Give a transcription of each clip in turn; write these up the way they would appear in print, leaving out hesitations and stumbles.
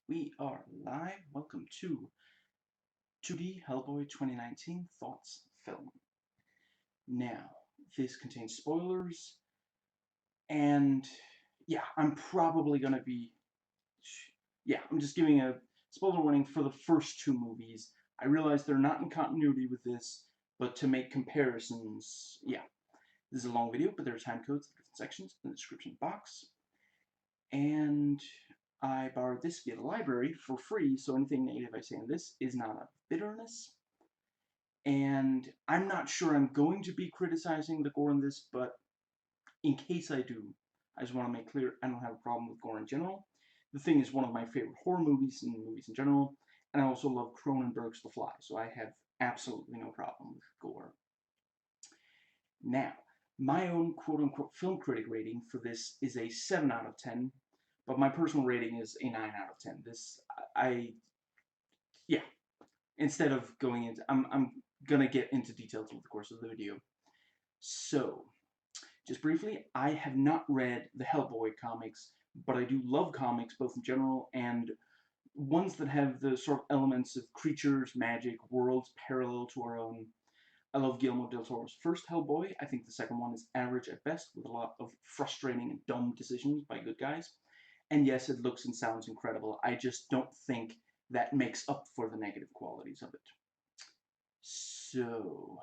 We are live. Welcome to 2D Hellboy 2019 Thoughts Film. Now, this contains spoilers, and yeah, I'm probably gonna be. Yeah, I'm just giving a spoiler warning for the first two movies. I realize they're not in continuity with this, but to make comparisons, yeah. This is a long video, but there are time codes in different sections in the description box. And I borrowed this via the library for free, so anything negative I say in this is not a bitterness. And I'm not sure I'm going to be criticizing the gore in this, but in case I do, I just want to make clear I don't have a problem with gore in general. The Thing is one of my favorite horror movies and movies in general, and I also love Cronenberg's The Fly, so I have absolutely no problem with gore. Now, my own quote-unquote film critic rating for this is a 7 out of 10, but my personal rating is a 9 out of 10. Yeah, instead of going into, I'm gonna get into details over the course of the video. So, just briefly, I have not read the Hellboy comics, but I do love comics, both in general and ones that have the sort of elements of creatures, magic, worlds parallel to our own. I love Guillermo del Toro's first Hellboy. I think the second one is average at best, with a lot of frustrating and dumb decisions by good guys. And yes, it looks and sounds incredible. I just don't think that makes up for the negative qualities of it. So,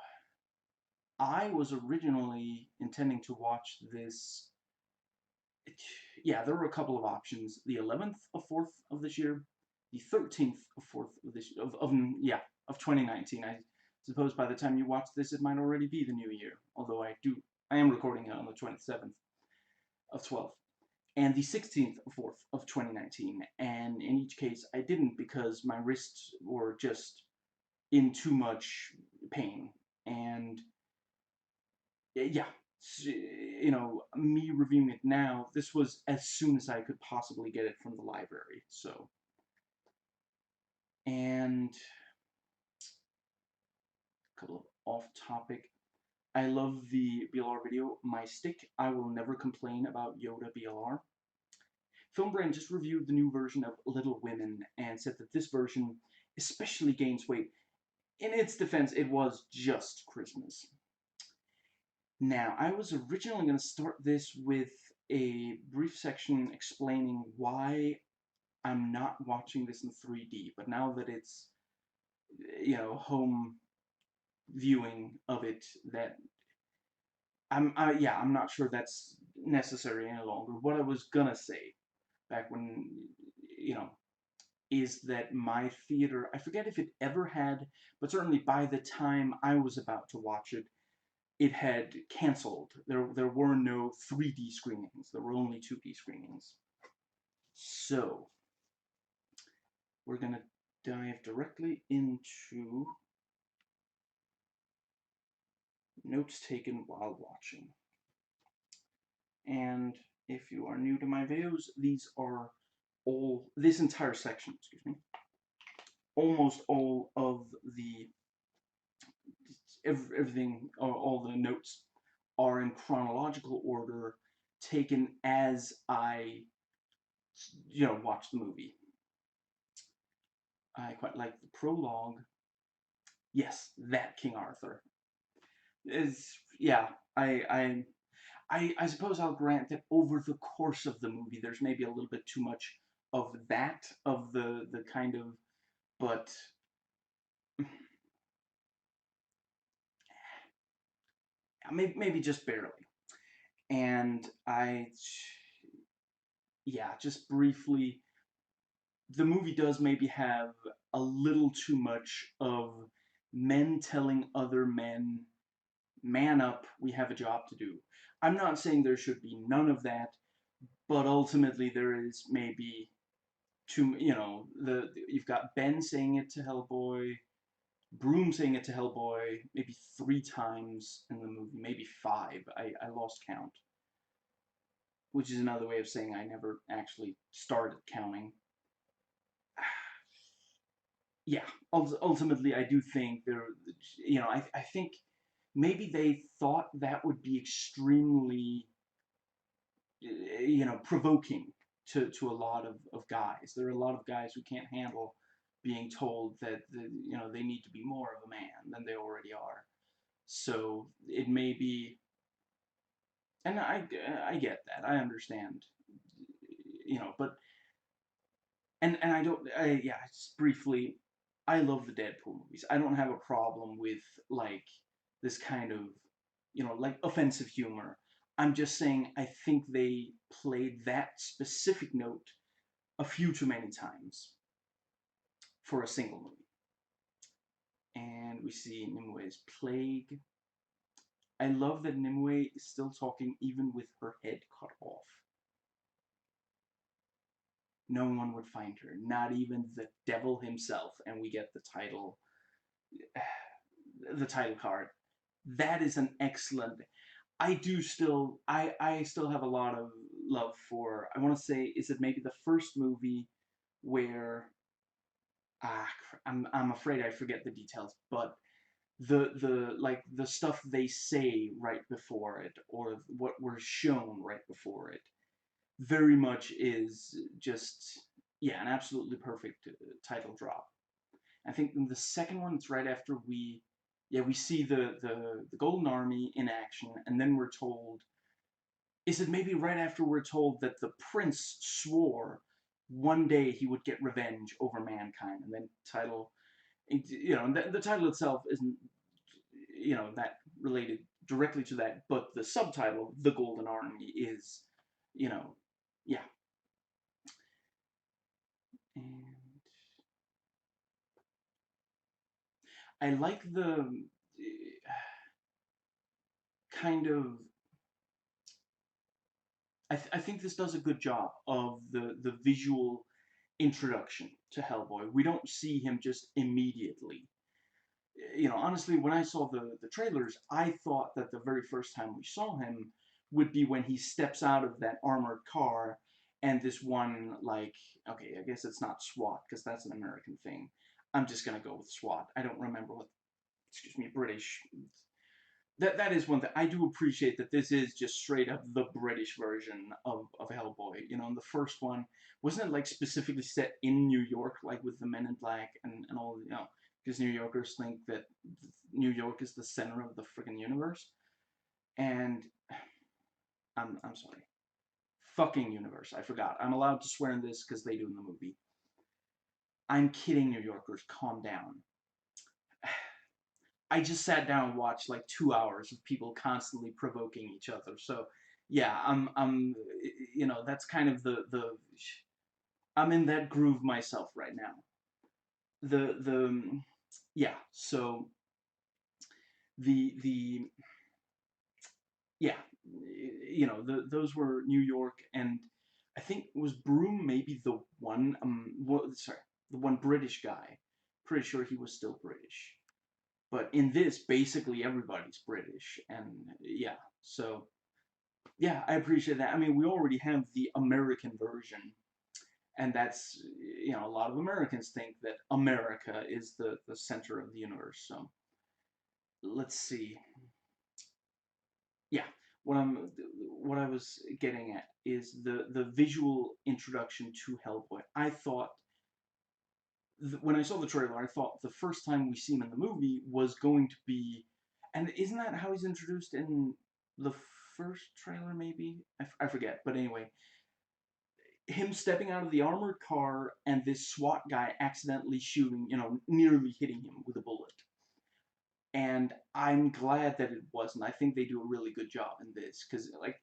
I was originally intending to watch this. Yeah, there were a couple of options. The 11th of 4th of this year, the 13th of 4th of this yeah, of 2019. I suppose by the time you watch this, it might already be the new year. Although I am recording it on the 27th of 12th, and the 16th of 4th of 2019. And in each case, I didn't because my wrists were just in too much pain. And yeah, me reviewing it now, this was as soon as I could possibly get it from the library. So, and a couple of off-topic. I love the BLR video, My Stick. I will never complain about Yoda BLR. Film Brand just reviewed the new version of Little Women and said that this version especially gains weight. In its defense, it was just Christmas. Now, I was originally going to start this with a brief section explaining why I'm not watching this in 3D, but now that it's, home viewing of it, that I'm not sure that's necessary any longer. What I was gonna say back when, you know, is that my theater, I forget if it ever had, but certainly by the time I was about to watch it, it had canceled. There were no 3D screenings. There were only 2D screenings. So, we're gonna dive directly into notes taken while watching. And if you are new to my videos, this entire section, excuse me, almost all of the, everything, all the notes are in chronological order, taken as I, watch the movie. I quite like the prologue. Yes, that King Arthur is, yeah, I suppose I'll grant that over the course of the movie, there's maybe a little bit too much of that, of the kind of, but maybe just barely. And yeah, just briefly, the movie does maybe have a little too much of men telling other men, man up, we have a job to do. I'm not saying there should be none of that, but ultimately there is maybe too, you've got Ben saying it to Hellboy, Broom saying it to Hellboy maybe 3 times in the movie, maybe 5. I lost count, which is another way of saying I never actually started counting. Yeah, ultimately, I do think I think maybe they thought that would be extremely, provoking to a lot of guys. There are a lot of guys who can't handle being told that they need to be more of a man than they already are. So it may be, and I get that, I understand, but and yeah, just briefly, I love the Deadpool movies. I don't have a problem with like this kind of like offensive humor. I'm just saying I think they played that specific note a few too many times for a single movie. And we see Nimue's plague. I love that Nimue is still talking even with her head cut off. No one would find her, not even the devil himself, and we get the title card. That is an excellent. I still have a lot of love for. I want to say, is it maybe the first movie where I'm afraid I forget the details, but the stuff they say right before it, or what we're shown right before it, very much is just, yeah, an absolutely perfect title drop. I think in the second one, it's right after we see the Golden Army in action, and then we're told, is it maybe right after we're told that the prince swore one day he would get revenge over mankind, and then title, the title itself isn't, that related directly to that, but the subtitle, The Golden Army, is, yeah. And I like the kind of. I think this does a good job of the visual introduction to Hellboy. We don't see him just immediately. Honestly, when I saw the trailers, I thought that the very first time we saw him would be when he steps out of that armored car and this one, like, okay, I guess it's not SWAT because that's an American thing. I'm just gonna go with SWAT. I don't remember what, excuse me, British. That is one thing. I do appreciate that this is just straight up the British version of Hellboy. In the first one, wasn't it like specifically set in New York, like with the Men in Black and all, because New Yorkers think that New York is the center of the friggin' universe. And I'm sorry. Fucking universe. I forgot. I'm allowed to swear in this because they do in the movie. I'm kidding, New Yorkers. Calm down. I just sat down and watched like 2 hours of people constantly provoking each other. So yeah, that's kind of the I'm in that groove myself right now. Yeah. So the yeah, those were New York, and I think was Broom maybe the one sorry, the one British guy. Pretty sure he was still British. But in this, basically everybody's British, and yeah, so yeah, I appreciate that. I mean, we already have the American version, and that's, a lot of Americans think that America is the center of the universe. So let's see. Yeah, what I was getting at is the visual introduction to Hellboy. I thought when I saw the trailer, I thought the first time we see him in the movie was going to be, and isn't that how he's introduced in the first trailer? Maybe I forget, but anyway, him stepping out of the armored car and this SWAT guy accidentally shooting, nearly hitting him with a bullet. And I'm glad that it wasn't. I think they do a really good job in this because, like,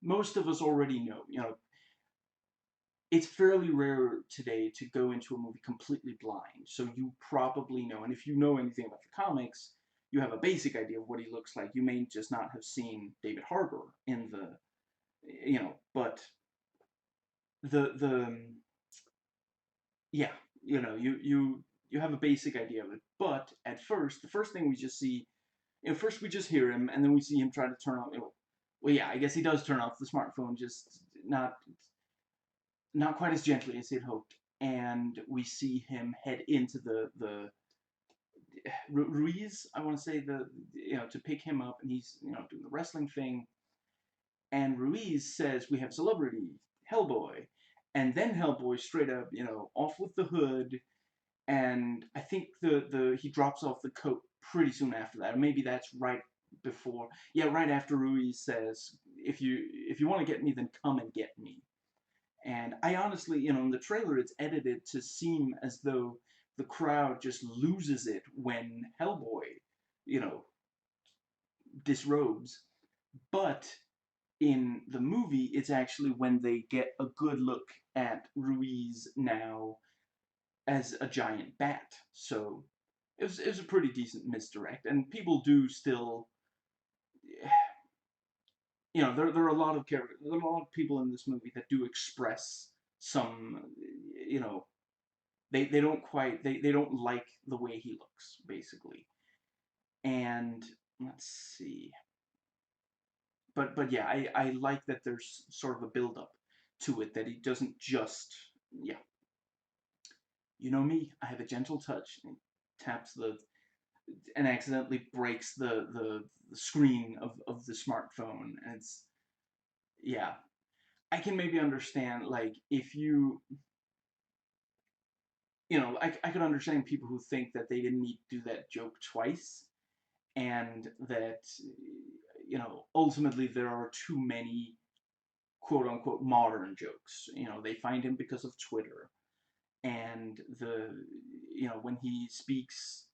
most of us already know, it's fairly rare today to go into a movie completely blind. So you probably know, and if you know anything about the comics, you have a basic idea of what he looks like. You may just not have seen David Harbour in the, but the yeah, you have a basic idea of it. But at first, the first thing we just see, first we just hear him, and then we see him try to turn off. Well, yeah, I guess he does turn off the smartphone, just not quite as gently as he'd hoped. And we see him head into the Ruiz, I want to say, to pick him up, and he's doing the wrestling thing. and Ruiz says, "We have celebrity, Hellboy," and then Hellboy straight up, off with the hood, and I think he drops off the coat pretty soon after that, or maybe that's right before, yeah, right after Ruiz says, "If you want to get me, then come and get me." And I honestly, in the trailer, it's edited to seem as though the crowd just loses it when Hellboy, you know, disrobes. But in the movie, it's actually when they get a good look at Ruiz now as a giant bat. So it was a pretty decent misdirect, and people do still, there are a lot of characters, there are a lot of people in this movie that do express some, you know, they don't quite, they don't like the way he looks, basically. And let's see, but yeah, I like that there's sort of a build up to it, that he doesn't just, yeah, you know me, I have a gentle touch. And taps and accidentally breaks the screen of the smartphone, and it's, yeah, I can maybe understand, like, if I could understand people who think that they didn't need to do that joke twice, and that, ultimately there are too many quote unquote modern jokes. They find him because of Twitter, and when he speaks,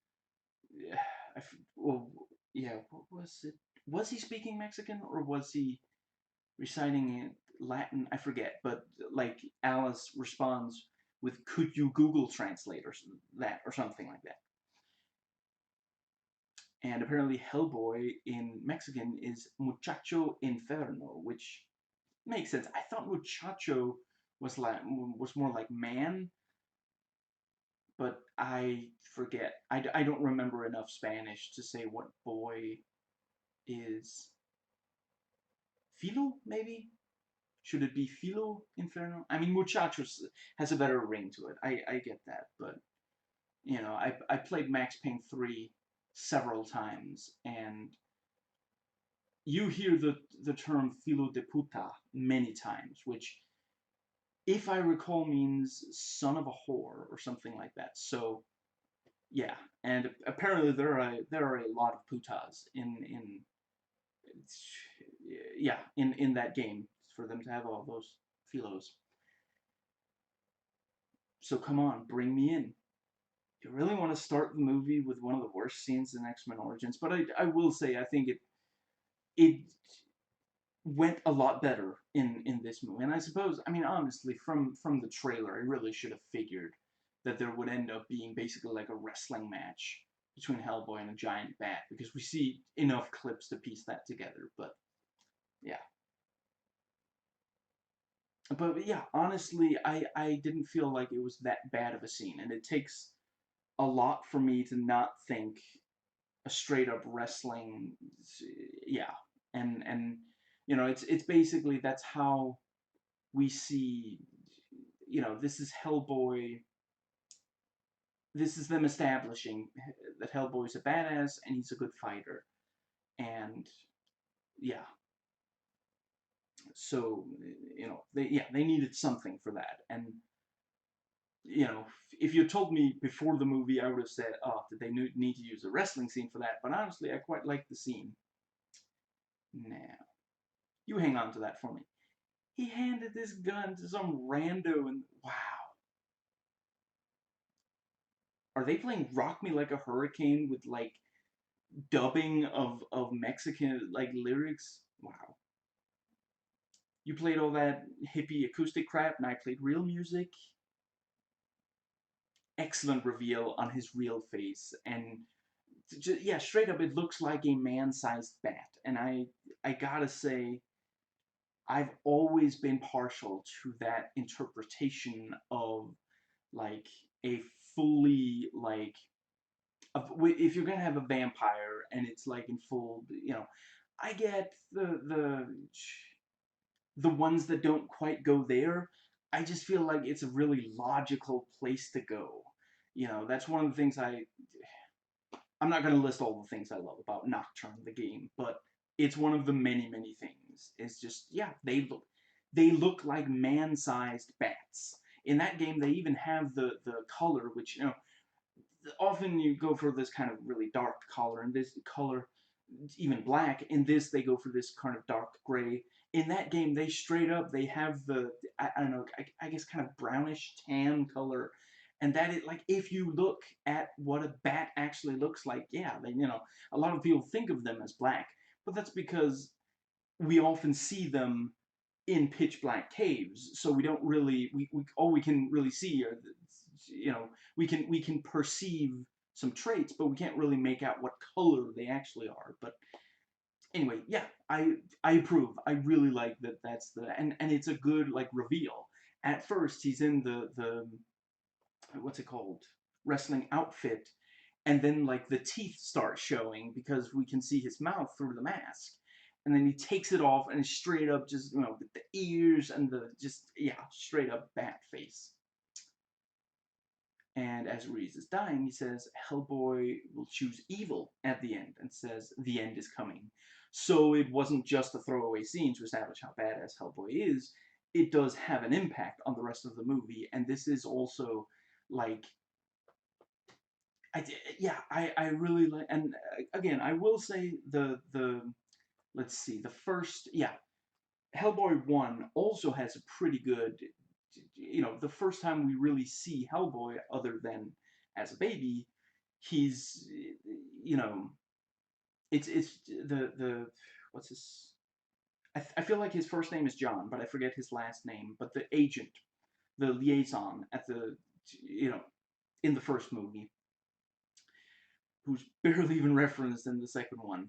well, yeah, what was it? Was he speaking Mexican, or was he reciting in Latin? I forget, but like Alice responds with, "Could you Google Translate," or that, or something like that. And apparently Hellboy in Mexican is Muchacho Inferno, which makes sense. I thought Muchacho was more like man, but I forget. I don't remember enough Spanish to say what boy is. Filo, maybe? Should it be Filo Inferno? I mean, Muchachos has a better ring to it. I get that, but I played Max Payne 3 several times, and you hear the term filo de puta many times, which, if I recall, means son of a whore or something like that. So yeah, and apparently there are a lot of putas in yeah, in that game, for them to have all those filos. So come on, bring me in. You really want to start the movie with one of the worst scenes in X-Men Origins, but I will say, I think it went a lot better in this movie. And I suppose, I mean, honestly, from the trailer, I really should have figured that there would end up being basically like a wrestling match between Hellboy and a giant bat, because we see enough clips to piece that together. But yeah, yeah, honestly, I didn't feel like it was that bad of a scene, and it takes a lot for me to not think a straight up wrestling, yeah, and it's basically, that's how we see, this is Hellboy, this is them establishing that Hellboy's a badass and he's a good fighter, and yeah, so they needed something for that, and if you told me before the movie, I would have said, oh, did they need to use a wrestling scene for that? But honestly, I quite like the scene. Now, you hang on to that for me. He handed this gun to some rando, and wow. Are they playing Rock Me Like a Hurricane with, like, dubbing of Mexican, like, lyrics? Wow. You played all that hippie acoustic crap, and I played real music. Excellent reveal on his real face, and yeah, straight up, it looks like a man-sized bat. And I gotta say, I've always been partial to that interpretation of, like, a fully, like, if you're gonna have a vampire and it's like in full, I get the ones that don't quite go there. I just feel like it's a really logical place to go. That's one of the things I'm not gonna list all the things I love about Nocturne, the game, but it's one of the many, many things. things. It's just, yeah, they look like man-sized bats. In that game, they even have the color, which, often you go for this kind of really dark color, and this color, even black. In this, they go for this kind of dark gray. In that game, they straight up, they have I don't know, I guess kind of brownish tan color. And that is, like, if you look at what a bat actually looks like, yeah, a lot of people think of them as black, but that's because we often see them in pitch black caves, so we don't really we all we can really see are we can perceive some traits, but we can't really make out what color they actually are. But anyway, yeah, I approve. I really like that. That's the and it's a good, like, reveal. At first, he's in the what's it called, wrestling outfit, and then, like, the teeth start showing because we can see his mouth through the mask, and then he takes it off and it's straight up just, with the ears and the just, yeah, straight up bat face. And as Ruiz is dying, he says Hellboy will choose evil at the end, and says the end is coming. So it wasn't just a throwaway scene to establish how badass Hellboy is. It does have an impact on the rest of the movie, and this is also, like, I really like, and again, I will say let's see, the first, yeah, Hellboy 1 also has a pretty good, the first time we really see Hellboy, other than as a baby, he's, you know, it's the what's his, I feel like his first name is John, but I forget his last name, but the agent, the liaison at the, you know, in the first movie, who's barely even referenced in the second one,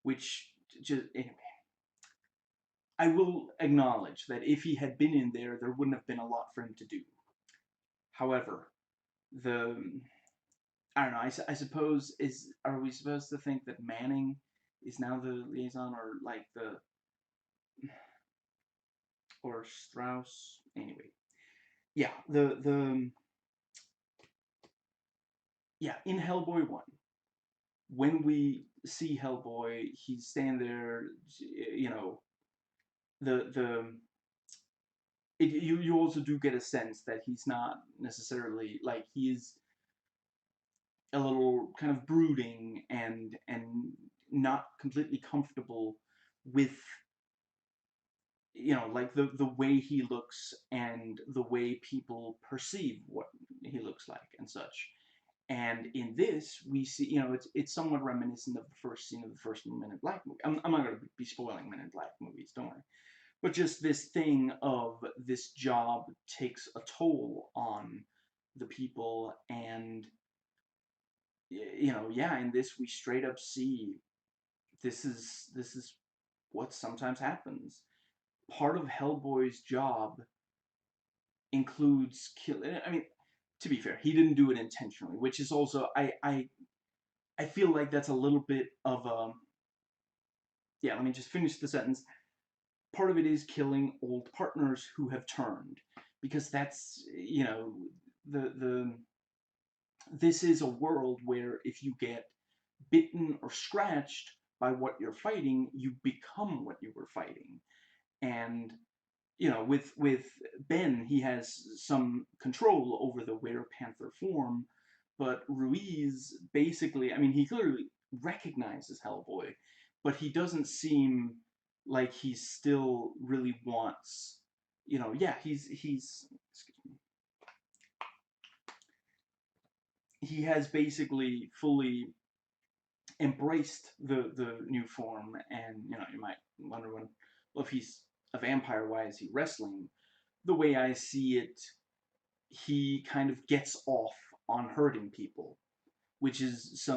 which just, anyway, I will acknowledge that if he had been in there, there wouldn't have been a lot for him to do. However, I don't know, I suppose, are we supposed to think that Manning is now the liaison, or like or Strauss? Anyway, yeah, yeah, in Hellboy 1, when we see Hellboy, he's standing there, you know, the you also do get a sense that he's not necessarily, like, he's a little kind of brooding and not completely comfortable with, like, the way he looks and the way people perceive what he looks like and such. And in this, we see, it's somewhat reminiscent of the first scene of the first Men in Black movie. I'm not going to be spoiling Men in Black movies, don't worry. But just this thing of this job takes a toll on the people, and, yeah, in this we straight up see this is what sometimes happens. Part of Hellboy's job includes killing. I mean, to be fair, he didn't do it intentionally, which is also, I feel like that's a little bit of a, yeah. Let me just finish the sentence. Part of it is killing old partners who have turned, because that's, the this is a world where if you get bitten or scratched by what you're fighting, you become what you were fighting. And, with Ben, he has some control over the were-panther form, but Ruiz basically, I mean, he clearly recognizes Hellboy, but he doesn't seem like he still really wants, yeah, excuse me, he has basically fully embraced the new form. And, you might wonder, well, if he's a vampire, why is he wrestling? The way I see it, he kind of gets off on hurting people, which is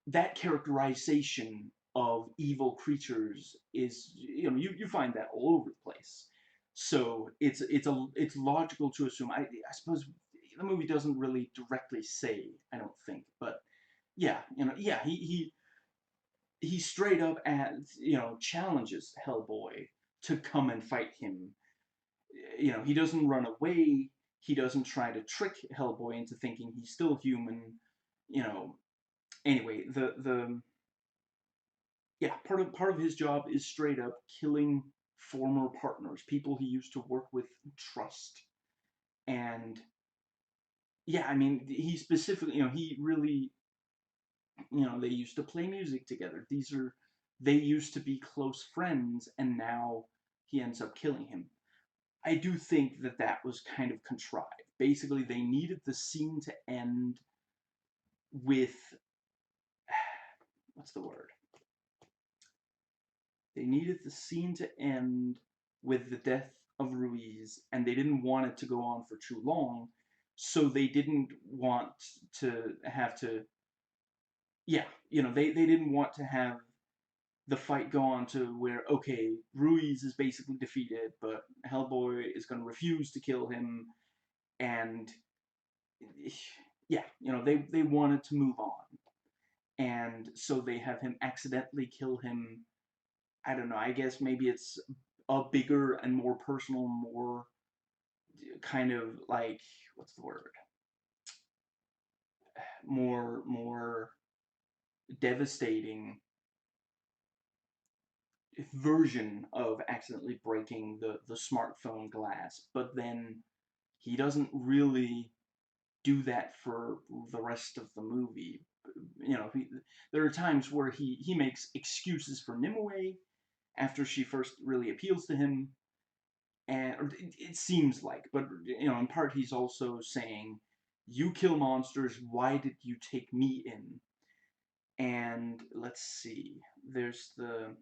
that characterization of evil creatures is, you find that all over the place. So it's logical to assume. I suppose the movie doesn't really directly say, I don't think, but yeah, yeah, he straight up challenges Hellboy to come and fight him. He doesn't run away. He doesn't try to trick Hellboy into thinking he's still human. You know. Anyway, yeah, part of his job is straight up killing former partners, people he used to work with and trust. And yeah, I mean, he specifically, he really, they used to play music together. They used to be close friends, and now he ends up killing him. I do think that that was kind of contrived. Basically, they needed the scene to end with, what's the word? They needed the scene to end with the death of Ruiz, and they didn't want it to go on for too long, so they didn't want to have to, yeah, they didn't want to have the fight go on to where, okay, Ruiz is basically defeated, but Hellboy is going to refuse to kill him, and yeah, they wanted to move on. And so they have him accidentally kill him. I don't know, I guess maybe it's a bigger and more personal, more kind of like, what's the word? More devastating version of accidentally breaking the smartphone glass, but then he doesn't really do that for the rest of the movie. There are times where he makes excuses for Nimue after she first really appeals to him, and it seems like, but in part he's also saying, "You kill monsters. Why did you take me in?" And let's see, there's the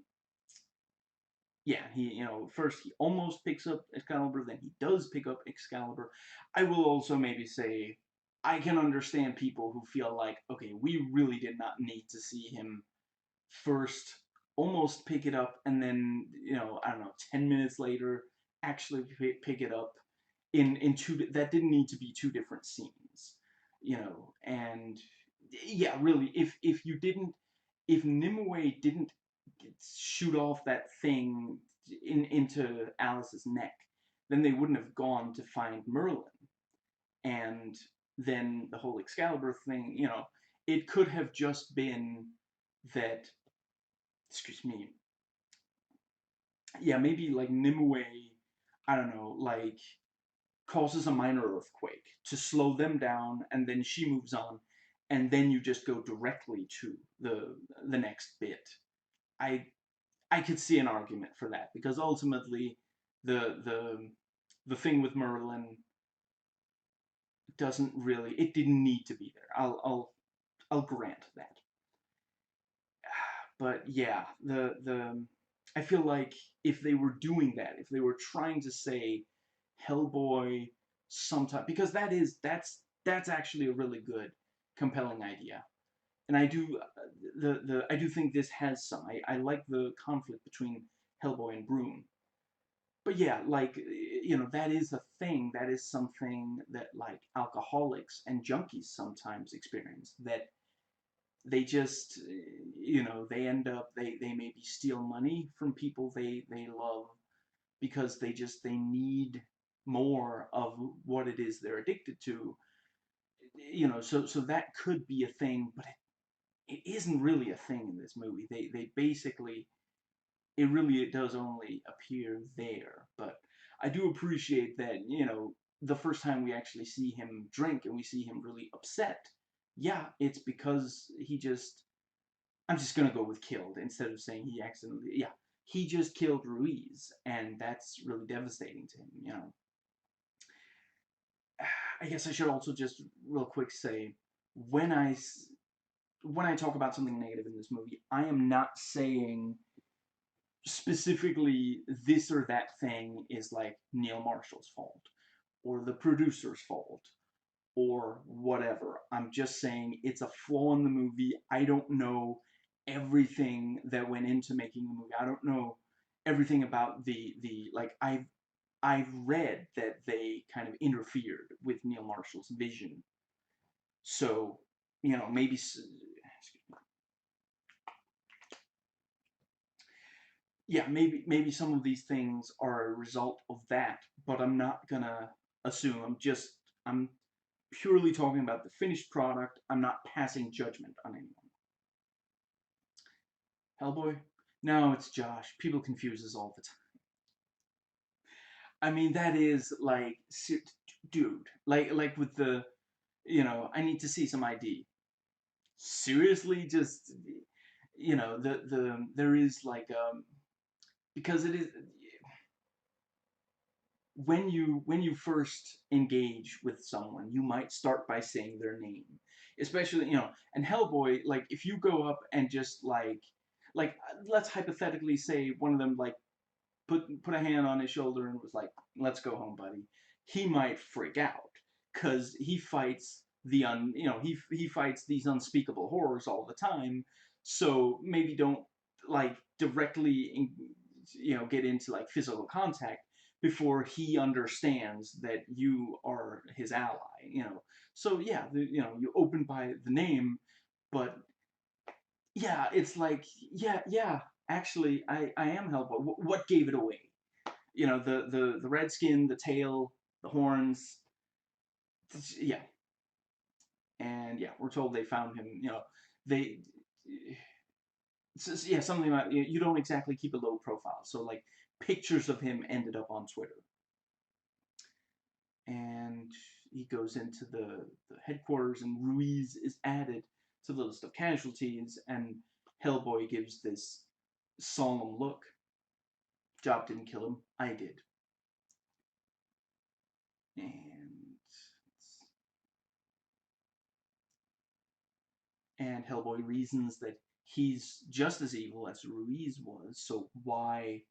yeah, he, first he almost picks up Excalibur, then he does pick up Excalibur. I will also maybe say, I can understand people who feel like, okay, we really did not need to see him first almost pick it up, and then, I don't know, 10 minutes later, actually pick it up in two, that didn't need to be two different scenes, and yeah, really, if Nimue didn't shoot off that thing into Alice's neck, then they wouldn't have gone to find Merlin. And then the whole Excalibur thing, it could have just been that, excuse me, yeah, maybe like Nimue, I don't know, like causes a minor earthquake to slow them down, and then she moves on, and then you just go directly to the next bit. I I could see an argument for that, because ultimately the thing with Merlin doesn't really, it didn't need to be there. I'll grant that. But yeah, the I feel like if they were doing that, if they were trying to say Hellboy sometime, because that's actually a really good, compelling idea. And I do I do think this has some. I like the conflict between Hellboy and Broom. But yeah, like, that is a thing. That is something that, like, alcoholics and junkies sometimes experience. That they just, they end up, they maybe steal money from people they love, because they need more of what it is they're addicted to. So that could be a thing, but it isn't really a thing in this movie. They basically, it does only appear there. But I do appreciate that, the first time we actually see him drink and we see him really upset, yeah, it's because I'm just gonna go with killed instead of saying he accidentally, yeah, he just killed Ruiz, and that's really devastating to him. I guess I should also just real quick say, when I talk about something negative in this movie, I am not saying specifically this or that thing is like Neil Marshall's fault or the producer's fault or whatever. I'm just saying it's a flaw in the movie. I don't know everything that went into making the movie. I don't know everything about the like I've read that they kind of interfered with Neil Marshall's vision. So, maybe yeah, maybe some of these things are a result of that, but I'm not gonna assume. I'm purely talking about the finished product. I'm not passing judgment on anyone. Hellboy, No, it's Josh. People confuse us all the time. I mean, that is like, dude, like with the, I need to see some ID. Seriously, just, there is like, because it is, when you first engage with someone, you might start by saying their name, especially, and Hellboy, like if you go up and just like let's hypothetically say one of them like put a hand on his shoulder and was like, "Let's go home, buddy," he might freak out because he fights he fights these unspeakable horrors all the time. So maybe don't like directly get into like physical contact before he understands that you are his ally. So yeah, you open by the name, but yeah, it's like yeah. Actually, I am Hellboy. What gave it away? The red skin, the tail, the horns. Yeah, and yeah, we're told they found him. They yeah, something like you don't exactly keep a low profile, so like pictures of him ended up on Twitter, and he goes into the headquarters, and Ruiz is added to the list of casualties, and Hellboy gives this solemn look. Job didn't kill him, I did. And Hellboy reasons that he's just as evil as Ruiz was, so why,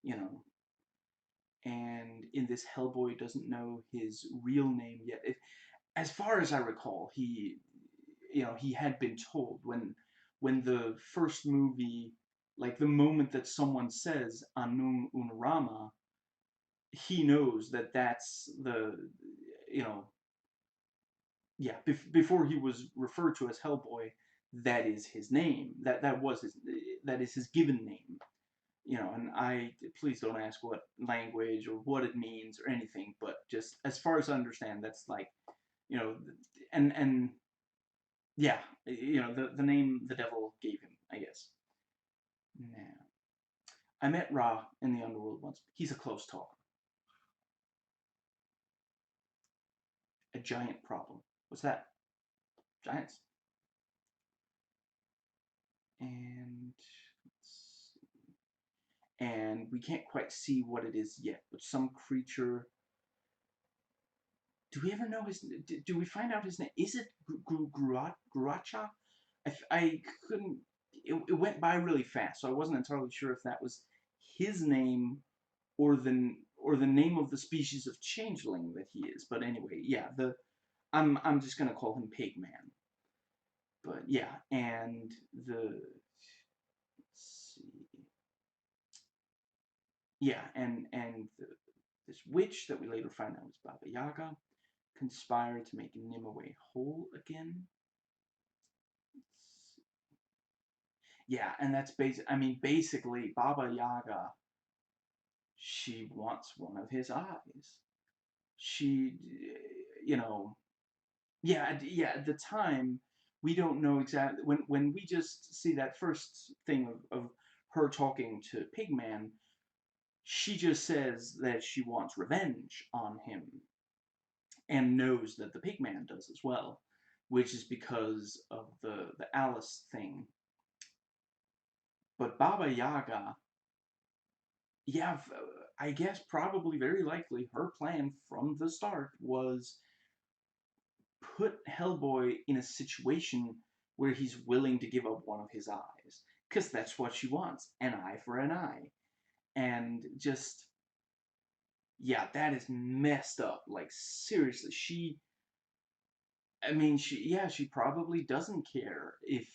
you know, and in this Hellboy doesn't know his real name yet. As far as I recall, he had been told when the first movie, like the moment that someone says Anung Unrama, he knows that that's you know, yeah, before he was referred to as Hellboy, that is his name. That is his given name. And I please don't ask what language or what it means or anything, but just as far as I understand, that's like, you know, and yeah, the name the devil gave him, I guess. Now, I met Ra in the underworld once. He's a close talker. A giant problem. What's that? Giants. And and we can't quite see what it is yet, but some creature. Do we ever know his? Do we find out his name? Is it Gruacha? I couldn't. It went by really fast, so I wasn't entirely sure if that was his name or the name of the species of changeling that he is. But anyway, yeah. I'm just gonna call him Pigman. But yeah, and let's see. Yeah, and this witch that we later find out was Baba Yaga conspired to make Nimue whole again. Yeah, and that's basically Baba Yaga. She wants one of his eyes. She, you know, yeah. At the time, we don't know exactly when we just see that first thing of her talking to Pigman. She just says that she wants revenge on him and knows that the Pigman does as well, which is because of the Alice thing. But Baba Yaga, yeah, I guess probably very likely her plan from the start was put Hellboy in a situation where he's willing to give up one of his eyes. Because that's what she wants, an eye for an eye. And just, yeah, that is messed up. Like, seriously, she probably doesn't care if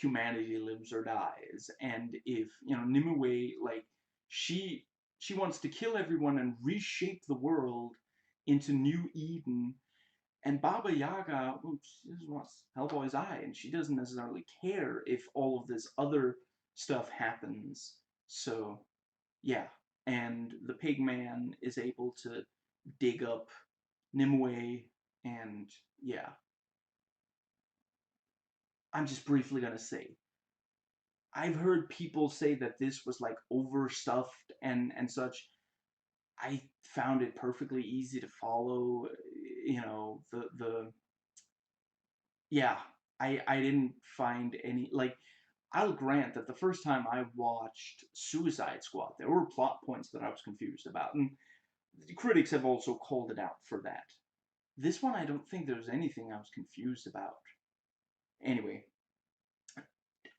humanity lives or dies, and if Nimue, like she she wants to kill everyone and reshape the world into New Eden, and Baba Yaga, well, she just wants Hellboy's eye, and she doesn't necessarily care if all of this other stuff happens. So yeah, and the Pigman is able to dig up Nimue, and yeah, I'm just briefly gonna say I've heard people say that this was like overstuffed and such. I found it perfectly easy to follow. You know, the yeah, I didn't find any like. I'll grant that the first time I watched Suicide Squad, there were plot points that I was confused about, and the critics have also called it out for that. This one, I don't think there was anything I was confused about. Anyway,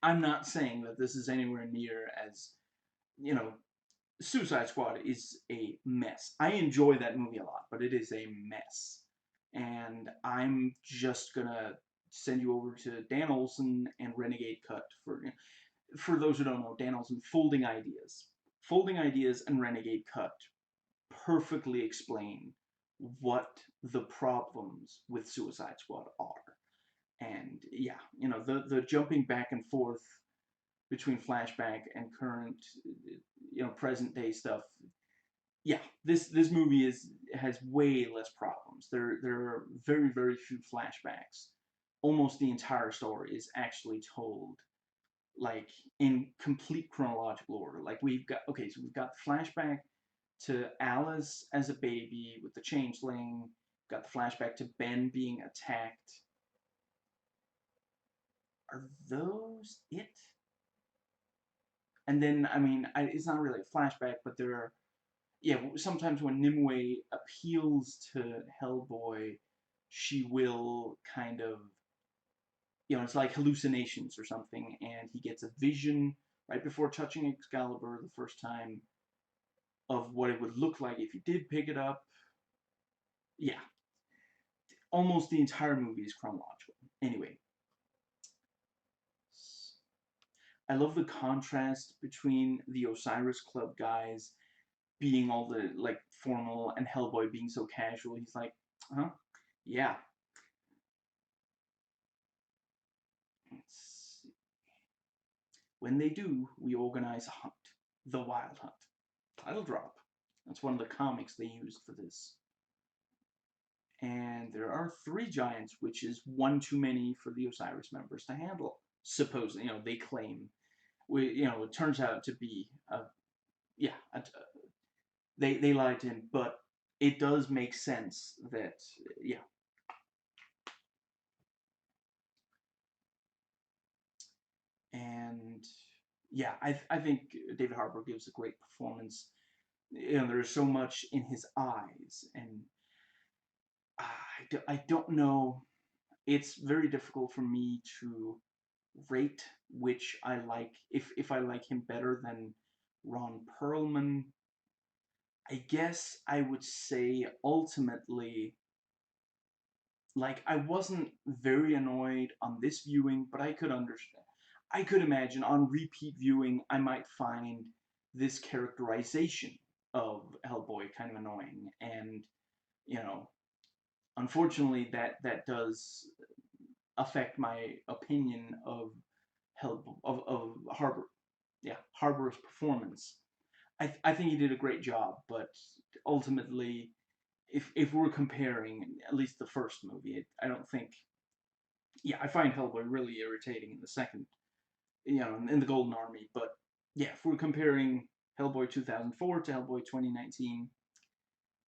I'm not saying that this is anywhere near as, you know, Suicide Squad is a mess. I enjoy that movie a lot, but it is a mess. And I'm just gonna send you over to Dan Olson and Renegade Cut for those who don't know. Dan Olson, Folding Ideas, and Renegade Cut perfectly explain what the problems with Suicide Squad are. And yeah, the jumping back and forth between flashback and current, present day stuff. Yeah, this movie has way less problems. There are very few flashbacks. Almost the entire story is actually told like in complete chronological order. Like we've got the flashback to Alice as a baby with the changeling. Got the flashback to Ben being attacked. Are those it? And then, I mean, it's not really a flashback, but there are, yeah, sometimes when Nimue appeals to Hellboy, she will kind of, it's like hallucinations or something, and he gets a vision right before touching Excalibur the first time of what it would look like if he did pick it up. Yeah, almost the entire movie is chronological. Anyway, I love the contrast between the Osiris Club guys being all the like formal and Hellboy being so casual. He's like, huh? Yeah. When they do, we organize a hunt. The Wild Hunt. Title drop. That's one of the comics they used for this. And there are 3 giants, which is one too many for the Osiris members to handle. Supposedly, they claim. It turns out to be yeah, they lied to him, but it does make sense that, yeah. And yeah, I think David Harbour gives a great performance. There's so much in his eyes, and I don't know. It's very difficult for me to rate which I like, if I like him better than Ron Perlman. I guess I would say ultimately, like, I wasn't very annoyed on this viewing, but I could understand. I could imagine on repeat viewing, I might find this characterization of Hellboy kind of annoying, and you know, unfortunately, that does affect my opinion of Harbour. Yeah, Harbour's performance. I think he did a great job, but ultimately, if we're comparing at least the first movie, I don't think. Yeah, I find Hellboy really irritating in the second, in the Golden Army. But yeah, if we're comparing Hellboy 2004 to Hellboy 2019,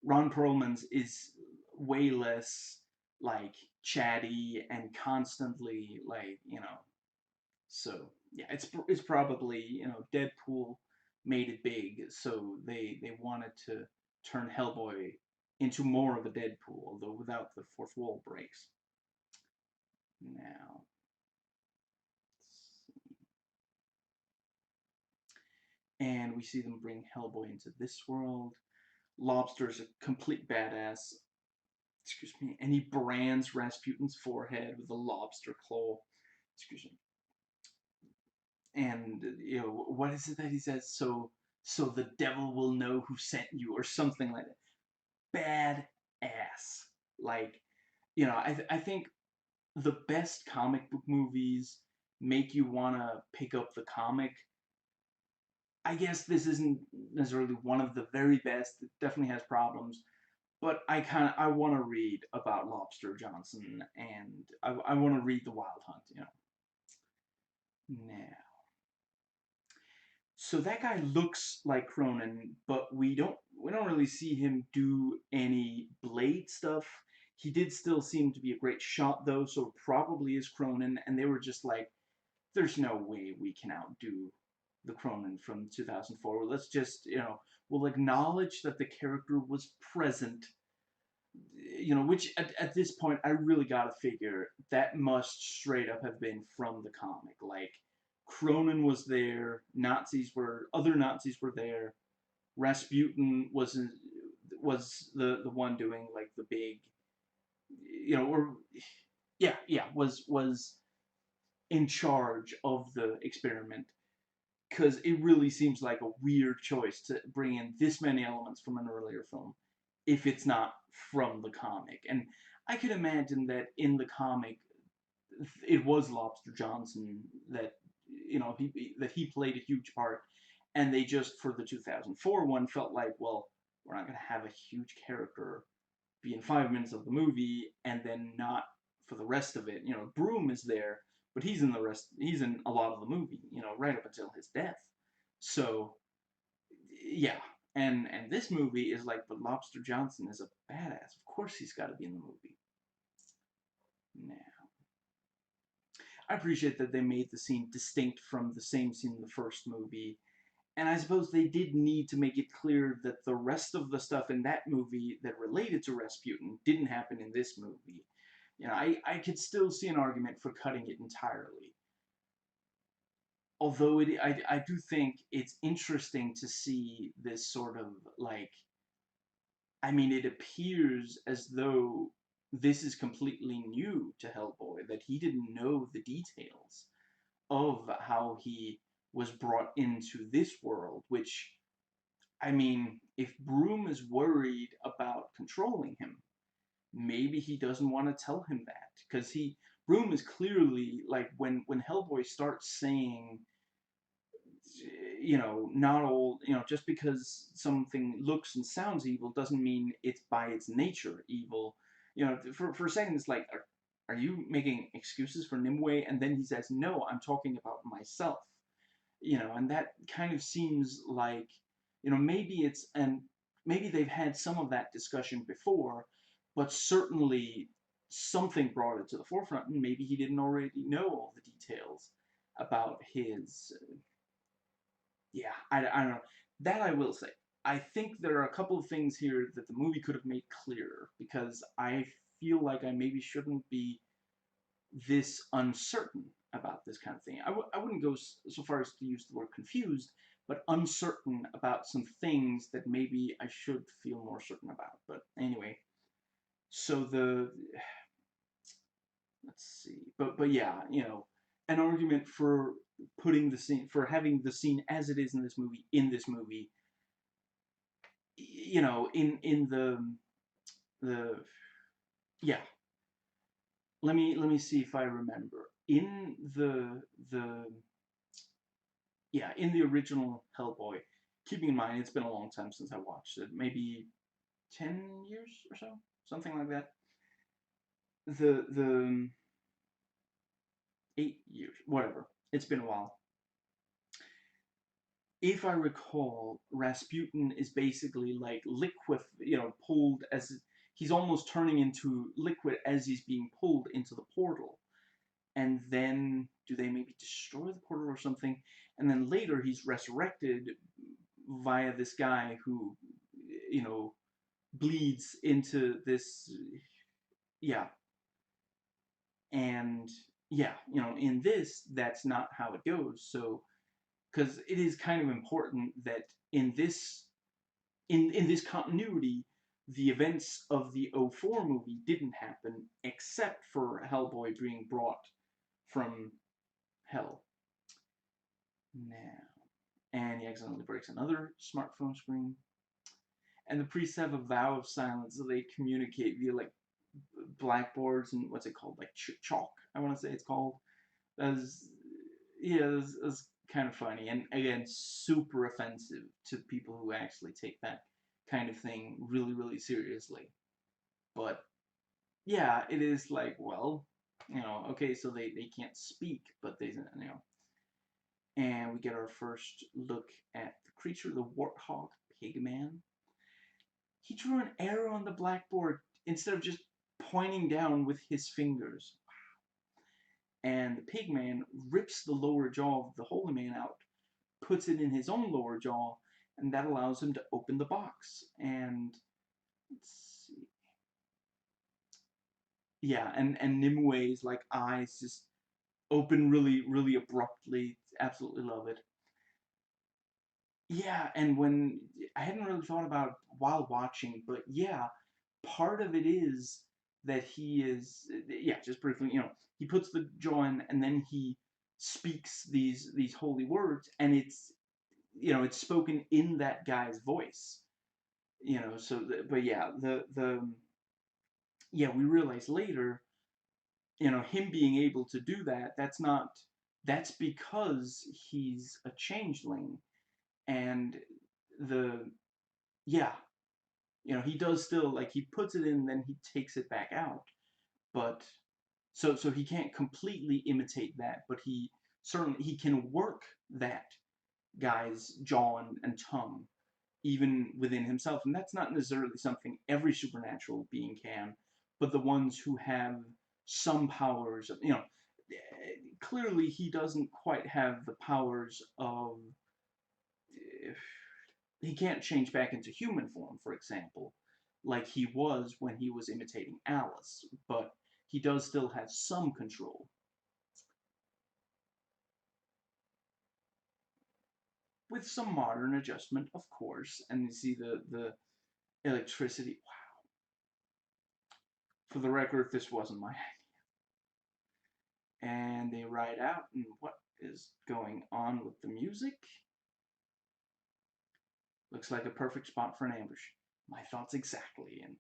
Ron Perlman's is way less like chatty and constantly like, so yeah, it's probably, Deadpool made it big, so they wanted to turn Hellboy into more of a Deadpool, although without the fourth wall breaks. Now, and we see them bring Hellboy into this world. Lobster's a complete badass. Excuse me, and he brands Rasputin's forehead with a lobster claw. Excuse me. And what is it that he says? So the devil will know who sent you, or something like that. Bad ass. Like, I think the best comic book movies make you want to pick up the comic. I guess this isn't necessarily one of the very best. It definitely has problems, but I want to read about Lobster Johnson, and I want to read The Wild Hunt. Now, So that guy looks like Cronin, but we don't really see him do any Blade stuff. He did still seem to be a great shot though, so it probably is Cronin. And they were just like, "There's no way we can outdo the Cronin from 2004. Let's just, we'll acknowledge that the character was present." Which at this point I really gotta figure that must straight up have been from the comic. Like, Cronin was there, other Nazis were there, Rasputin was the one doing like the big, or yeah, was in charge of the experiment, because it really seems like a weird choice to bring in this many elements from an earlier film if it's not from the comic. And I could imagine that in the comic, it was Lobster Johnson that he played a huge part, and they just for the 2004 one felt like, well, we're not going to have a huge character be in 5 minutes of the movie and then not for the rest of it. Broom is there, but he's in a lot of the movie, right up until his death. So yeah, and this movie is like, but Lobster Johnson is a badass. Of course he's got to be in the movie. Now, I appreciate that they made the scene distinct from the same scene in the first movie. And I suppose they did need to make it clear that the rest of the stuff in that movie that related to Rasputin didn't happen in this movie. I could still see an argument for cutting it entirely. Although I do think it's interesting to see this sort of like, I mean, it appears as though this is completely new to Hellboy, that he didn't know the details of how he was brought into this world, which, I mean, if Broom is worried about controlling him, maybe he doesn't want to tell him that, because Broom is clearly like, when Hellboy starts saying, not all, just because something looks and sounds evil doesn't mean it's by its nature evil. For a second it's like, are you making excuses for Nimue? And then he says, no, I'm talking about myself. And that kind of seems like, maybe they've had some of that discussion before, but certainly something brought it to the forefront, and maybe he didn't already know all the details about his, yeah, I don't know. That I will say. I think there are a couple of things here that the movie could have made clearer, because I feel like I maybe shouldn't be this uncertain about this kind of thing. I wouldn't go so far as to use the word confused, but uncertain about some things that maybe I should feel more certain about. But anyway, so let's see. But yeah, an argument for having the scene as it is in this movie, in the yeah. Let me see if I remember. In the in the original Hellboy, keeping in mind it's been a long time since I watched it, maybe 10 years or so, something like that. The 8 years, whatever. It's been a while. If I recall, Rasputin is basically like liquid, pulled as he's almost turning into liquid as he's being pulled into the portal. And then do they maybe destroy the portal or something? And then later he's resurrected via this guy who, you know, bleeds into this, yeah. And yeah, in this, that's not how it goes. So, because it is kind of important that in this continuity, the events of the '04 movie didn't happen, except for Hellboy being brought from hell. Now, and he accidentally breaks another smartphone screen. And the priests have a vow of silence, so they communicate via like blackboards and what's it called, like chalk. I want to say it's called. That's yeah, that's kind of funny, and again, super offensive to people who actually take that kind of thing really, really seriously. But yeah, it is like, well, okay, so they can't speak, but they. And we get our first look at the creature, the warthog pigman. He drew an arrow on the blackboard instead of just pointing down with his fingers. And the pigman rips the lower jaw of the holy man out, puts it in his own lower jaw, and that allows him to open the box. And let's see. Yeah, and Nimue's like eyes just open really, really abruptly. Absolutely love it. Yeah, and when I hadn't really thought about it while watching, but yeah, part of it is that he is, yeah, just briefly, he puts the jaw in and then he speaks these holy words, and it's spoken in that guy's voice, so but yeah, the yeah, we realize later, him being able to do that, that's because he's a changeling, and the yeah, he does still, like, he puts it in, then he takes it back out, but so he can't completely imitate that, but he can work that guy's jaw and tongue even within himself, and that's not necessarily something every supernatural being can, but the ones who have some powers of, clearly he doesn't quite have the powers of, he can't change back into human form, for example, like he was when he was imitating Alice, but he does still have some control. With some modern adjustment, of course, and you see the electricity. Wow. For the record, this wasn't my idea. And they ride out, and what is going on with the music? Looks like a perfect spot for an ambush. My thoughts exactly. And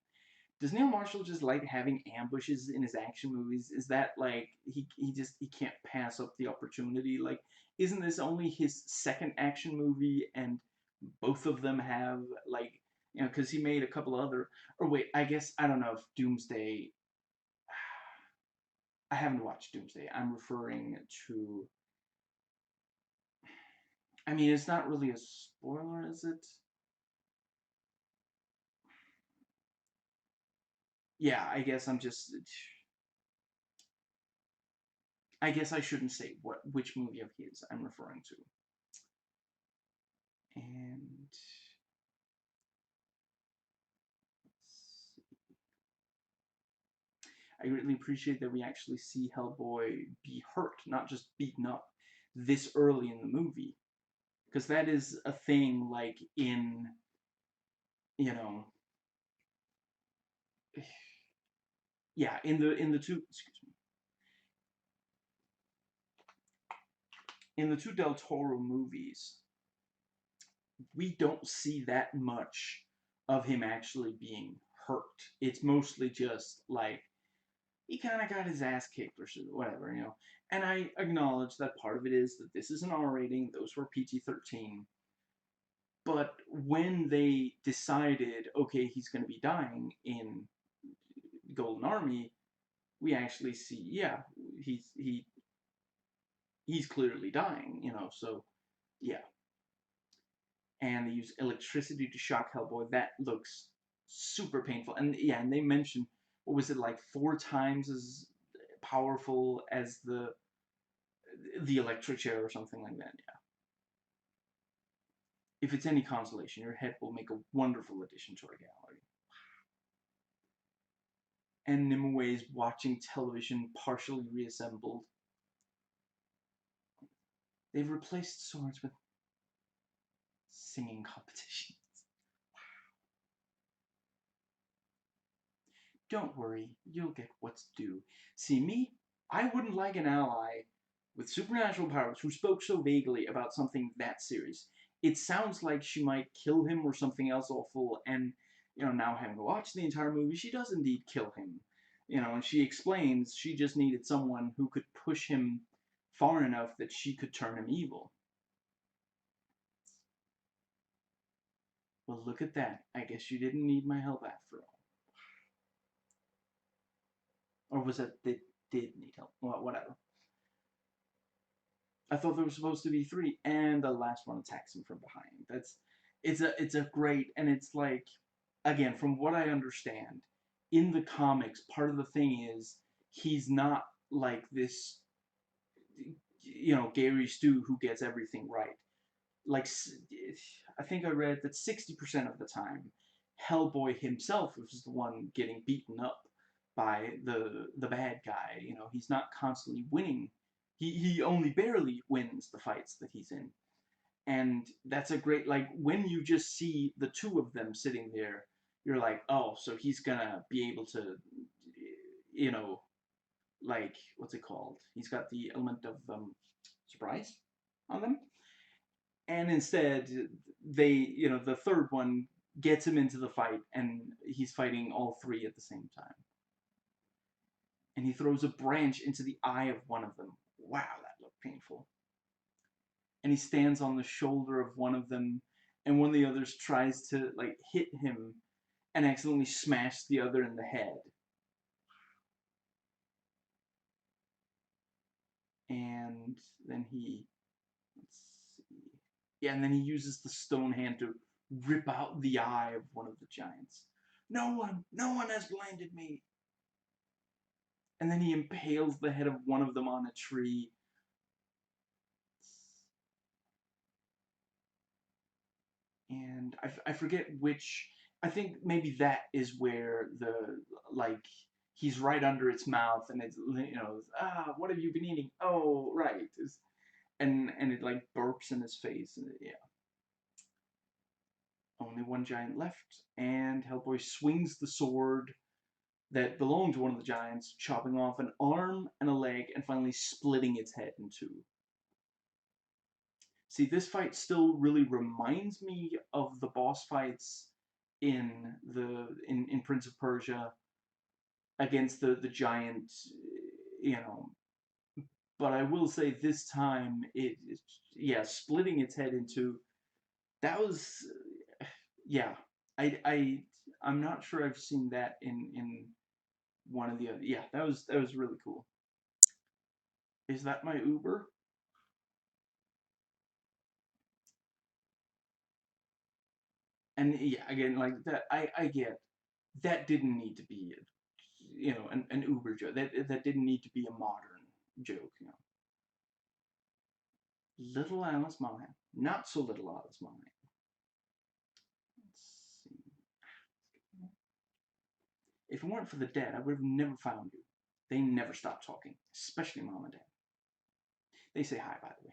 does Neil Marshall just like having ambushes in his action movies? Is that like he can't pass up the opportunity? Like, isn't this only his second action movie, and both of them have, like, because he made a couple other, or wait, I guess I don't know if Doomsday. I haven't watched Doomsday. I'm referring to. I mean, it's not really a spoiler, is it? Yeah, I guess I'm just. I guess I shouldn't say which movie of his I'm referring to. And I greatly appreciate that we actually see Hellboy be hurt, not just beaten up, this early in the movie. Because that is a thing, like, you know, yeah, in the two, excuse me, in the two Del Toro movies, we don't see that much of him actually being hurt. It's mostly just like he kind of got his ass kicked or whatever. And I acknowledge that part of it is that this is an R rating; those were PG-13. But when they decided, okay, he's going to be dying in Golden Army, we actually see, yeah, he's clearly dying. So yeah. And they use electricity to shock Hellboy. That looks super painful. And yeah, and they mentioned, what was it, like 4 times as powerful as the electric chair or something like that. Yeah. If it's any consolation, your head will make a wonderful addition to our gallery. And Nimue is watching television partially reassembled. They've replaced swords with singing competitions. Don't worry, you'll get what's due. See, me, I wouldn't like an ally with supernatural powers who spoke so vaguely about something that serious. It sounds like she might kill him or something else awful, and, now having watched the entire movie, she does indeed kill him. And she explains she just needed someone who could push him far enough that she could turn him evil. Well, look at that. I guess you didn't need my help after all. Or was it they did need help? Well, whatever. I thought there was supposed to be three, and the last one attacks him from behind. It's a great, and it's like, again, from what I understand, in the comics, part of the thing is he's not like this, Gary Stu who gets everything right. Like, I think I read that 60% of the time, Hellboy himself is the one getting beaten up by the bad guy. He's not constantly winning. He only barely wins the fights that he's in. And that's a great, like, when you just see the two of them sitting there, you're like, oh, so he's gonna be able to, you know, like, what's it called? He's got the element of surprise on them. And instead, the third one gets him into the fight, and he's fighting all three at the same time. And he throws a branch into the eye of one of them. Wow, that looked painful. And he stands on the shoulder of one of them, and one of the others tries to, like, hit him and accidentally smash the other in the head. And then let's see. Yeah, and then he uses the stone hand to rip out the eye of one of the giants. No one has blinded me. And then he impales the head of one of them on a tree. And I forget which. I think maybe that is where like, he's right under its mouth, and it's, what have you been eating? Oh, right. And it, like, burps in his face, and yeah. Only one giant left, and Hellboy swings the sword that belonged to one of the giants, chopping off an arm and a leg, and finally splitting its head in two. See, this fight still really reminds me of the boss fights in Prince of Persia against the giant, you know. But I will say this time, yeah, splitting its head in two. That was, yeah. I'm not sure I've seen that in one of the other. Yeah, that was really cool. Is that my Uber? And yeah, again, like that, I get that didn't need to be, an Uber joke. That didn't need to be a modern joke. Little Alice Monahan, not so little Alice Monahan. Let's see. If it weren't for the dead, I would have never found you. They never stop talking, especially Mom and Dad. They say hi, by the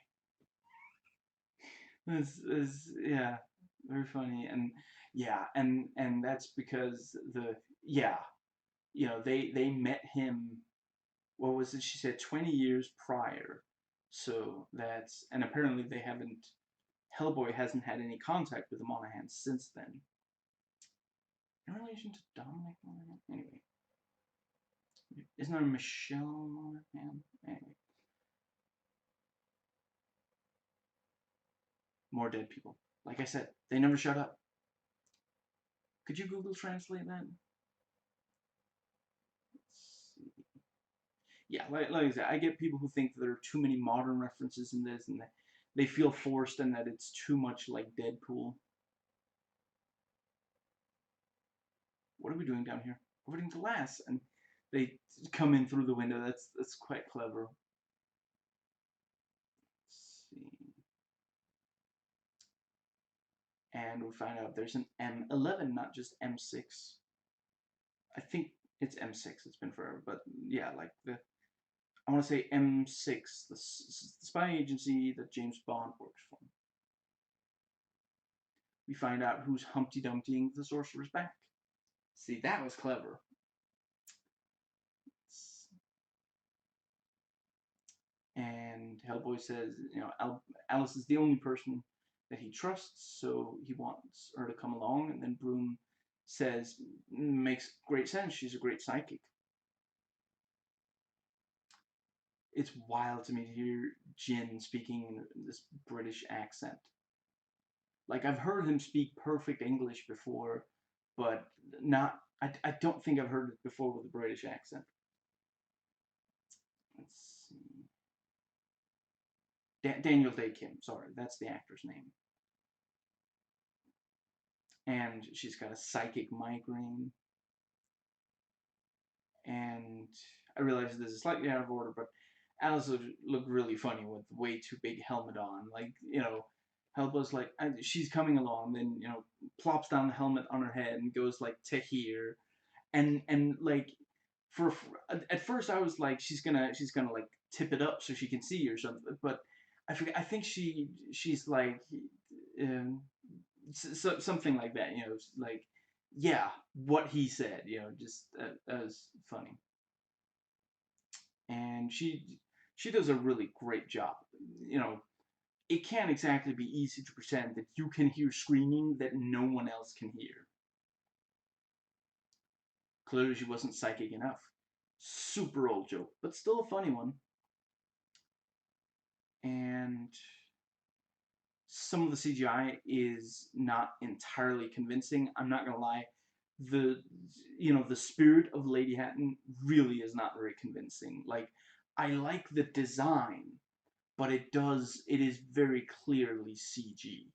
way. This is, yeah, very funny. And yeah, and that's because they met him, what was it she said, 20 years prior. So and apparently Hellboy hasn't had any contact with the Monaghan since then. In relation to Dominic Monaghan? Anyway. Isn't there Michelle Monaghan? Anyway. More dead people. Like I said, they never shut up. Could you Google Translate that? Yeah, like I said, I get people who think that there are too many modern references in this, and that they feel forced, and that it's too much like Deadpool. What are we doing down here? Avoiding glass, and they come in through the window. That's quite clever. Let's see. And we find out there's an M11, not just M6. I think it's M6. It's been forever, but yeah, like I want to say M6, the spy agency that James Bond works for. We find out who's Humpty Dumptying the sorcerer's back. See, that was clever. And Hellboy says, Alice is the only person that he trusts, so he wants her to come along. And then Broom says, makes great sense, she's a great psychic. It's wild to me to hear Jin speaking this British accent. Like, I've heard him speak perfect English before, but I don't think I've heard it before with a British accent. Let's see. Daniel Day Kim, sorry, that's the actor's name. And she's got a psychic migraine. And I realize this is slightly out of order, but Alice looked really funny with way too big helmet on. Like, Helba's like, she's coming along, then, plops down the helmet on her head and goes, like, to here. And like, at first I was like, she's gonna, like, tip it up so she can see or something, but I forget, I think she's like, um, something like that, like, yeah, what he said, just that was funny. And she does a really great job. You know, it can't exactly be easy to pretend that you can hear screaming that no one else can hear. Clearly, she wasn't psychic enough. Super old joke, but still a funny one. And some of the CGI is not entirely convincing. I'm not gonna lie. The spirit of Lady Hatton really is not very convincing. Like, I like the design, but it is very clearly CG.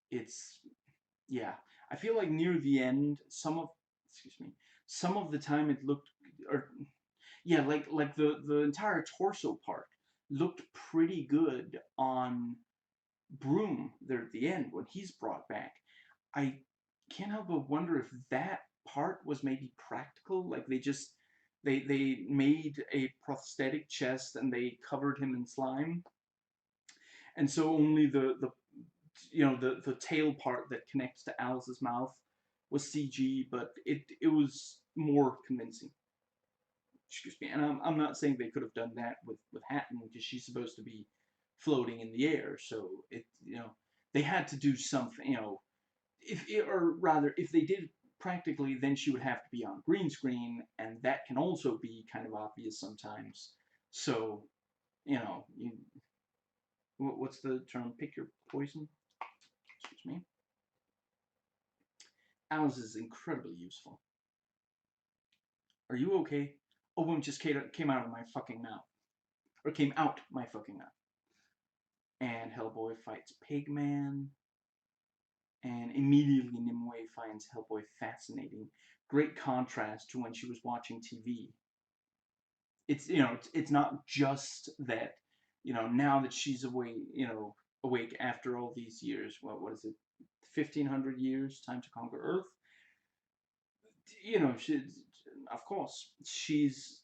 It's, yeah. I feel like near the end, some of the time it looked, or yeah, like the entire torso part looked pretty good on Broom there at the end when he's brought back. I can't help but wonder if that part was maybe practical, like they made a prosthetic chest and they covered him in slime, and so only the tail part that connects to Alice's mouth was CG, but it was more convincing. Excuse me, and I'm not saying they could have done that with Hatton because she's supposed to be floating in the air, so they had to do something. Or rather, if they did practically, then she would have to be on green screen, and that can also be kind of obvious sometimes. So, you, what's the term? Pick your poison. Excuse me. Alice is incredibly useful. Are you okay? A woman just came out of my fucking mouth. Or came out my fucking mouth. And Hellboy fights Pigman. And immediately Nimue finds Hellboy fascinating. Great contrast to when she was watching TV. It's not just that, now that she's awake after all these years, what is it, 1500 years, time to conquer Earth, she, of course, she's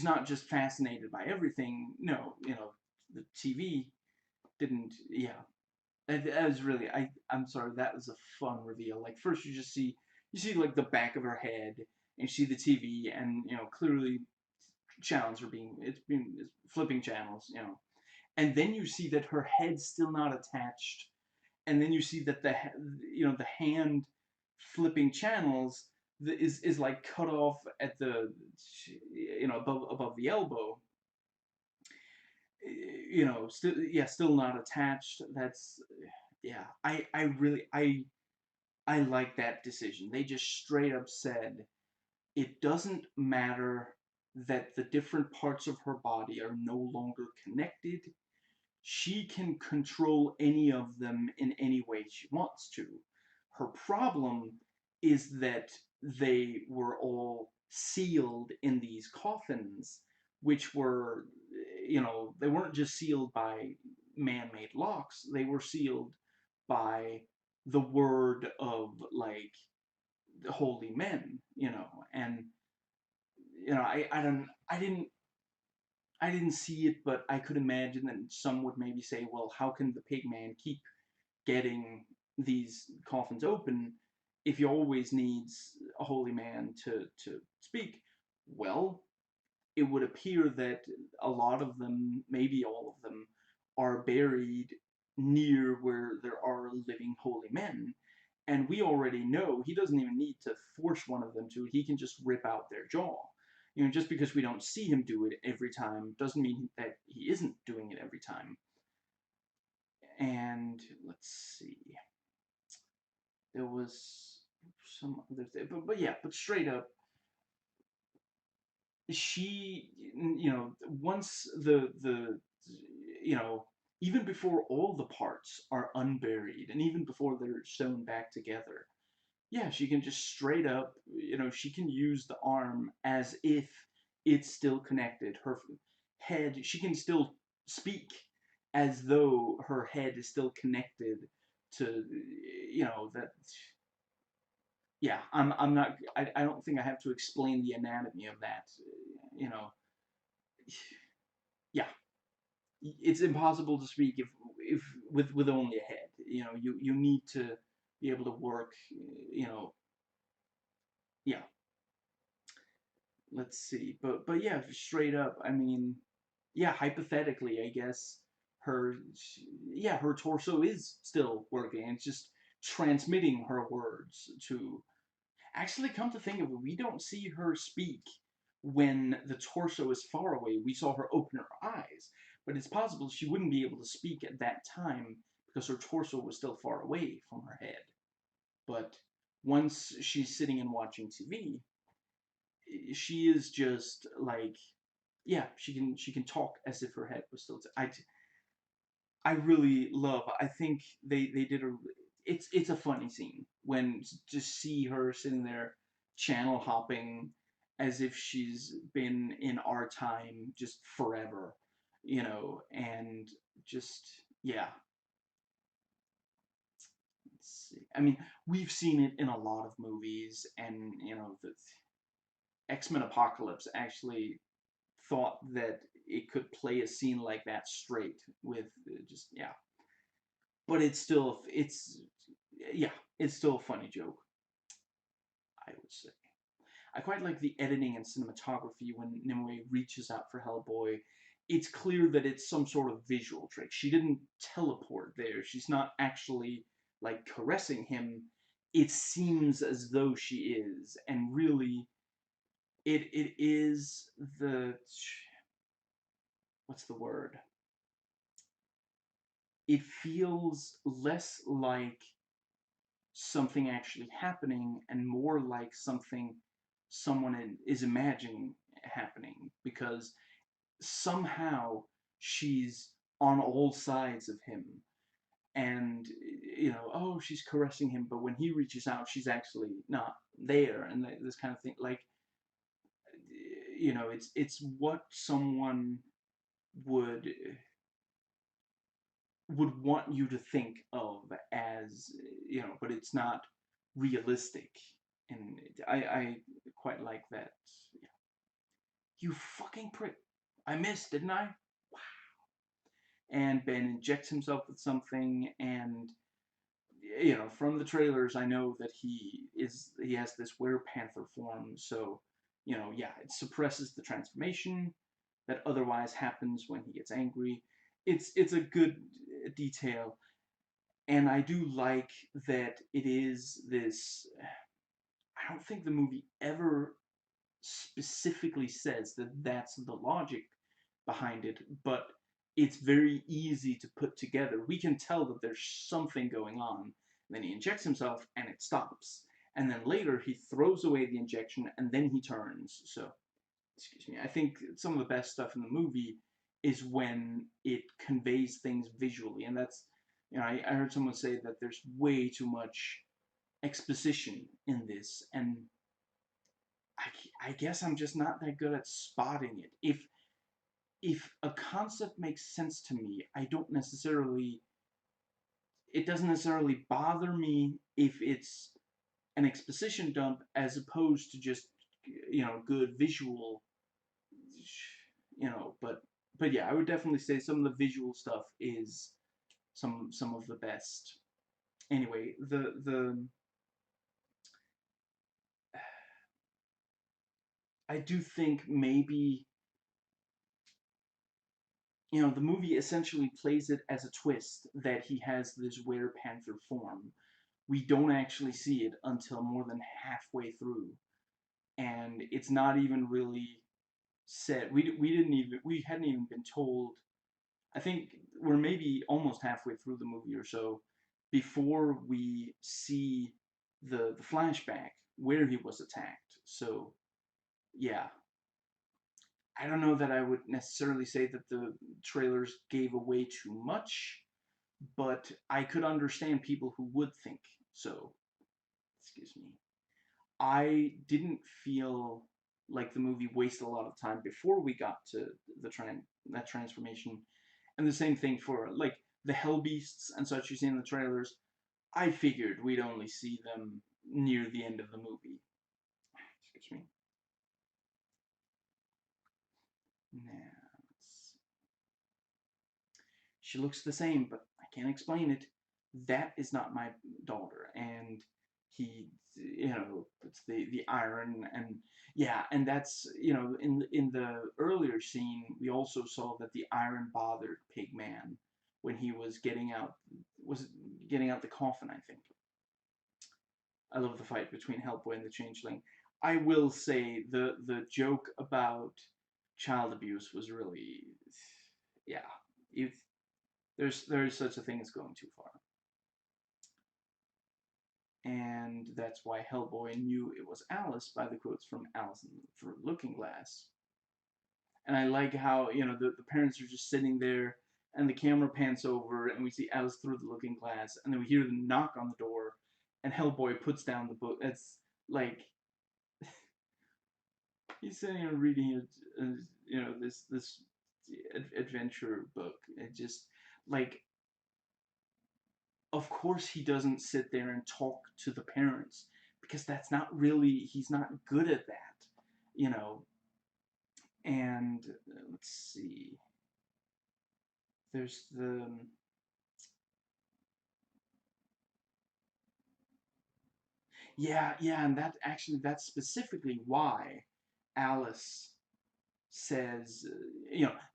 not just fascinated by everything. No, the TV didn't. Yeah, that was really. I'm sorry. That was a fun reveal. Like, first you see like the back of her head, and you see the TV, and clearly channels are it's flipping channels. And then you see that her head's still not attached, and then you see that the hand flipping channels is like cut off at the above the elbow, still not attached. That's, yeah, I really I like that decision. They just straight up said it doesn't matter that the different parts of her body are no longer connected. She can control any of them in any way she wants to. Her problem is that they were all sealed in these coffins, which were, they weren't just sealed by man-made locks, they were sealed by the word of, like, holy men, and, I didn't see it, but I could imagine that some would maybe say, well, how can the pigman keep getting these coffins open if he always needs a holy man to speak? Well, it would appear that a lot of them, maybe all of them, are buried near where there are living holy men. And we already know he doesn't even need to force one of them to. He can just rip out their jaw. Just because we don't see him do it every time doesn't mean that he isn't doing it every time. And let's see. There was some other thing, but yeah, but straight up, she, once the even before all the parts are unburied, and even before they're sewn back together, yeah, she can just straight up, she can use the arm as if it's still connected. Her head, she can still speak as though her head is still connected to, that. Yeah, I'm not. I don't think I have to explain the anatomy of that. You know, yeah, it's impossible to speak if with only a head. You need to be able to work. You know, yeah. Let's see, but yeah, straight up. I mean, yeah, hypothetically, I guess her, yeah, her torso is still working. It's just transmitting her words to. Actually, come to think of it, we don't see her speak when the torso is far away. We saw her open her eyes, but it's possible she wouldn't be able to speak at that time because her torso was still far away from her head. But once she's sitting and watching TV, she is just like, yeah, she can talk as if her head was still. I really love. I think they did a. It's a funny scene when just see her sitting there, channel hopping, as if she's been in our time just forever, and just yeah. Let's see. I mean, we've seen it in a lot of movies, and the X-Men Apocalypse actually thought that it could play a scene like that straight with just yeah, but yeah, it's still a funny joke, I would say. I quite like the editing and cinematography when Nimue reaches out for Hellboy. It's clear that it's some sort of visual trick. She didn't teleport there. She's not actually like caressing him. It seems as though she is, and really, it is the what's the word? It feels less like something actually happening and more like something someone is imagining happening, because somehow she's on all sides of him, and oh, she's caressing him, but when he reaches out she's actually not there, and this kind of thing, like, it's what someone would want you to think of as, but it's not realistic. And I quite like that. Yeah. You fucking prick. I missed, didn't I? And Ben injects himself with something, and from the trailers, I know that he has this werepanther form, so yeah, it suppresses the transformation that otherwise happens when he gets angry. It's a good detail, and I do like that it is this. I don't think the movie ever specifically says that that's the logic behind it, but it's very easy to put together. We can tell that there's something going on. And then he injects himself and it stops. And then later he throws away the injection and then he turns. So, excuse me, I think some of the best stuff in the movie is when it conveys things visually. And that's, I heard someone say that there's way too much exposition in this. And I guess I'm just not that good at spotting it. If a concept makes sense to me, it doesn't necessarily bother me if it's an exposition dump as opposed to just, good visual, but yeah, I would definitely say some of the visual stuff is some of the best. Anyway, the I do think maybe, the movie essentially plays it as a twist that he has this werepanther form. We don't actually see it until more than halfway through, and it's not even really said. We hadn't even been told. I think we're maybe almost halfway through the movie or so before we see the flashback where he was attacked. So yeah, I don't know that I would necessarily say that the trailers gave away too much, but I could understand people who would think so. Excuse me. I didn't feel like the movie wasted a lot of time before we got to that transformation, and the same thing for like the hell beasts and such you see in the trailers. I figured we'd only see them near the end of the movie. Excuse me. Now, she looks the same, but I can't explain it. That is not my daughter. And he, it's the iron, and yeah, and that's, in the earlier scene, we also saw that the iron bothered Pigman when he was getting out the coffin, I think. I love the fight between Hellboy and the Changeling. I will say the joke about child abuse was really, yeah, if there's such a thing as going too far, and that's why Hellboy knew it was Alice by the quotes from Alice through Looking Glass. And I like how the parents are just sitting there, and the camera pans over, and we see Alice through the Looking Glass, and then we hear them knock on the door, and Hellboy puts down the book. It's like he's sitting and reading this adventure book. It just like, of course he doesn't sit there and talk to the parents, because that's not really, he's not good at that, you know. And let's see, there's the yeah, and that's specifically why Alice says,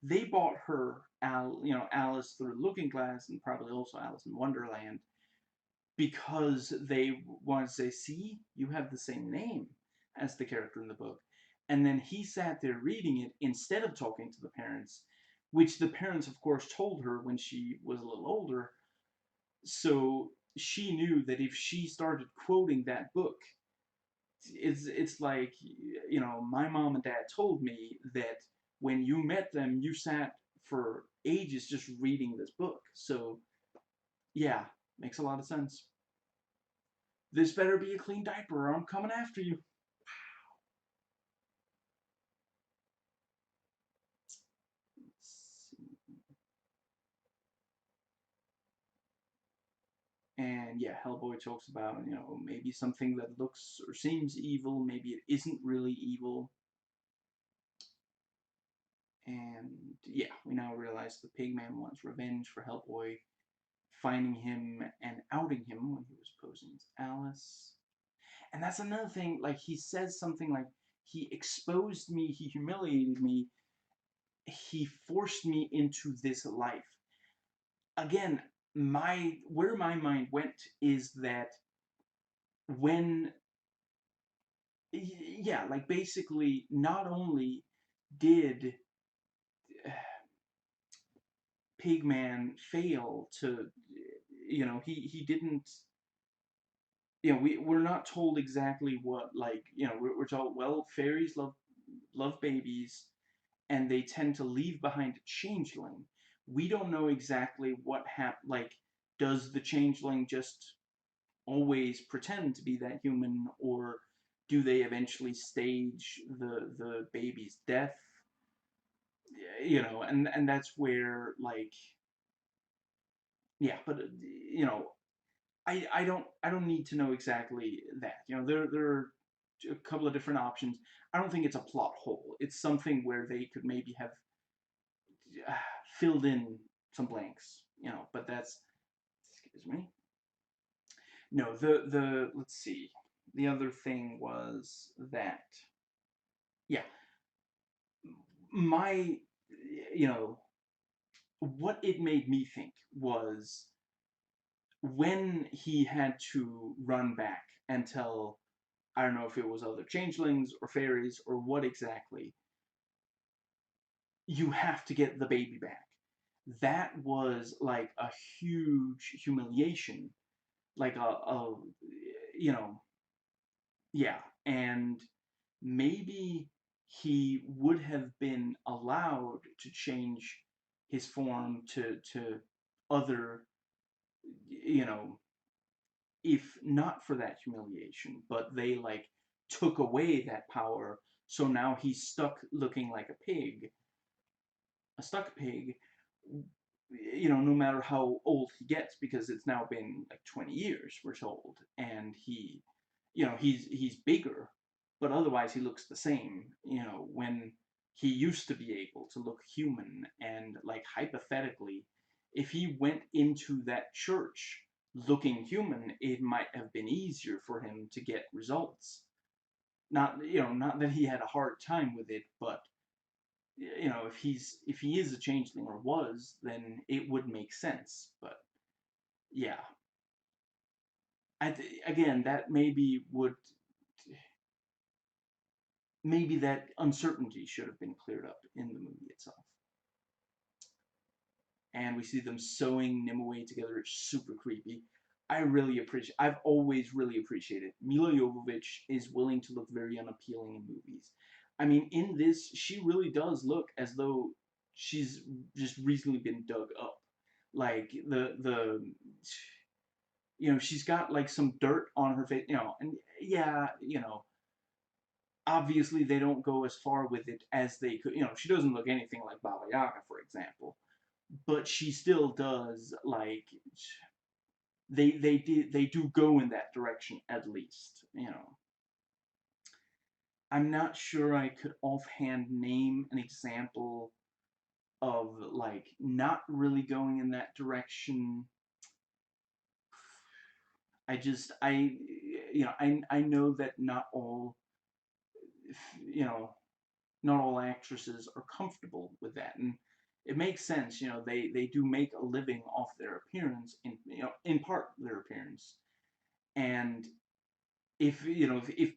they bought her Alice through Looking Glass, and probably also Alice in Wonderland, because they want to say, see, you have the same name as the character in the book. And then he sat there reading it instead of talking to the parents, which the parents, of course, told her when she was a little older. So she knew that if she started quoting that book, it's like, my mom and dad told me that when you met them, you sat for ages just reading this book. So, yeah, makes a lot of sense. This better be a clean diaper or I'm coming after you. And yeah, Hellboy talks about, maybe something that looks or seems evil, maybe it isn't really evil. And yeah, we now realize the Pigman wants revenge for Hellboy finding him and outing him when he was posing as Alice. And that's another thing, like, he says something like, he exposed me, he humiliated me, he forced me into this life. Again, where my mind went is that when, yeah, like, basically, not only did Pigman fail to, he didn't, we're not told exactly what, like, we're told, well, fairies love babies, and they tend to leave behind a changeling. We don't know exactly what happened. Like, does the changeling just always pretend to be that human, or do they eventually stage the baby's death? And that's where, like, yeah, but I don't need to know exactly that. There are a couple of different options. I don't think it's a plot hole. It's something where they could maybe have uh, filled in some blanks. But that's, excuse me. No, the let's see. The other thing was that, yeah, my, you know, what it made me think was when he had to run back and tell, I don't know if it was other changelings or fairies or what exactly, you have to get the baby back. That was like a huge humiliation, like you know, yeah, and maybe. he would have been allowed to change his form to other, you know, if not for that humiliation, but they like took away that power, so now he's stuck looking like a stuck pig, no matter how old he gets, because it's now been like 20 years, we're told, and he's bigger, but otherwise he looks the same, when he used to be able to look human, and like hypothetically, if he went into that church looking human, it might have been easier for him to get results. Not that he had a hard time with it, but if he is a changeling or was, then it would make sense. But yeah, again, that maybe that uncertainty should have been cleared up in the movie itself. And we see them sewing Nimue together. It's super creepy. I've always really appreciated Mila Jovovich is willing to look very unappealing in movies. I mean, in this, she really does look as though she's just recently been dug up. Like she's got like some dirt on her face, and yeah, obviously they don't go as far with it as they could. She doesn't look anything like Baba Yaga, for example, but she still does, like, they do go in that direction, at least. I'm not sure I could offhand name an example of like not really going in that direction. I know that you know not all actresses are comfortable with that, and it makes sense. They do make a living off their appearance, in part their appearance, and if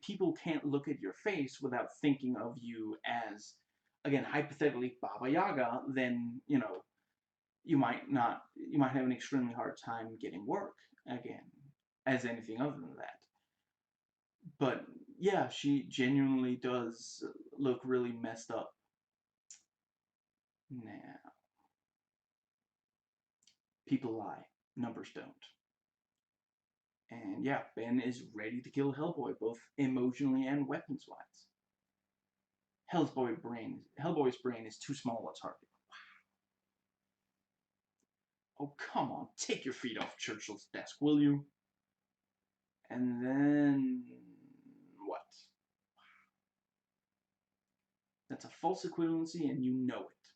people can't look at your face without thinking of you as, again, hypothetically Baba Yaga, then you might have an extremely hard time getting work again, as anything other than that. But yeah, she genuinely does look really messed up. Nah, people lie, numbers don't. And yeah, Ben is ready to kill Hellboy, both emotionally and weapons-wise. Hellboy's brain is too small a target. Oh, come on, take your feet off Churchill's desk, will you? And then what? That's a false equivalency, and you know it.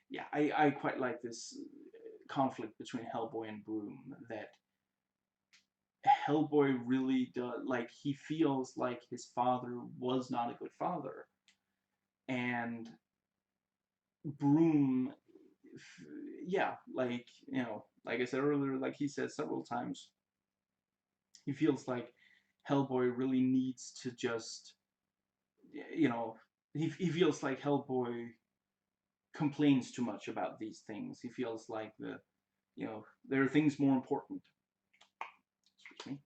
Yeah, I quite like this conflict between Hellboy and Broom, that Hellboy really does, like, he feels like his father was not a good father, and Broom, yeah, like I said earlier, like he says several times, he feels like Hellboy really needs to just, you know, he feels like Hellboy complains too much about these things. He feels like there are things more important, excuse me,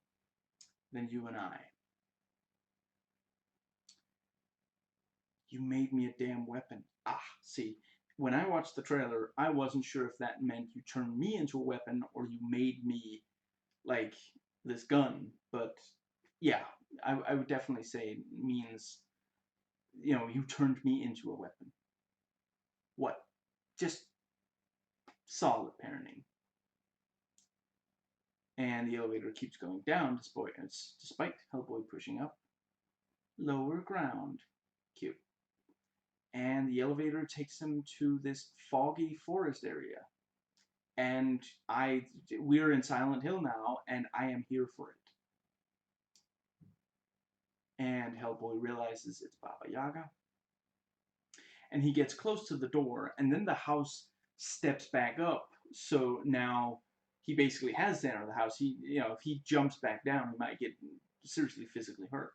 than you and I. You made me a damn weapon. Ah, see, when I watched the trailer, I wasn't sure if that meant you turned me into a weapon or you made me, like, this gun. But yeah, I would definitely say it means, you turned me into a weapon. What? Just solid parenting. And the elevator keeps going down despite Hellboy pushing up. Lower ground. Cute. And the elevator takes him to this foggy forest area. And we're in Silent Hill now, and I am here for it. And Hellboy realizes it's Baba Yaga. And he gets close to the door, and then the house steps back up. So now he basically has to enter the house. If he jumps back down, he might get seriously physically hurt.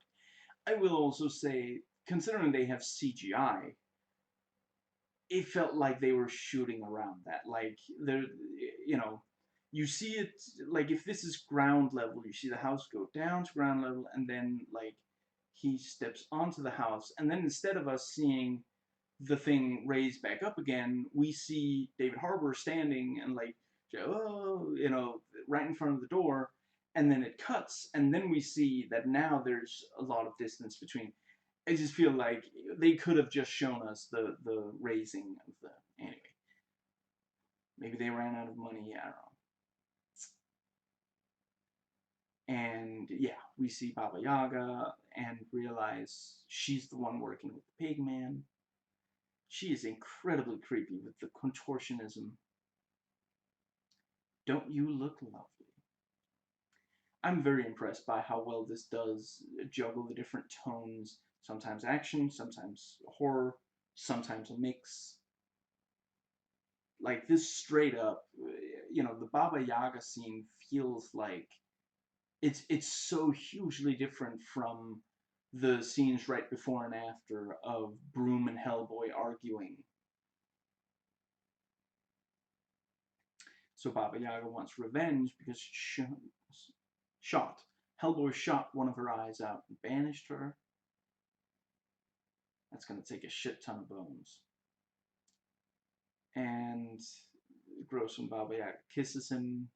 I will also say, considering they have CGI, it felt like they were shooting around that. Like, you see it, like, if this is ground level, you see the house go down to ground level, and then, like, he steps onto the house, and then instead of us seeing the thing raised back up again, we see David Harbour standing and like, oh, right in front of the door, and then it cuts, and then we see that now there's a lot of distance between. I just feel like they could have just shown us the raising of the anyway. Maybe they ran out of money. I don't know. And yeah, we see Baba Yaga and realize she's the one working with the pig man. She is incredibly creepy with the contortionism. Don't you look lovely? I'm very impressed by how well this does juggle the different tones. Sometimes action, sometimes horror, sometimes a mix. Like this straight up, the Baba Yaga scene feels like it's so hugely different from the scenes right before and after of Broom and Hellboy arguing. So Baba Yaga wants revenge because shot. Hellboy shot one of her eyes out and banished her. That's going to take a shit ton of bones. And gross when Baba Yaga kisses him.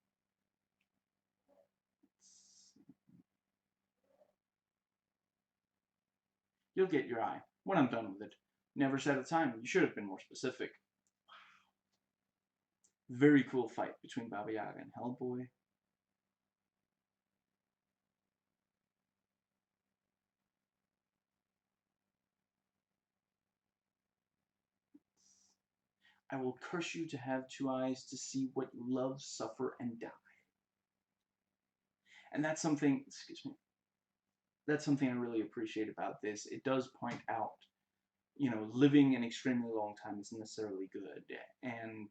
You'll get your eye when I'm done with it. Never said at the time. You should have been more specific. Very cool fight between Baba Yaga and Hellboy. I will curse you to have two eyes to see what you love, suffer, and die. And that's something, excuse me, that's something I really appreciate about this. It does point out, living an extremely long time isn't necessarily good. And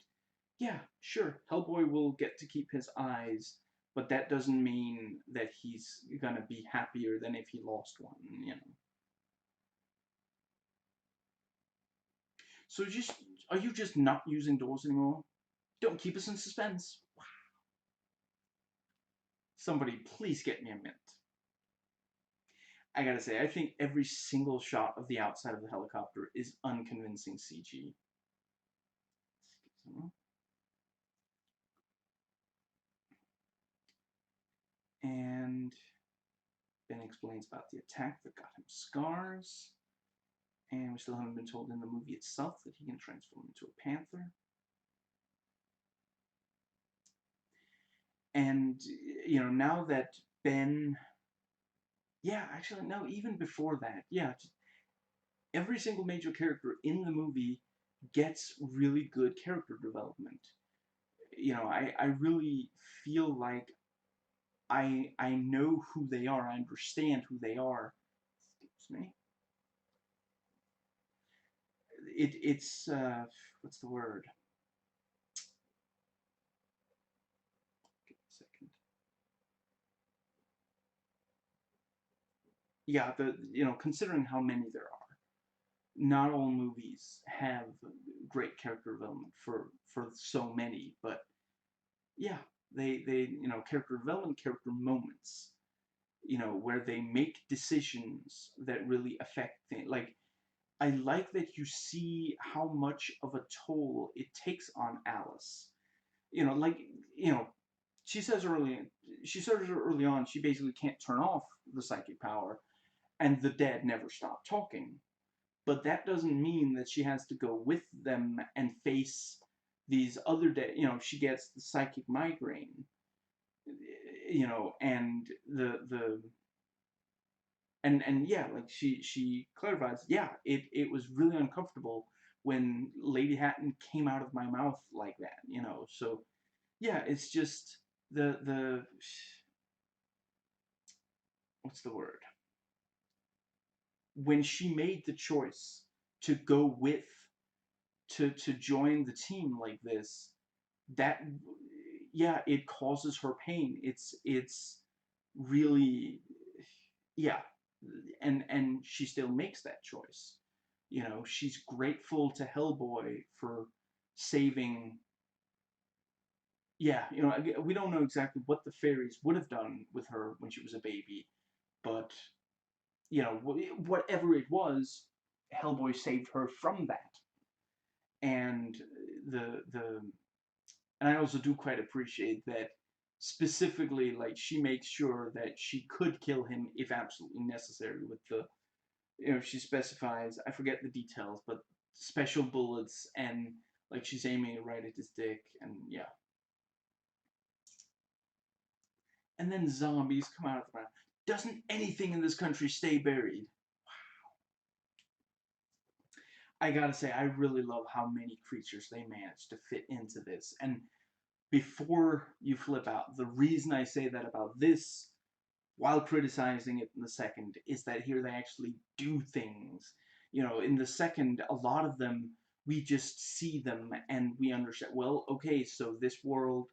yeah, sure, Hellboy will get to keep his eyes, but that doesn't mean that he's gonna be happier than if he lost one. So are you just not using doors anymore? Don't keep us in suspense. Somebody please get me a mint. I gotta say, I think every single shot of the outside of the helicopter is unconvincing CG. And Ben explains about the attack that got him scars. And we still haven't been told in the movie itself that he can transform into a panther. And, now that Ben... Yeah, actually, no, even before that. Yeah, every single major character in the movie gets really good character development. I really feel like I know who they are. I understand who they are. Excuse me. It's what's the word? Give me a second. Yeah, considering how many there are, not all movies have great character development for so many, but yeah, they character development, character moments, where they make decisions that really affect things. Like, I like that you see how much of a toll it takes on Alice. Like, you know, she says early on she basically can't turn off the psychic power, and the dead never stop talking. But that doesn't mean that she has to go with them and face these other dead. She gets the psychic migraine. And the and yeah, like she clarifies, yeah, it was really uncomfortable when Lady Hatton came out of my mouth like that. So yeah, it's just the what's the word? When she made the choice to go with to join the team like this, that yeah, it causes her pain. It's really, yeah, and she still makes that choice. She's grateful to Hellboy for saving. Yeah, we don't know exactly what the fairies would have done with her when she was a baby, but you know, whatever it was, Hellboy saved her from that. And the and I also do quite appreciate that specifically, like, she makes sure that she could kill him if absolutely necessary with the, you know, she specifies, I forget the details, but special bullets, and like she's aiming it right at his dick, and yeah. And then zombies come out of the ground. Doesn't anything in this country stay buried? I gotta say, I really love how many creatures they managed to fit into this. And before you flip out, the reason I say that about this, while criticizing it in the second, is that here they actually do things. You know, in the second, a lot of them, we just see them and we understand, well, okay, so this world,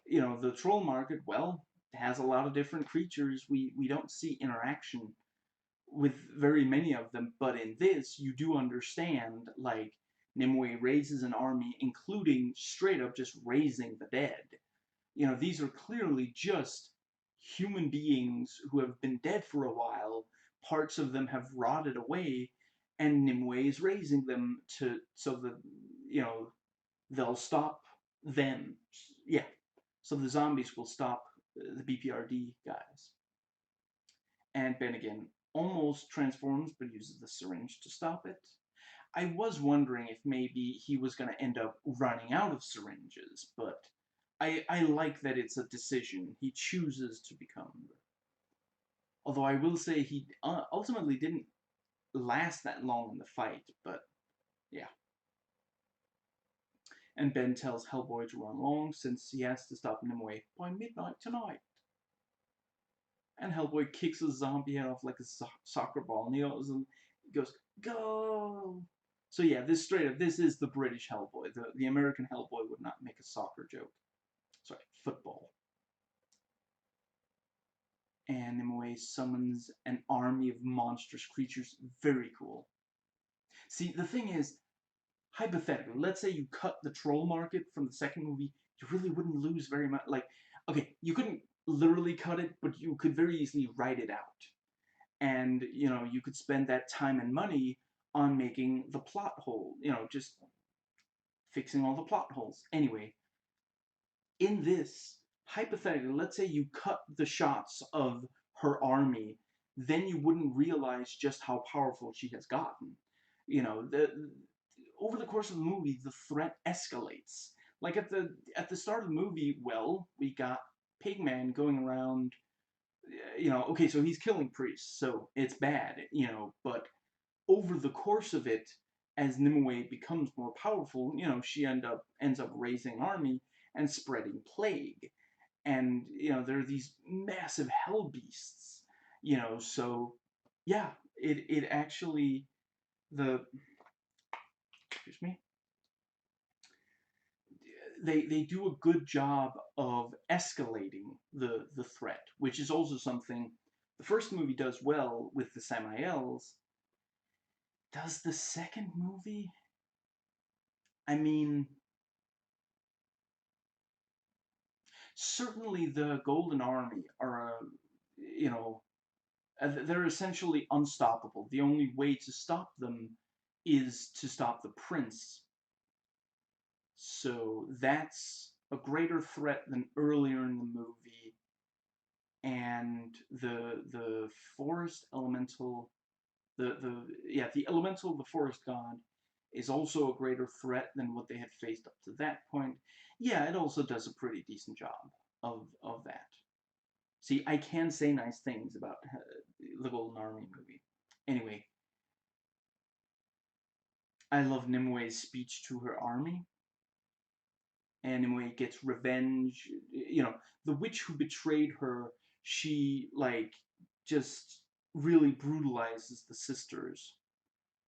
you know, the troll market, well, has a lot of different creatures. We don't see interaction with very many of them, but in this, you do understand, like, Nimue raises an army, including straight up just raising the dead. You know, these are clearly just human beings who have been dead for a while. Parts of them have rotted away, and Nimue is raising them to so that, you know, they'll stop them. Yeah, so the zombies will stop the BPRD guys. And Ben again almost transforms, but uses the syringe to stop it. I was wondering if maybe he was going to end up running out of syringes, but I like that it's a decision. He chooses to become. Although I will say he ultimately didn't last that long in the fight, but yeah. And Ben tells Hellboy to run along since he has to stop Nimue by midnight tonight. And Hellboy kicks a zombie head off like a soccer ball, and he goes, "Go!" So yeah, this straight up, this is the British Hellboy. The American Hellboy would not make a soccer joke. Sorry, football. And Nimue summons an army of monstrous creatures. Very cool. See, the thing is, hypothetically, let's say you cut the troll market from the second movie, you really wouldn't lose very much. Like, okay, you couldn't literally cut it, but you could very easily write it out. And, you know, you could spend that time and money on making the plot hole, you know, just fixing all the plot holes. Anyway, in this, hypothetically, let's say you cut the shots of her army, then you wouldn't realize just how powerful she has gotten. You know, over the course of the movie, the threat escalates. Like at the start of the movie, well, we got Pigman going around, you know, okay, so he's killing priests, so it's bad, you know, but over the course of it, as Nimue becomes more powerful, you know, she ends up raising an army and spreading plague. And, you know, there are these massive hell beasts, you know, so yeah, it actually, the, excuse me, they do a good job of escalating the threat, which is also something the first movie does well with the Samaels. Does the second movie? I mean, certainly the Golden Army are, you know, they're essentially unstoppable. The only way to stop them is to stop the prince. So that's a greater threat than earlier in the movie. And the forest elemental, the elemental, the forest god, is also a greater threat than what they had faced up to that point. Yeah, it also does a pretty decent job of that. See, I can say nice things about the Golden Army movie. Anyway, I love Nimue's speech to her army. And Nimue gets revenge. You know, the witch who betrayed her, she, like, just really brutalizes the sisters.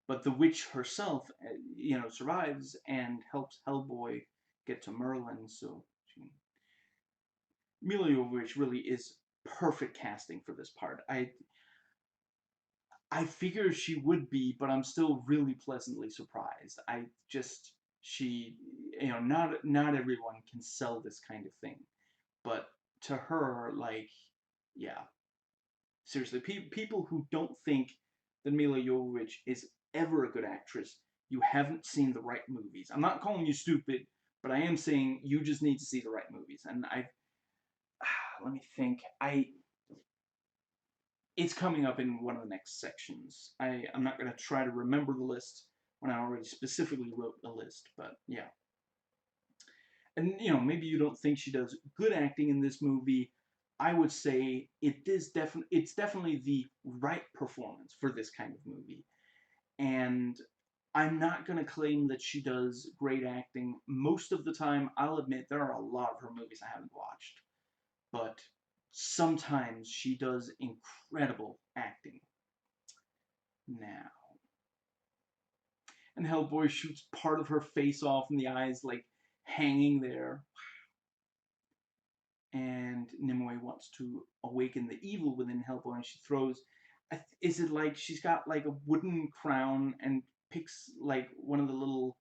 But the witch herself, you know, survives and helps Hellboy get to Merlin. So, Mila Jovovich really is perfect casting for this part. I figure she would be, but I'm still really pleasantly surprised. I just she, you know, not everyone can sell this kind of thing, but to her, like, yeah. Seriously, people who don't think that Mila Jovovich is ever a good actress, you haven't seen the right movies. I'm not calling you stupid, but I am saying you just need to see the right movies. And let me think. It's coming up in one of the next sections. I'm not going to try to remember the list when I already specifically wrote a list, but yeah. And, maybe you don't think she does good acting in this movie. I would say it's definitely the right performance for this kind of movie. And I'm not going to claim that she does great acting. Most of the time, I'll admit there are a lot of her movies I haven't watched. But sometimes she does incredible acting. Now. And Hellboy shoots part of her face off and the eyes, like, hanging there. And Nimue wants to awaken the evil within Hellboy, and she throws. Is it like she's got like a wooden crown and picks like one of the little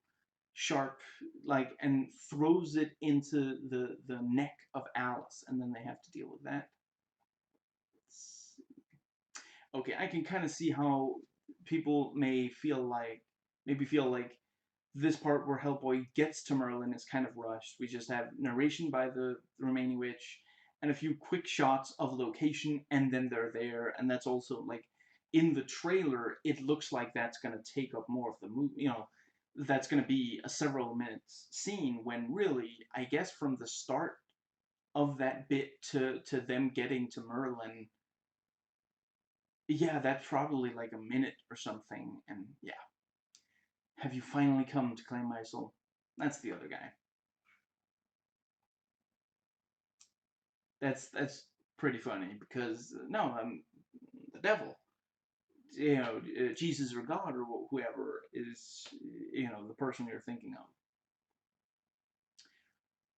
sharp like and throws it into the neck of Alice, and then they have to deal with that. Okay, I can kind of see how people maybe feel like this part where Hellboy gets to Merlin is kind of rushed. We just have narration by the remaining witch and a few quick shots of location, and then they're there. And that's also like in the trailer, it looks like that's going to take up more of the movie. That's going to be a several minutes scene when really, I guess from the start of that bit to them getting to Merlin, yeah, that's probably like a minute or something. And yeah. Have you finally come to claim my soul? That's the other guy. That's pretty funny because no, I'm the devil. Jesus or God or whoever is the person you're thinking of.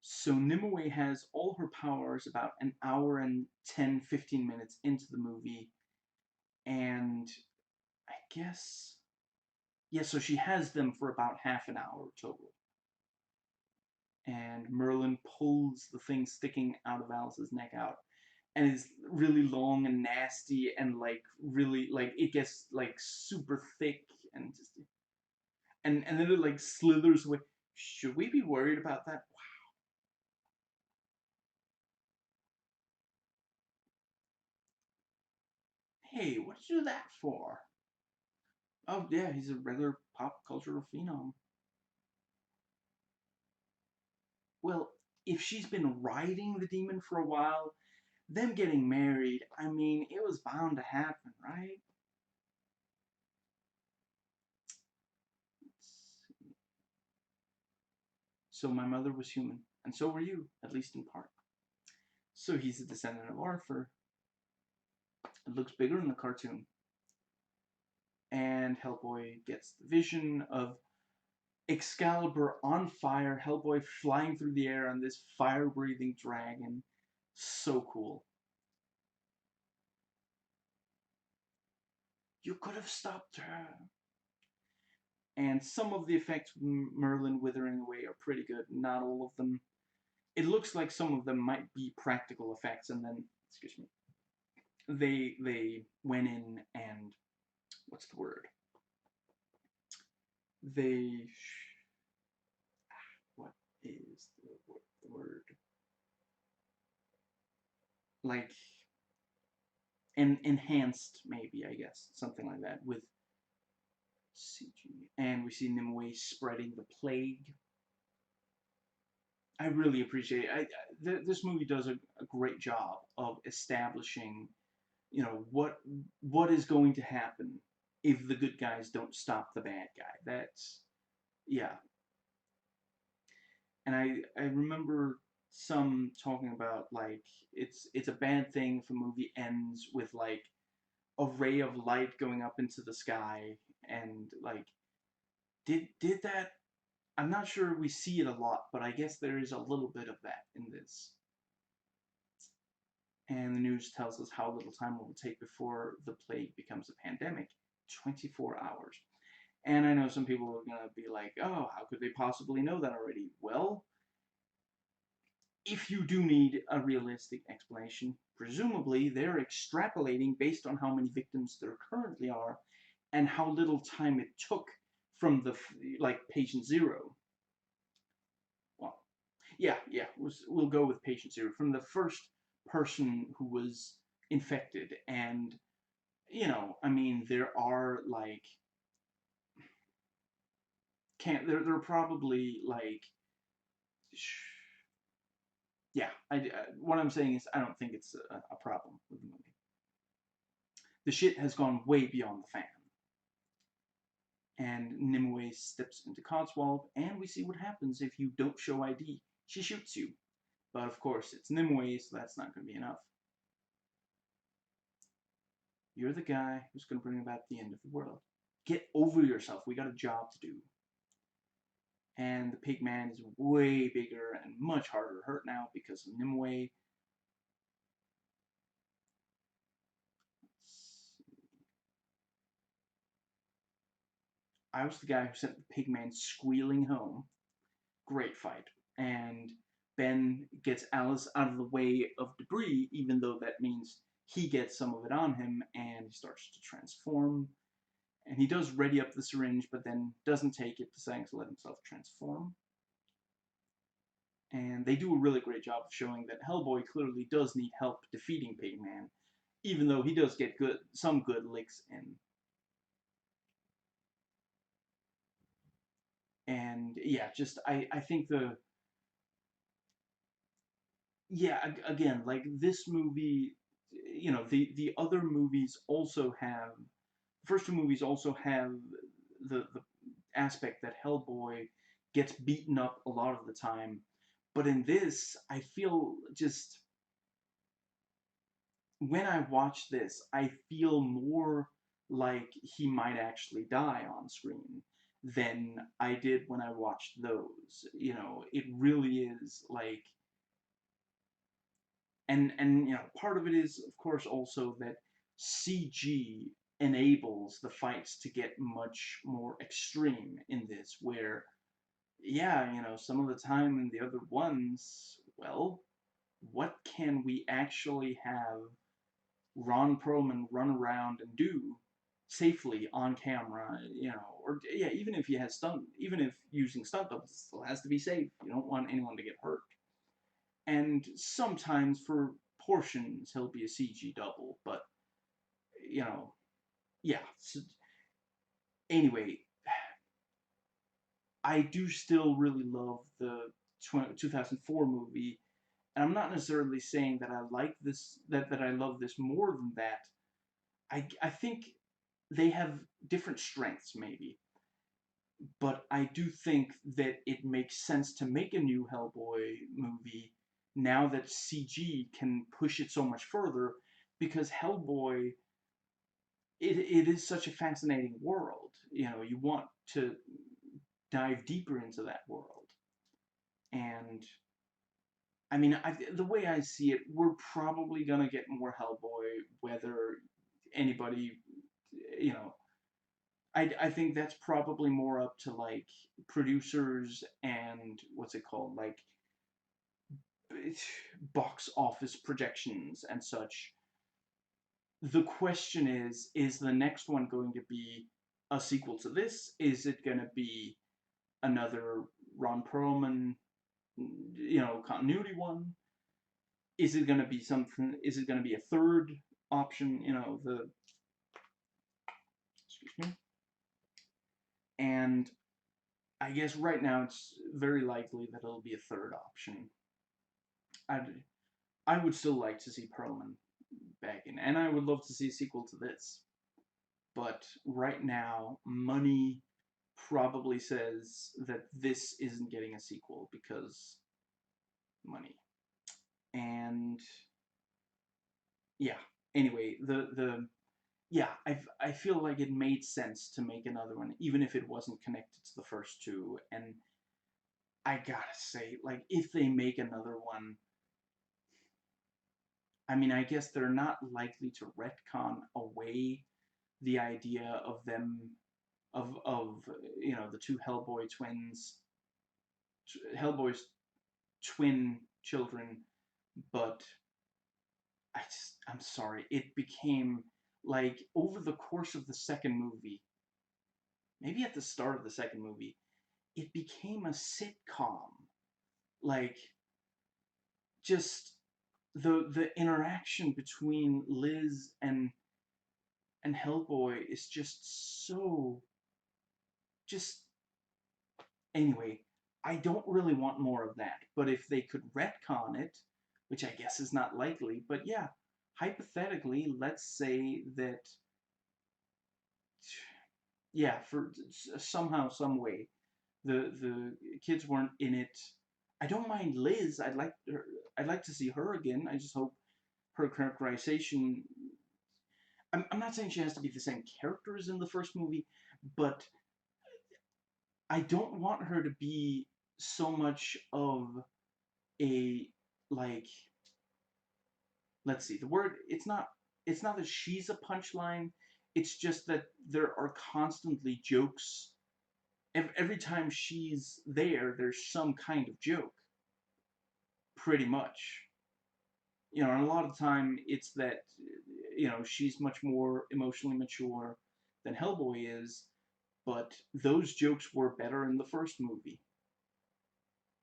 So Nimue has all her powers about an hour and 10, 15 minutes into the movie, and I guess yeah, so she has them for about half an hour total. And Merlin pulls the thing sticking out of Alice's neck out, and it's really long and nasty and like really like it gets like super thick and just and then it like slithers away. Should we be worried about that? Hey, what did you do that for? Oh yeah, he's a regular pop cultural phenom. Well, if she's been riding the demon for a while, them getting married, I mean, it was bound to happen, right? So my mother was human, and so were you, at least in part. So he's a descendant of Arthur. It looks bigger in the cartoon. And Hellboy gets the vision of Excalibur on fire, Hellboy flying through the air on this fire-breathing dragon. So cool. You could have stopped her. And some of the effects of Merlin withering away are pretty good. Not all of them. It looks like some of them might be practical effects, and then, excuse me, they went in and, what's the word? They, what is the word? Like, enhanced, maybe, I guess, something like that, with CG. And we see Nimue spreading the plague. I really appreciate it. This movie does a great job of establishing, what is going to happen if the good guys don't stop the bad guy. That's, yeah. And I remember some talking about, like, it's a bad thing if a movie ends with, like, a ray of light going up into the sky, and, like, did that. I'm not sure we see it a lot, but I guess there is a little bit of that in this. And the news tells us how little time it will take before the plague becomes a pandemic. 24 hours. And I know some people are going to be like, oh, how could they possibly know that already? Well, if you do need a realistic explanation, presumably they're extrapolating based on how many victims there currently are and how little time it took from the, like, patient zero. Well, yeah, we'll go with patient zero, from the first person who was infected. And, I mean, there are, like, there are probably, like, yeah, what I'm saying is I don't think it's a problem with the movie. The shit has gone way beyond the fan. And Nimue steps into Codswallop, and we see what happens if you don't show ID. She shoots you. But of course, it's Nimue, so that's not going to be enough. You're the guy who's going to bring about the end of the world. Get over yourself. We got a job to do. And the pig man is way bigger and much harder to hurt now because of Nimue. I was the guy who sent the pig man squealing home. Great fight. And Ben gets Alice out of the way of debris, even though that means he gets some of it on him, and he starts to transform. And he does ready up the syringe, but then doesn't take it, deciding to let himself transform. And they do a really great job of showing that Hellboy clearly does need help defeating Pigman, even though he does get some good licks in. And yeah, just I think again, like, this movie, the other movies also have, the first two movies also have the aspect that Hellboy gets beaten up a lot of the time, but in this, I feel just, when I watch this, I feel more like he might actually die on screen than I did when I watched those. It really is like, and part of it is, of course, also that CG enables the fights to get much more extreme in this, where, yeah, some of the time in the other ones, well, what can we actually have Ron Perlman run around and do safely on camera, or yeah, even if even if using stunt doubles, it still has to be safe. You don't want anyone to get hurt. And sometimes for portions he'll be a CG double, but yeah. So anyway, I do still really love the 2004 movie, and I'm not necessarily saying that I like this, that I love this more than that. I think they have different strengths, maybe. But I do think that it makes sense to make a new Hellboy movie now that CG can push it so much further, because Hellboy, it is such a fascinating world. You want to dive deeper into that world. And I mean, the way I see it, we're probably gonna get more Hellboy, whether anybody, you know, I think that's probably more up to, like, producers and what's it called, like, box office projections and such. The question is the next one going to be a sequel to this? Is it going to be another Ron Perlman, continuity one? Is it going to be something? Is it going to be a third option? Excuse me. And I guess right now it's very likely that it'll be a third option. I would still like to see Perlman back in, and I would love to see a sequel to this. But right now, money probably says that this isn't getting a sequel because money. And yeah, anyway, yeah, I feel like it made sense to make another one, even if it wasn't connected to the first two. And I gotta say, like, if they make another one, I mean, I guess they're not likely to retcon away the idea of them, of the two Hellboy's twin children, but I'm sorry, it became, like, over the course of the second movie, maybe at the start of the second movie, it became a sitcom. Like, just the interaction between Liz and Hellboy is just so, just, anyway, I don't really want more of that, but if they could retcon it, which I guess is not likely, but yeah, hypothetically, let's say that, yeah, for somehow, some way, the kids weren't in it. I don't mind Liz. I'd like to see her again. I just hope her characterization. I'm not saying she has to be the same character as in the first movie, but I don't want her to be so much of a, like, let's see, the word, it's not that she's a punchline, it's just that there are constantly jokes. Every time she's there, there's some kind of joke, pretty much. You know, and a lot of the time it's that, you know, she's much more emotionally mature than Hellboy is, but those jokes were better in the first movie.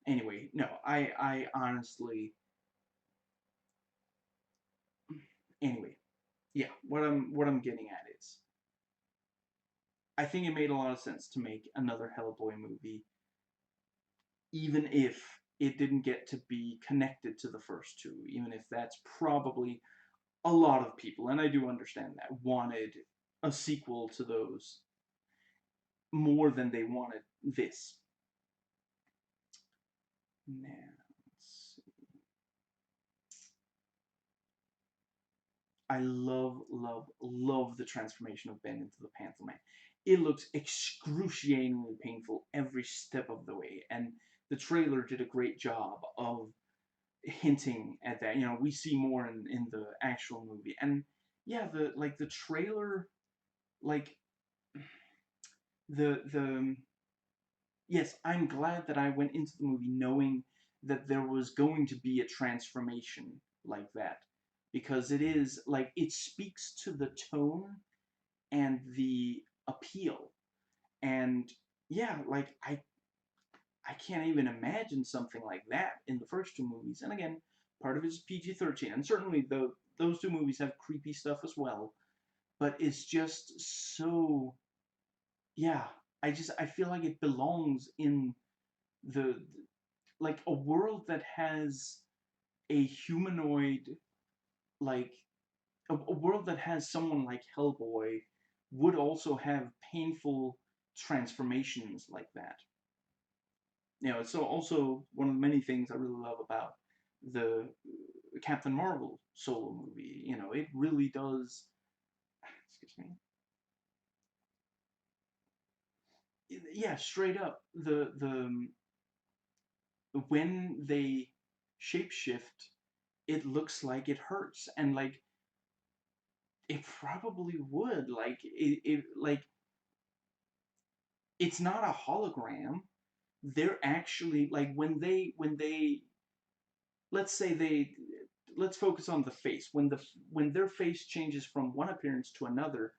Anyway, no, I honestly, anyway, yeah, what I'm getting at is, I think it made a lot of sense to make another Hellboy movie, even if it didn't get to be connected to the first two, even if that's probably a lot of people, and I do understand that, wanted a sequel to those more than they wanted this. Now, let's see. I love, love, love the transformation of Ben into the Panther Man. It looks excruciatingly painful every step of the way, and the trailer did a great job of hinting at that. You know, we see more in the actual movie, and yeah, the trailer, like the yes, I'm glad that I went into the movie knowing that there was going to be a transformation like that, because it is, like, it speaks to the tone and the appeal, and yeah, like, I can't even imagine something like that in the first two movies. And again, part of it is PG-13, and certainly those two movies have creepy stuff as well, but it's just so, yeah, I feel like it belongs in the, like, a world that has a humanoid, like, a world that has someone like Hellboy would also have painful transformations like that. You know, it's also one of the many things I really love about the Captain Marvel solo movie. You know, it really does, excuse me, yeah, straight up, when they shapeshift, it looks like it hurts, and, like, it probably would, like, like, it's not a hologram. They're actually, like, when they let's say they let's focus on the face. When their face changes from one appearance to another,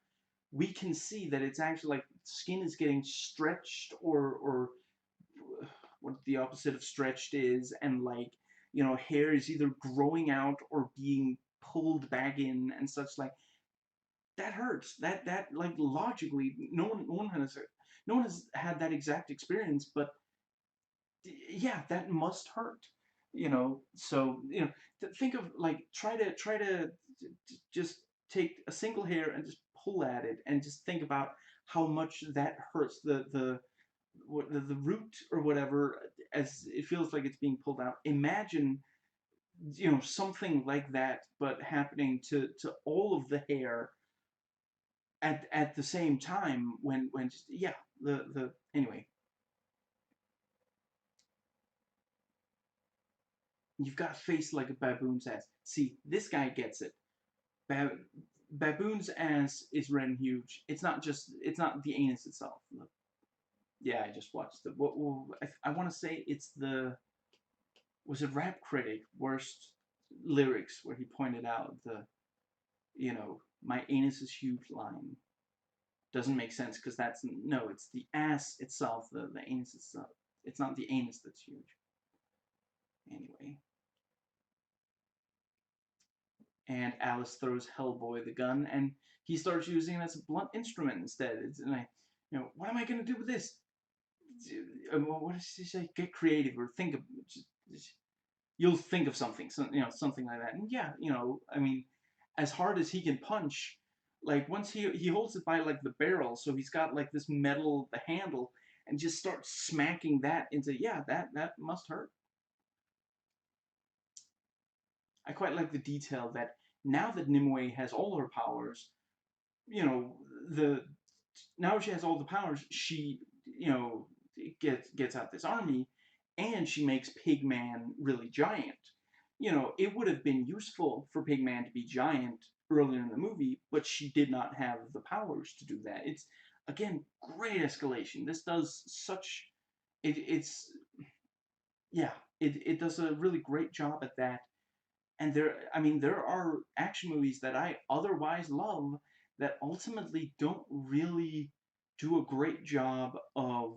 we can see that it's actually, like, skin is getting stretched, or what the opposite of stretched is, and, like, you know, hair is either growing out or being pulled back in and such. Like, that hurts. That, like, logically, no one has had that exact experience, but yeah, that must hurt. You know, so, you know, think of, like, try to just take a single hair and just pull at it, and just think about how much that hurts the root or whatever, as it feels like it's being pulled out. Imagine, you know, something like that, but happening to all of the hair at the same time, when just, yeah, the anyway, you've got a face like a baboon's ass. See, this guy gets it. Ba- baboon's ass is red and huge. It's not the anus itself. Yeah, I just watched the, I want to say it's the, was it Rap Critic worst lyrics where he pointed out the, my anus is huge line doesn't make sense because that's no, it's the ass itself, the anus itself. It's not the anus that's huge. Anyway, and Alice throws Hellboy the gun, and he starts using it as a blunt instrument instead. And what am I gonna do with this? What does she say? Get creative or think of. You'll think of something, something like that. And yeah, I mean, as hard as he can punch, like once he holds it by like the barrel, so he's got like this metal the handle, and just starts smacking that into that must hurt. I quite like the detail that now that Nimue has all her powers, you know, the now she has all the powers, she, gets out this army, and she makes Pigman really giant. It would have been useful for Pigman to be giant earlier in the movie, but she did not have the powers to do that. It's again great escalation. This does such it's yeah, it does a really great job at that. And there are action movies that I otherwise love that ultimately don't really do a great job of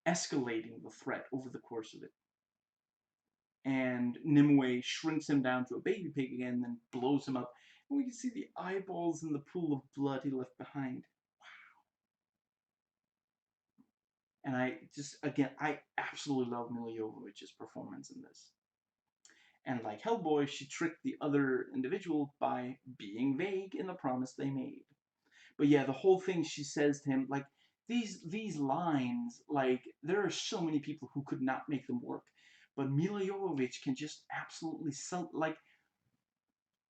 escalating the threat over the course of it. And Nimue shrinks him down to a baby pig again, then blows him up. And we can see the eyeballs in the pool of blood he left behind. And I absolutely love Mila Jovovich's performance in this. And like Hellboy, she tricked the other individual by being vague in the promise they made. But yeah, the whole thing she says to him, like these lines, like there are so many people who could not make them work, but Mila Jovovich can just absolutely sell. Like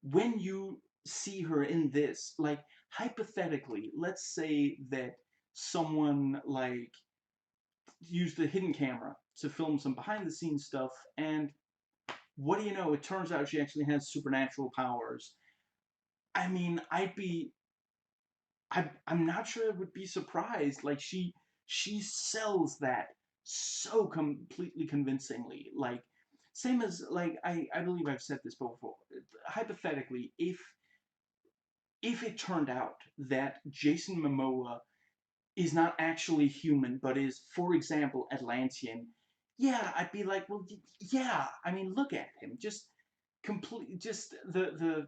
when you see her in this, like hypothetically, let's say that someone like used a hidden camera to film some behind the scenes stuff, and what do you know? It turns out she actually has supernatural powers. I mean, I'm not sure I would be surprised. Like she sells that so completely convincingly. Like same as like I believe I've said this before. Hypothetically, if it turned out that Jason Momoa is not actually human, but is, for example, Atlantean, yeah, I'd be like, well, yeah. I mean, look at him, just complete, just the.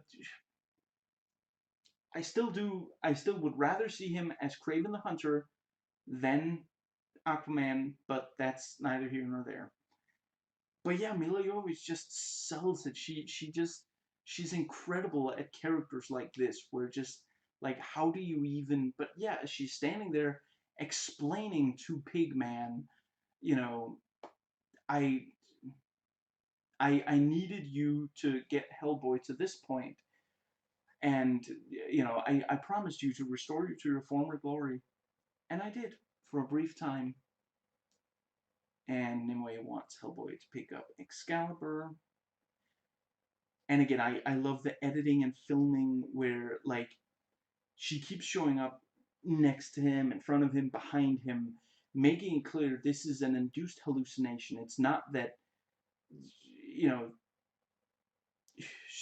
I still do. I still would rather see him as Kraven the Hunter than Aquaman, but that's neither here nor there. But yeah, Mila Jovovich just sells it. She's incredible at characters like this, where just like how do you even? But yeah, she's standing there explaining to Pigman, you know, I I needed you to get Hellboy to this point, and I promised you to restore you to your former glory, and I did for a brief time. And Nimue wants Hellboy to pick up Excalibur. And again, I love the editing and filming where, like, she keeps showing up next to him, in front of him, behind him, making it clear this is an induced hallucination. It's not that, you know,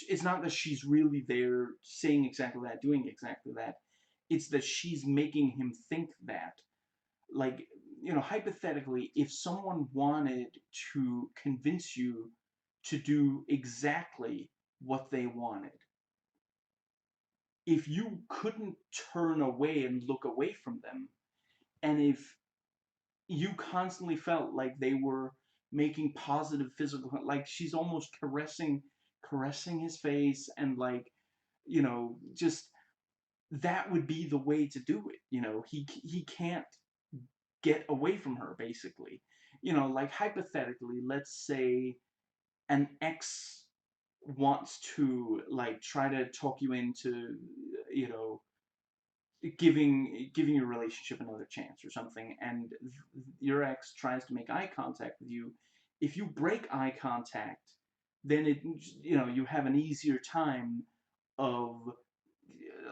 it's not that she's really there saying exactly that, doing exactly that. It's that she's making him think that. Like, hypothetically, if someone wanted to convince you to do exactly what they wanted, if you couldn't turn away and look away from them, and if you constantly felt like they were making positive physical, like she's almost caressing his face, and like, just that would be the way to do it. He can't get away from her, basically. Like hypothetically, let's say an ex wants to like try to talk you into, you know, giving your relationship another chance or something, and your ex tries to make eye contact with you. If you break eye contact, then you have an easier time of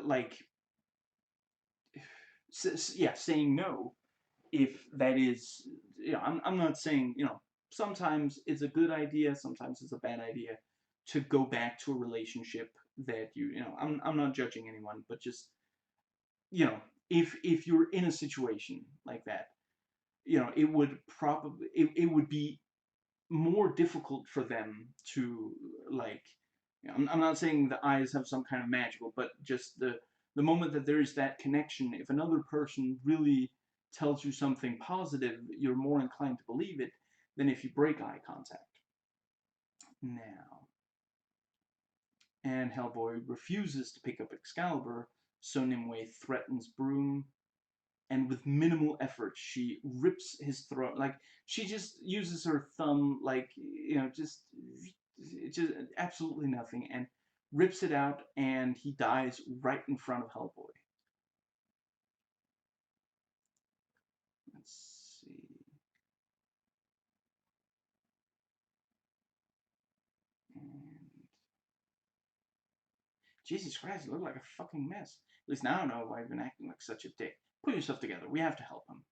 like saying no, if that is, I'm not saying, sometimes it's a good idea, sometimes it's a bad idea to go back to a relationship that you know, I'm not judging anyone, but just, you know, if you're in a situation like that, you know, it would probably, it would be more difficult for them to, like, you know, I'm not saying the eyes have some kind of magical, but just the moment that there is that connection, if another person really tells you something positive, you're more inclined to believe it than if you break eye contact. Now, and Hellboy refuses to pick up Excalibur, so Nimue threatens Broom, and with minimal effort, she rips his throat. Like, she just uses her thumb, like, you know, just absolutely nothing, and rips it out, and he dies right in front of Hellboy. Let's see. And Jesus Christ, you look like a fucking mess. At least now I know why I've been acting like such a dick. Put yourself together. We have to help him.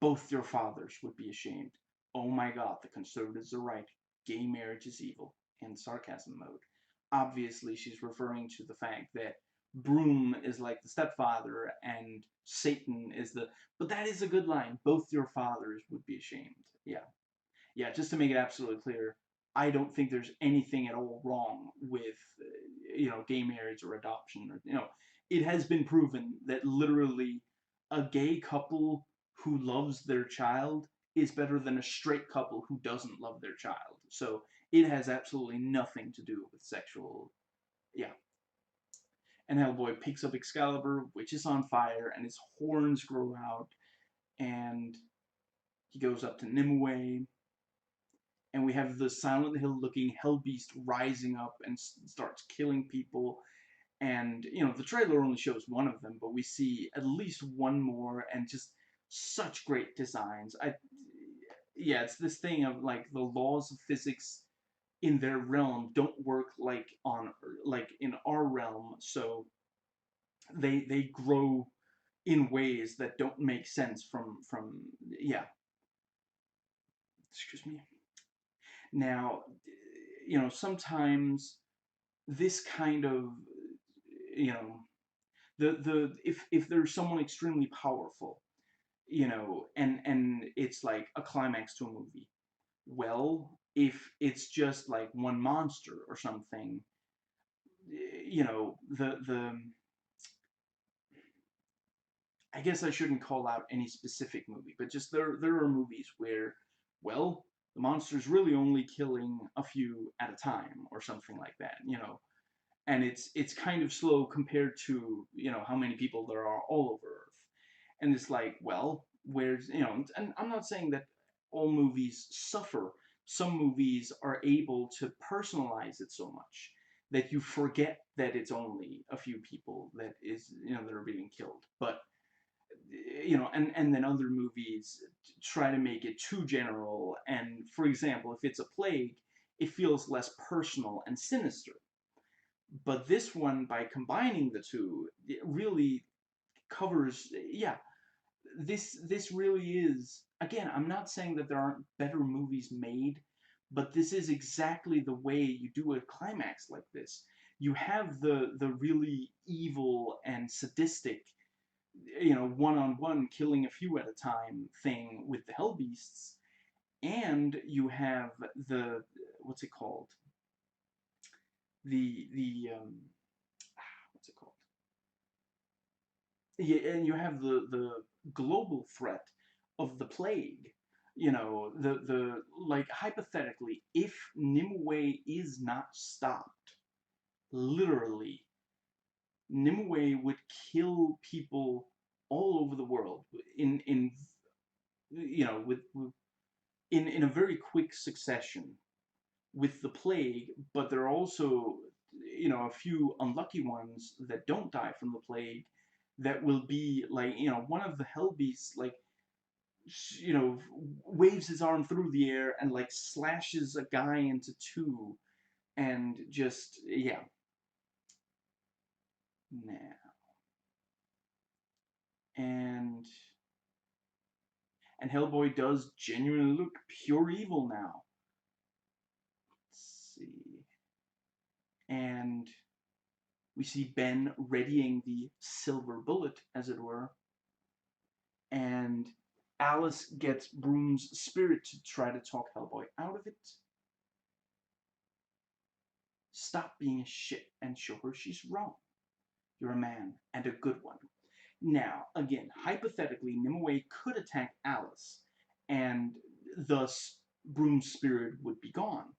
Both your fathers would be ashamed. Oh my god, the conservatives are right. Gay marriage is evil. In sarcasm mode. Obviously, she's referring to the fact that Broom is like the stepfather and Satan is the. But that is a good line. Both your fathers would be ashamed. Yeah. Yeah, just to make it absolutely clear, I don't think there's anything at all wrong with, you know, gay marriage or adoption. Or, you know, it has been proven that literally a gay couple who loves their child is better than a straight couple who doesn't love their child. So it has absolutely nothing to do with sexual. Yeah. And Hellboy picks up Excalibur, which is on fire, and his horns grow out, and he goes up to Nimue, and we have the Silent Hill looking Hellbeast rising up and starts killing people. And, you know, the trailer only shows one of them, but we see at least one more, and just such great designs. Yeah, it's this thing of, like, the laws of physics in their realm don't work like in our realm, so they grow in ways that don't make sense from yeah. Excuse me. Now, you know, sometimes this kind of, you know, the if there's someone extremely powerful, you know, and it's like a climax to a movie, well, if it's just like one monster or something, you know, the I guess I shouldn't call out any specific movie, but just there are movies where, well, the monster's really only killing a few at a time or something like that, you know, and it's kind of slow compared to, you know, how many people there are all over Earth. And it's like, well, where's, you know, and I'm not saying that all movies suffer. Some movies are able to personalize it so much that you forget that it's only a few people that is, you know, that are being killed. But, you know, and then other movies try to make it too general. And for example, if it's a plague, it feels less personal and sinister. But this one, by combining the two, it really covers, yeah, this really is, again, I'm not saying that there aren't better movies made, but this is exactly the way you do a climax like this. You have the really evil and sadistic, you know, one-on-one killing a few at a time thing with the Hell Beasts, and you have the, what's it called, the what's it called, yeah, and you have the global threat of the plague. You know, the like, hypothetically, if Nimue is not stopped, literally, Nimue would kill people all over the world in you know, with in a very quick succession with the plague. But there are also, you know, a few unlucky ones that don't die from the plague, that will be like, you know, one of the hell beasts, like, you know, waves his arm through the air and like slashes a guy into two, and just, yeah. Now, and And Hellboy does genuinely look pure evil now. Let's see. And we see Ben readying the silver bullet, as it were. And Alice gets Broom's spirit to try to talk Hellboy out of it. Stop being a shit and show her she's wrong. You're a man, and a good one. Now, again, hypothetically, Nimue could attack Alice, and thus Broom's spirit would be gone.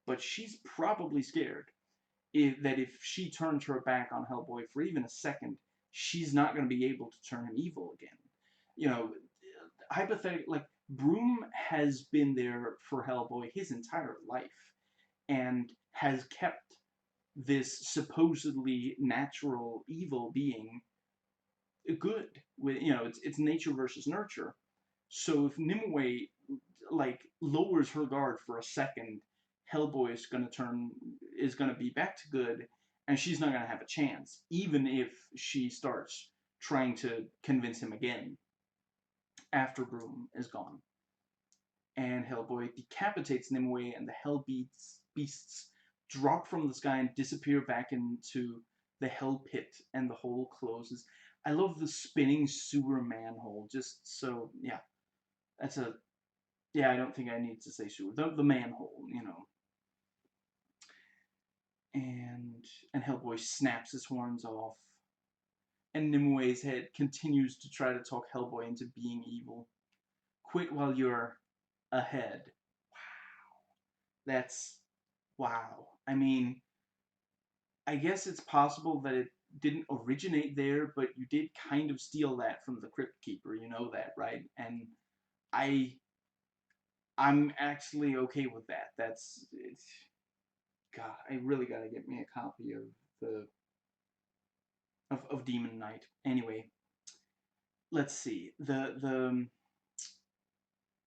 But she's probably scared that if she turns her back on Hellboy for even a second, she's not going to be able to turn him evil again. You know, hypothetically, like, Broom has been there for Hellboy his entire life, and has kept this supposedly natural evil being good. With, you know, it's nature versus nurture. So if Nimue like lowers her guard for a second, Hellboy is gonna be back to good, and she's not gonna have a chance, even if she starts trying to convince him again after Broom is gone. And Hellboy decapitates Nimue, and the Hell beasts drop from the sky and disappear back into the Hell pit, and the hole closes. I love the spinning sewer manhole. Just so, yeah, that's a, yeah, I don't think I need to say sewer. The manhole, you know. And Hellboy snaps his horns off, and Nimue's head continues to try to talk Hellboy into being evil. Quit while you're ahead. That's, wow. I mean, I guess it's possible that it didn't originate there, but you did kind of steal that from the Crypt Keeper, you know that, right? And I, I'm actually okay with that. It's, God, I really gotta get me a copy of the, of Demon Knight. Anyway, let's see. And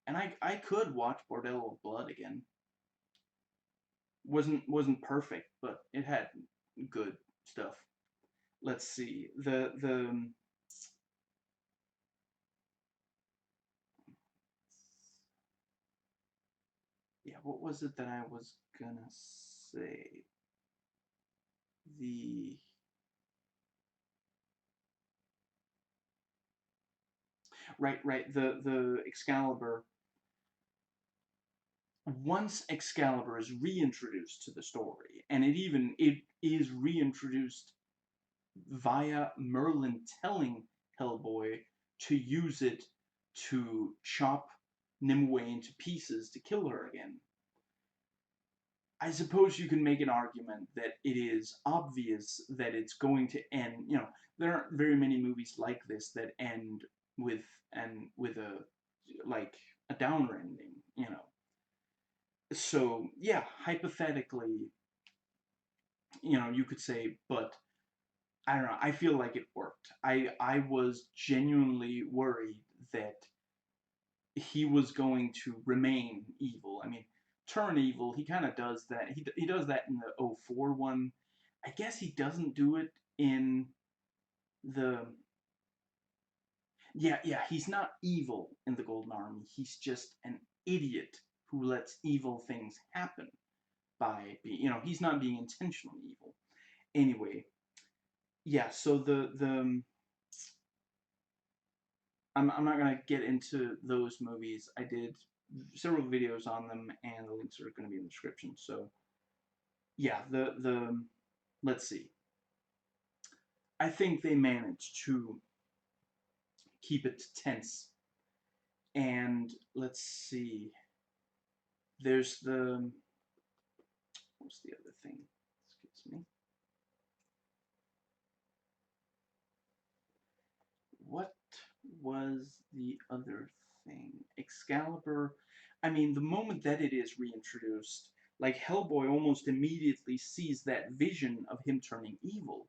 I could watch Bordello of Blood again. Wasn't perfect, but it had good stuff. Let's see. Yeah, what was it that I was gonna say? The right, the Excalibur. Once Excalibur is reintroduced to the story, and it is reintroduced via Merlin telling Hellboy to use it to chop Nimue into pieces to kill her again. I suppose you can make an argument that it is obvious that it's going to end. You know, there aren't very many movies like this that end with with a like a downer ending. You know, so yeah, hypothetically, you know, you could say, but I don't know. I feel like it worked. I was genuinely worried that he was going to remain evil. I mean, turn evil. He kind of does that. He does that in the '04 one. I guess he doesn't do it in the, yeah. He's not evil in the Golden Army. He's just an idiot who lets evil things happen by being, you know, he's not being intentionally evil. Anyway, yeah. So I'm not gonna get into those movies. I did several videos on them, and the links are gonna be in the description. So yeah, the let's see. I think they managed to keep it tense. And let's see. There's the, what's the other thing? Excuse me. What was the other thing? Excalibur. I mean, the moment that it is reintroduced, like Hellboy almost immediately sees that vision of him turning evil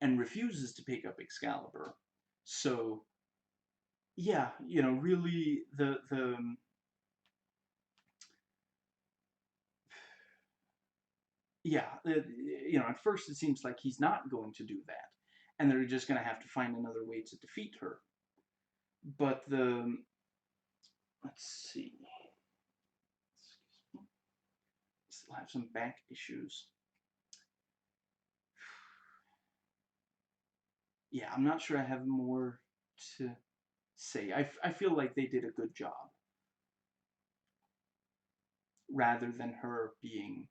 and refuses to pick up Excalibur. So, yeah, you know, really the yeah, you know, at first it seems like he's not going to do that, and they're just going to have to find another way to defeat her. But Let's see. Excuse me. Still have some back issues. Yeah, I'm not sure I have more to say. I feel like they did a good job rather than her being.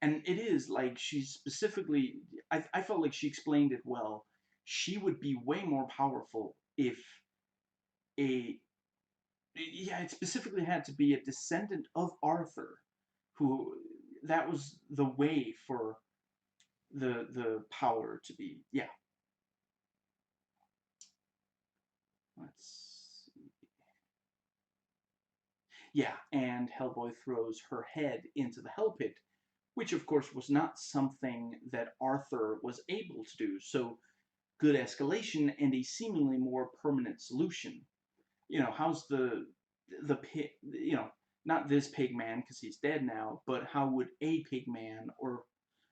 And it is like she's specifically, I felt like she explained it well. She would be way more powerful if a, yeah, it specifically had to be a descendant of Arthur, who, that was the way for the power to be. Yeah. Let's see. Yeah, and Hellboy throws her head into the Hell Pit, which of course was not something that Arthur was able to do. So good escalation and a seemingly more permanent solution. How's the pig? Not this pig man because he's dead now, but how would a pig man, or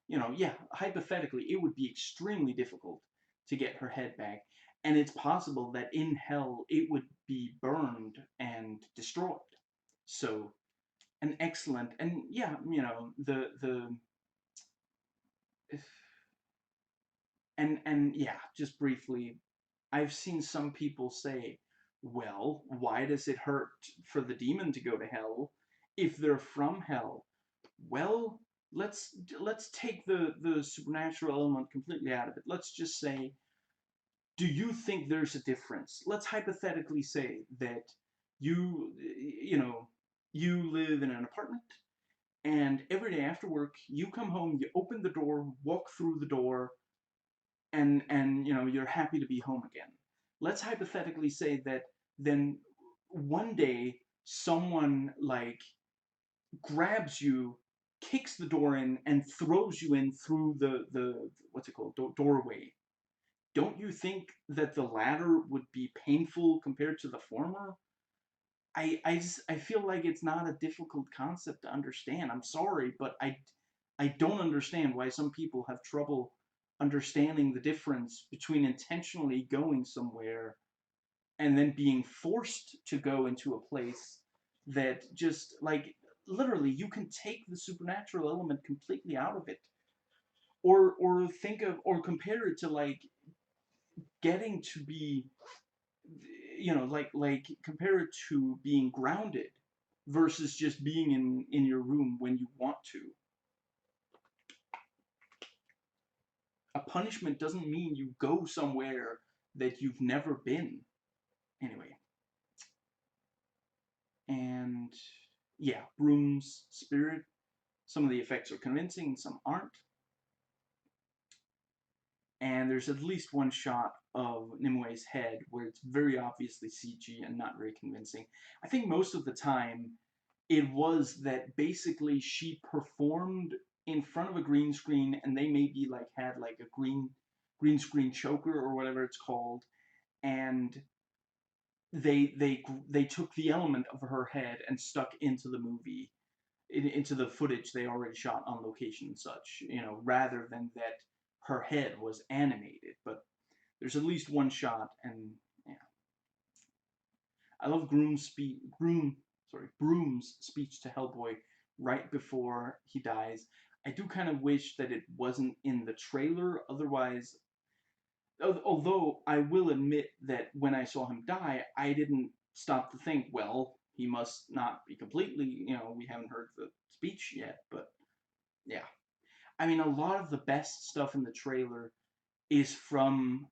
yeah, hypothetically, it would be extremely difficult to get her head back, and it's possible that in hell it would be burned and destroyed. So an excellent, and yeah, the and yeah, just briefly, I've seen some people say, well, why does it hurt for the demon to go to hell if they're from hell? Well, let's take the supernatural element completely out of it. Let's just say, do you think there's a difference? Let's hypothetically say that you you know you live in an apartment, and every day after work you come home, you open the door, walk through the door, and you're happy to be home again. Let's hypothetically say that then one day someone like grabs you, kicks the door in, and throws you in through the what's it called, doorway. Don't you think that the latter would be painful compared to the former? I feel like it's not a difficult concept to understand. I'm sorry, but I don't understand why some people have trouble understanding the difference between intentionally going somewhere and then being forced to go into a place that just, like, literally you can take the supernatural element completely out of it, or think of, or compare it to, like, getting to be, like compare it to being grounded versus just being in your room when you want to. A punishment doesn't mean you go somewhere that you've never been. Anyway, and yeah, Broom's spirit, some of the effects are convincing, some aren't. And there's at least one shot of Nimue's head where it's very obviously CG and not very convincing. I think most of the time it was that basically she performed in front of a green screen, and they maybe like had like a green screen choker or whatever it's called, and they took the element of her head and stuck into the movie, into the footage they already shot on location and such, rather than that her head was animated. But there's at least one shot, and yeah, I love Broom's speech to Hellboy right before he dies. I do kind of wish that it wasn't in the trailer. Otherwise, although I will admit that when I saw him die, I didn't stop to think, well, he must not be completely, we haven't heard the speech yet. But yeah, I mean, a lot of the best stuff in the trailer is from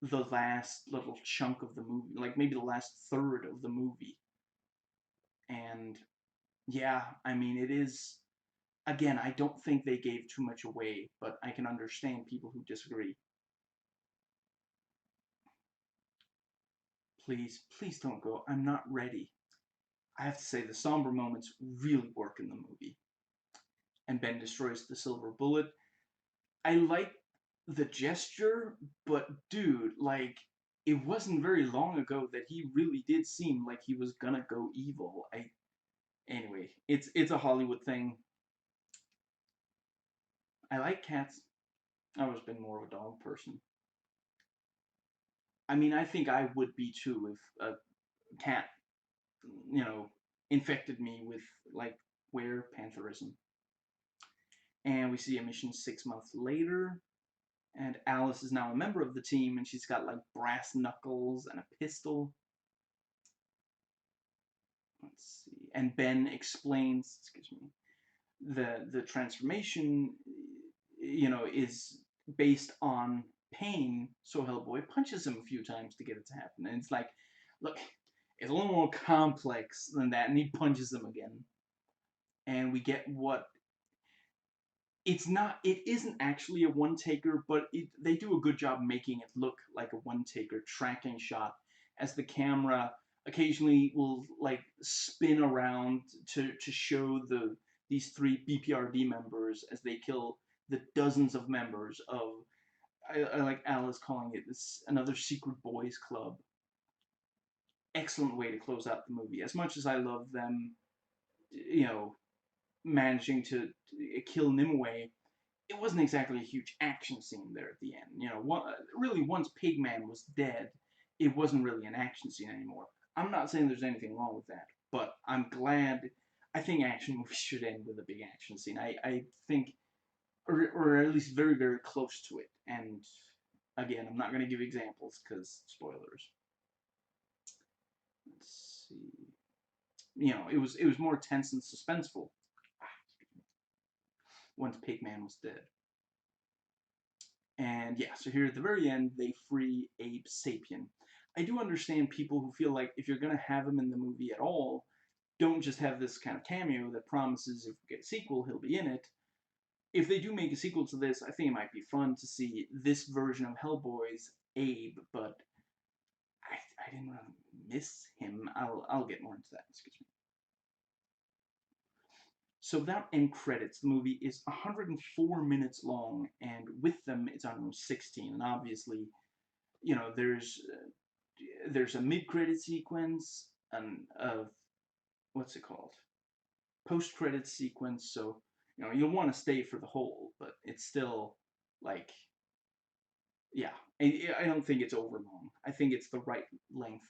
the last little chunk of the movie, like maybe the last third of the movie. And yeah, I mean, it is, again, I don't think they gave too much away, but I can understand people who disagree. Please, please don't go. I'm not ready. I have to say, the somber moments really work in the movie. And Ben destroys the silver bullet. I like the gesture, but dude, like, it wasn't very long ago that he really did seem like he was gonna go evil. Anyway, it's a Hollywood thing. I like cats. I've always been more of a dog person. I mean, I think I would be too if a cat you know, infected me with like werepantherism. And we see a mission 6 months later, and Alice is now a member of the team, and she's got like brass knuckles and a pistol. Let's see. And Ben explains, excuse me, the transformation, is based on pain. So Hellboy punches him a few times to get it to happen, and it's like, look, it's a little more complex than that, and he punches him again, and we get what it isn't actually a one-taker, but they do a good job making it look like a one-taker tracking shot, as the camera occasionally will like spin around to show these three BPRD members as they kill the dozens of members of, I like Alice calling it this, another secret boys club. Excellent way to close out the movie. As much as I love them, you know, managing to kill Nimue, it wasn't exactly a huge action scene there at the end. Really, once Pigman was dead, it wasn't really an action scene anymore. I'm not saying there's anything wrong with that, but I'm glad. I think action movies should end with a big action scene. I think, or at least very, very close to it. And again, I'm not going to give examples because spoilers. Let's see. It was more tense and suspenseful once Pigman was dead. And yeah, so here at the very end, they free Abe Sapien. I do understand people who feel like if you're going to have him in the movie at all, don't just have this kind of cameo that promises if we get a sequel, he'll be in it. If they do make a sequel to this, I think it might be fun to see this version of Hellboy's Abe, but I didn't really miss him. I'll get more into that, excuse me. So without end credits, the movie is 104 minutes long, and with them, it's almost 16. And obviously, there's a mid-credit sequence and what's it called, post-credit sequence. So you'll want to stay for the whole, but it's still like, yeah, I don't think it's over long. I think it's the right length.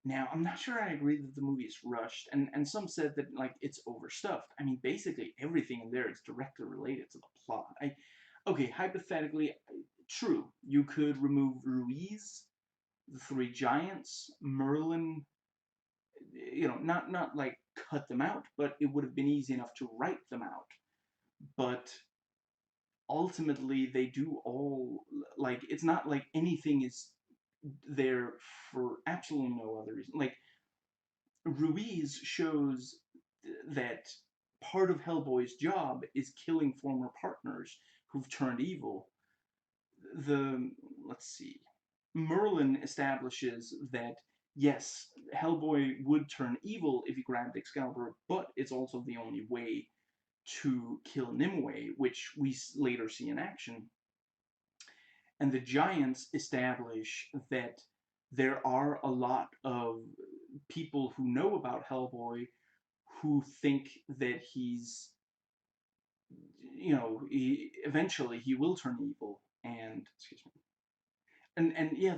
Now, I'm not sure I agree that the movie is rushed, and some said that like it's overstuffed. I mean, basically everything in there is directly related to the plot. Okay, hypothetically, true, you could remove Ruiz, the three giants, Merlin, not like cut them out, but it would have been easy enough to write them out. But ultimately, they do all, like, it's not like anything is there for absolutely no other reason. Like, Ruiz shows that part of Hellboy's job is killing former partners who've turned evil. Let's see, Merlin establishes that yes, Hellboy would turn evil if he grabbed Excalibur, but it's also the only way to kill Nimue, which we later see in action. And the Giants establish that there are a lot of people who know about Hellboy who think that eventually he will turn evil. And excuse me. And yeah,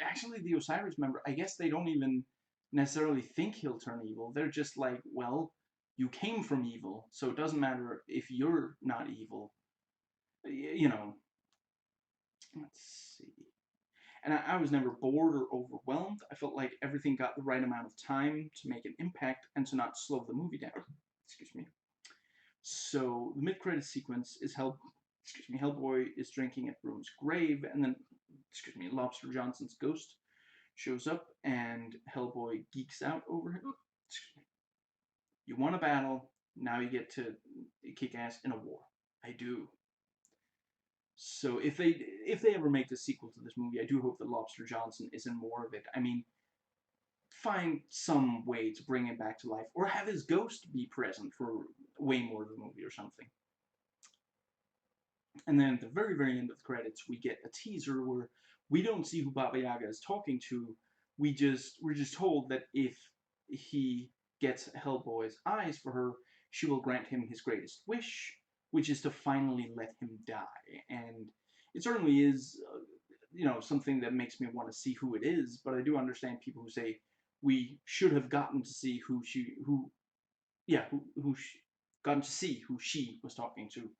actually the Osiris member, I guess they don't even necessarily think he'll turn evil. They're just like, well, you came from evil, so it doesn't matter if you're not evil. Let's see. And I was never bored or overwhelmed. I felt like everything got the right amount of time to make an impact and to not slow the movie down. Excuse me. So the mid-credit sequence is Hellboy is drinking at Broom's grave, and then, Lobster Johnson's ghost shows up, and Hellboy geeks out over him. You won a battle, now you get to kick ass in a war. I do. So if they ever make the sequel to this movie, I do hope that Lobster Johnson is in more of it. I mean, find some way to bring him back to life, or have his ghost be present for way more of the movie or something. And then at the very, very end of the credits, we get a teaser where we don't see who Baba Yaga is talking to. We're just told that if he gets Hellboy's eyes for her, she will grant him his greatest wish, which is to finally let him die. And it certainly is, something that makes me want to see who it is. But I do understand people who say, we should have gotten to see gotten to see who she was talking to.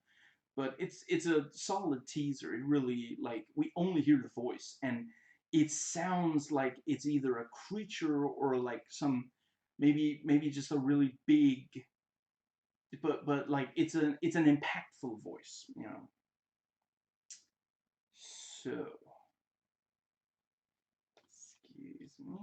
But it's a solid teaser. It really, like, we only hear the voice, and it sounds like it's either a creature or like some, maybe just a really big, but like it's an impactful voice, you know. So, excuse me.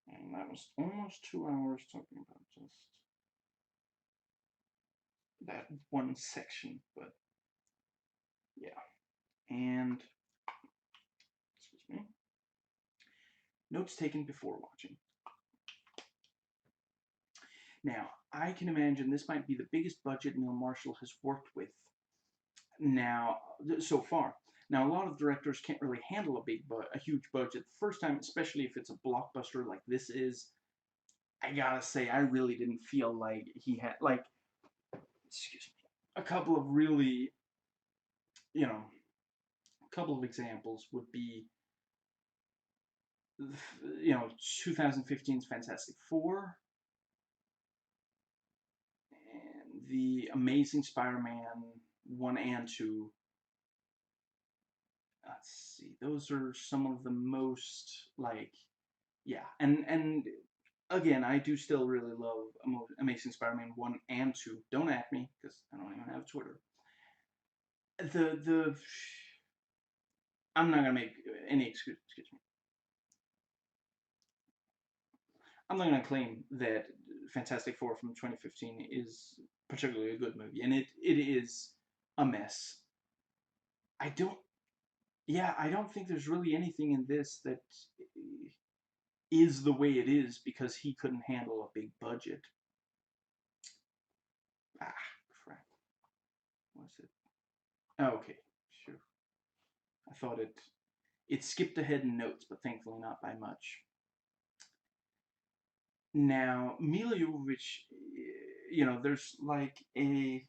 And that was almost 2 hours talking about just that one section, but yeah. And, excuse me, notes taken before watching. Now, I can imagine this might be the biggest budget Neil Marshall has worked with now so far. Now, a lot of directors can't really handle a huge budget the first time, especially if it's a blockbuster like this is. I gotta say, I really didn't feel like he had, like, excuse me, a couple of really, you know, a couple of examples would be, you know, 2015's Fantastic Four and the Amazing Spider-Man 1 and 2. Let's see, those are some of the most, like, yeah, and again, I do still really love Amazing Spider-Man 1 and 2. Don't at me, because I don't even have Twitter. The I'm not gonna make any excuse me. I'm not gonna claim that Fantastic Four from 2015 is particularly a good movie, and it is a mess. I don't, yeah, I don't think there's really anything in this that is the way it is because he couldn't handle a big budget. Ah, crap. What's it? Oh, okay, sure. I thought it skipped ahead in notes, but thankfully not by much. Now, Mila Jovovich, you know, there's like a.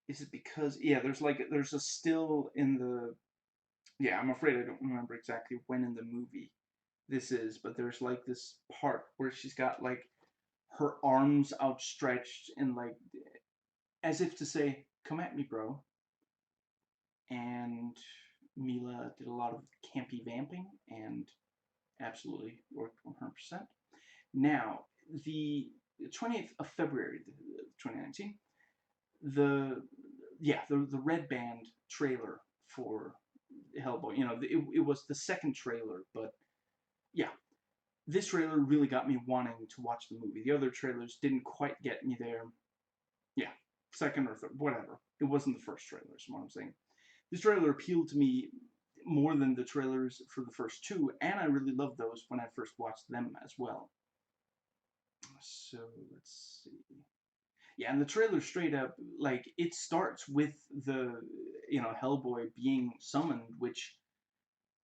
Is it because, yeah? There's a still in the. Yeah, I'm afraid I don't remember exactly when in the movie this is, but there's like this part where she's got like her arms outstretched and like as if to say, "Come at me, bro." And Mila did a lot of campy vamping and absolutely worked 100%. Now, the 20th of February, 2019, the the Red Band trailer for Hellboy. You know, it was the second trailer, but yeah, this trailer really got me wanting to watch the movie. The other trailers didn't quite get me there. Yeah, second or third, whatever. It wasn't the first trailer, is what I'm saying. This trailer appealed to me more than the trailers for the first two, and I really loved those when I first watched them as well. So let's see. Yeah, and the trailer straight up, like, it starts with the, you know, Hellboy being summoned, which,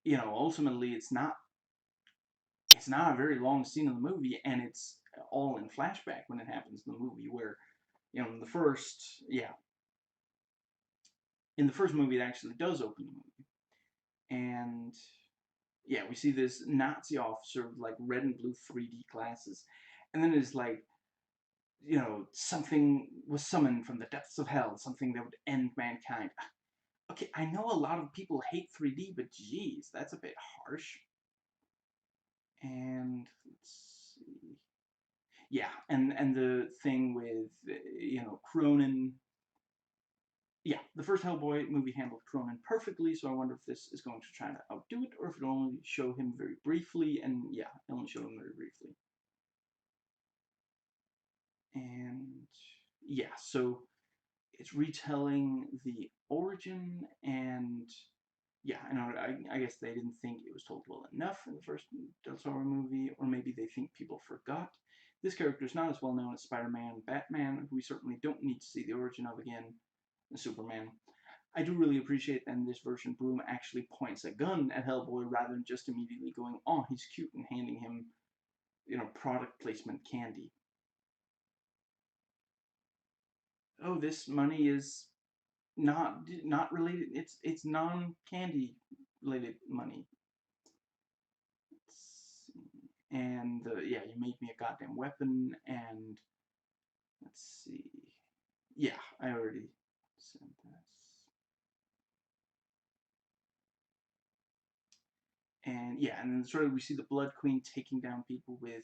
you know, ultimately it's not a very long scene in the movie, and it's all in flashback when it happens in the movie, where, you know, in the first movie, it actually does open the movie. And yeah, we see this Nazi officer with like red and blue 3D glasses, and then it's like, you know, something was summoned from the depths of hell, something that would end mankind. Okay, I know a lot of people hate 3D, but geez, that's a bit harsh. And let's see. Yeah, and the thing with, you know, Cronin. Yeah, the first Hellboy movie handled Cronin perfectly, so I wonder if this is going to try to outdo it, or if it'll only show him very briefly, and yeah, only show him very briefly. And yeah, so it's retelling the origin, and yeah, I guess they didn't think it was told well enough in the first Del Toro movie, or maybe they think people forgot. This character is not as well known as Spider-Man, Batman, who we certainly don't need to see the origin of again, and Superman. I do really appreciate that in this version, Broom actually points a gun at Hellboy rather than just immediately going, "Oh, he's cute," and handing him, you know, product placement candy. Oh, this money is not related. It's non-candy related money. And yeah, you made me a goddamn weapon, and let's see. Yeah, I already said this. And yeah, and then sort of we see the Blood Queen taking down people with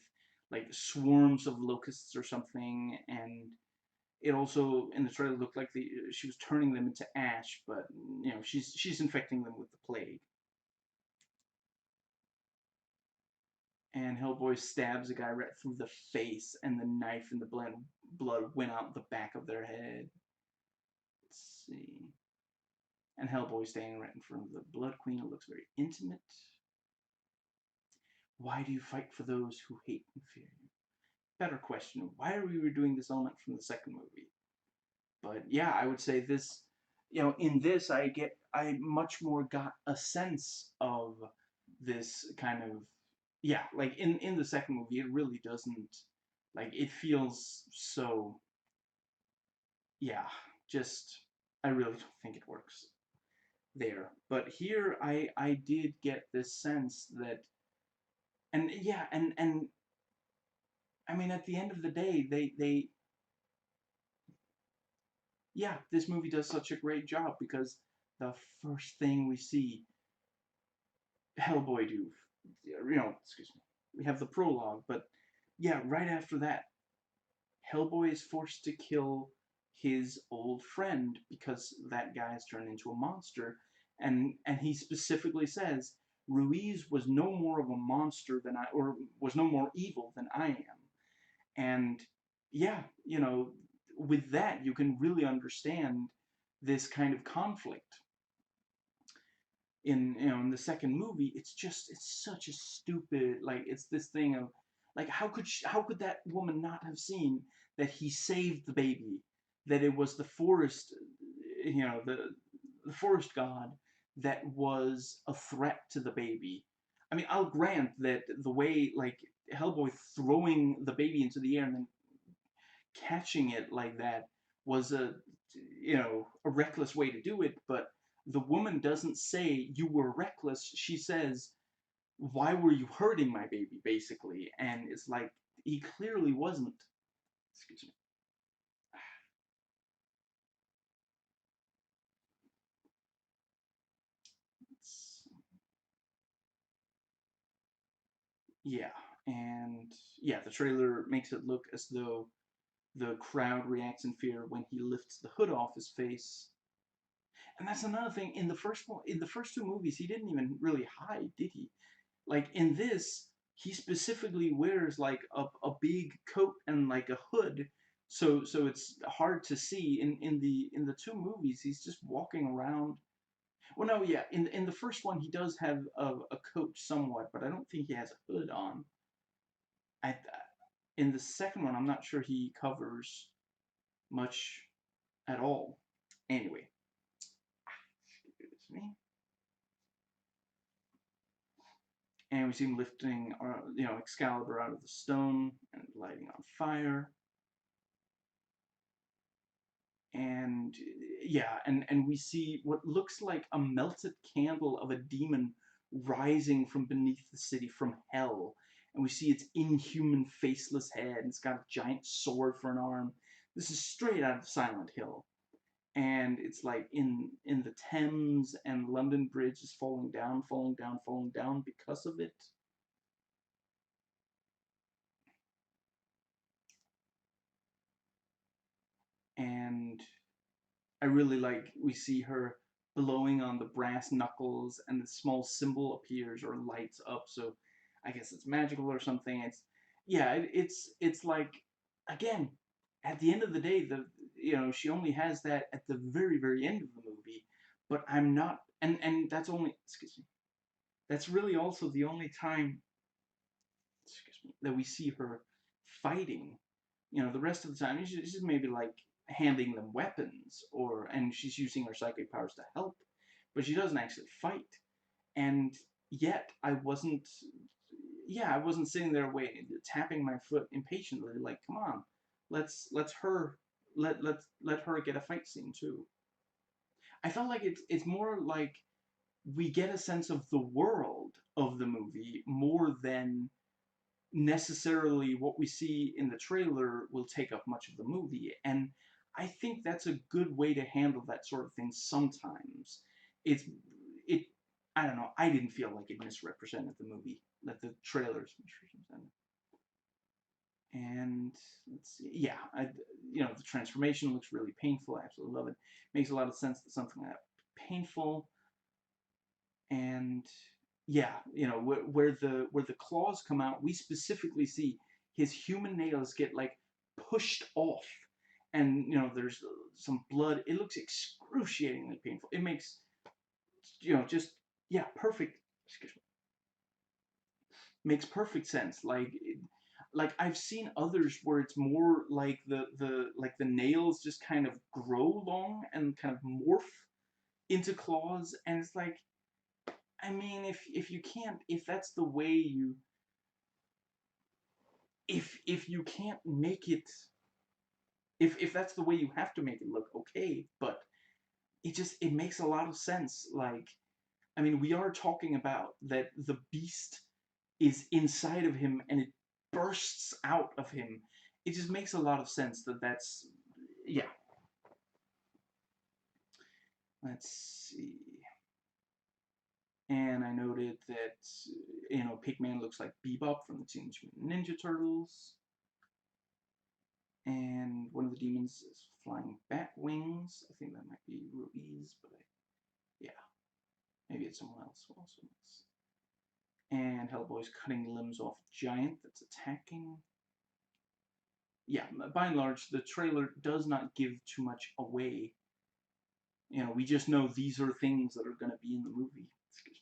like swarms of locusts or something, and it also in the trailer looked like she was turning them into ash, but you know she's infecting them with the plague. And Hellboy stabs a guy right through the face, and the knife and the blood went out the back of their head. Let's see. And Hellboy standing right in front of the Blood Queen. It looks very intimate. Why do you fight for those who hate and fear you? Better question. Why are we redoing this element from the second movie? But yeah, I would say this, you know, in this I much more got a sense of this kind of, yeah, like in the second movie, it really doesn't, like, it feels so, yeah, just, I really don't think it works there. But here, I did get this sense that, and yeah, and I mean, at the end of the day, yeah, this movie does such a great job because the first thing we see Hellboy do, you know, excuse me, we have the prologue, but yeah, right after that, Hellboy is forced to kill his old friend because that guy has turned into a monster, and he specifically says Ruiz was no more of a monster than I, or was no more evil than I am, and yeah, you know, with that you can really understand this kind of conflict in, you know, in the second movie. It's just, it's such a stupid, like, it's this thing of like, how could that woman not have seen that he saved the baby, that it was the forest, you know, the forest god that was a threat to the baby. I mean, I'll grant that the way, like, Hellboy throwing the baby into the air and then catching it like that was a, you know, a reckless way to do it, but the woman doesn't say you were reckless. She says, why were you hurting my baby, basically. And it's like, he clearly wasn't. Excuse me. It's, yeah, and yeah, the trailer makes it look as though the crowd reacts in fear when he lifts the hood off his face. And that's another thing. In the first one, in the first two movies, he didn't even really hide, did he? Like in this, he specifically wears like a big coat and like a hood, so it's hard to see. In the two movies, he's just walking around. Well, no, yeah, in the first one, he does have a coat somewhat, but I don't think he has a hood on. I In the second one, I'm not sure he covers much at all. Anyway, excuse me. And we see him lifting, you know, Excalibur out of the stone and lighting on fire. And yeah, and we see what looks like a melted candle of a demon rising from beneath the city, from hell. And we see its inhuman faceless head, and it's got a giant sword for an arm. This is straight out of Silent Hill. And it's like in the Thames, and London Bridge is falling down, falling down, falling down because of it. And I really like, we see her blowing on the brass knuckles, and the small symbol appears or lights up, so I guess it's magical or something. It's, yeah, it's like, again, at the end of the day, the, you know, she only has that at the very end of the movie, but I'm not, and that's only, excuse me, that's really also the only time, excuse me, that we see her fighting. You know, the rest of the time she's maybe like handing them weapons, or, and she's using her psychic powers to help, but she doesn't actually fight. And yet I wasn't, yeah, I wasn't sitting there waiting, tapping my foot impatiently, like, come on, let's her let her get a fight scene too. I felt like it's more like we get a sense of the world of the movie more than necessarily what we see in the trailer will take up much of the movie. And I think that's a good way to handle that sort of thing sometimes. It's it I don't know, I didn't feel like it misrepresented the movie, that the trailers misrepresented. And let's see, yeah, the transformation looks really painful. I absolutely love it. Makes a lot of sense that something like that painful. And yeah, where the claws come out, we specifically see his human nails get like pushed off, and there's some blood. It looks excruciatingly painful. It makes just yeah, perfect. Excuse me. Makes perfect sense. Like I've seen others where it's more like the nails just kind of grow long and kind of morph into claws, and it's like, I mean, if you can't, if that's the way you, if you can't make it, if that's the way you have to make it look, okay, but it makes a lot of sense. Like, I mean, we are talking about that the beast is inside of him and it bursts out of him. It just makes a lot of sense that's, yeah. Let's see. And I noted that, Pigman looks like Bebop from the Teenage Mutant Ninja Turtles. And one of the demons is flying bat wings. I think that might be Ruiz, but yeah, maybe it's someone else who also is. And Hellboy's cutting limbs off a giant that's attacking. Yeah, by and large, the trailer does not give too much away. We just know these are things that are going to be in the movie. Excuse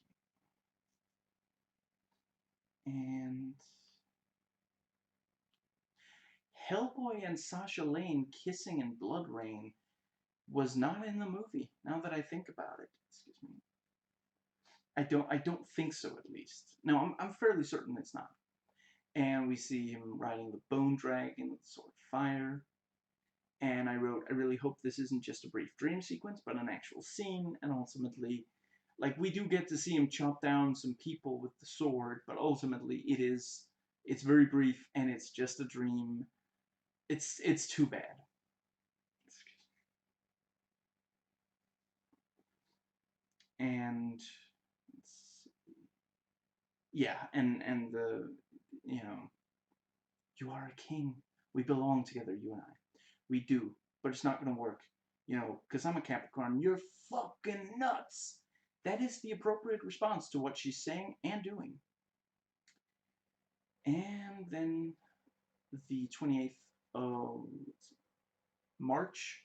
me. And Hellboy and Sasha Lane kissing in Blood Rain was not in the movie, now that I think about it. Excuse me. I don't think so, at least. No, I'm fairly certain it's not. And we see him riding the bone dragon with sword of fire. And I wrote, I really hope this isn't just a brief dream sequence, but an actual scene. And ultimately, like, we do get to see him chop down some people with the sword, but ultimately it's very brief and it's just a dream. It's too bad. And yeah, and the you know you are a king. We belong together, you and I. We do, but it's not gonna work. Because I'm a Capricorn. You're fucking nuts. That is the appropriate response to what she's saying and doing. And then the 28th of March,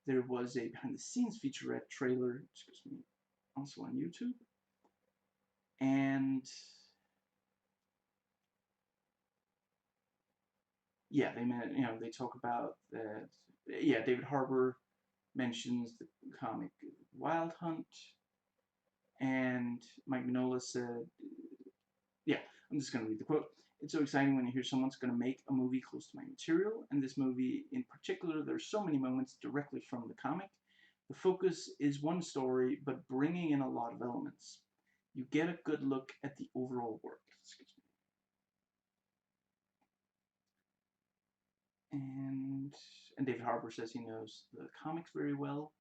there was a behind the scenes featurette trailer, excuse me, also on YouTube. And yeah, they talk about that. Yeah, David Harbour mentions the comic Wild Hunt, and Mike Mignola said, yeah, I'm just going to read the quote. It's so exciting when you hear someone's going to make a movie close to my material, and this movie in particular, there's so many moments directly from the comic. The focus is one story, but bringing in a lot of elements. You get a good look at the overall work. Excuse me. And David Harbour says he knows the comics very well,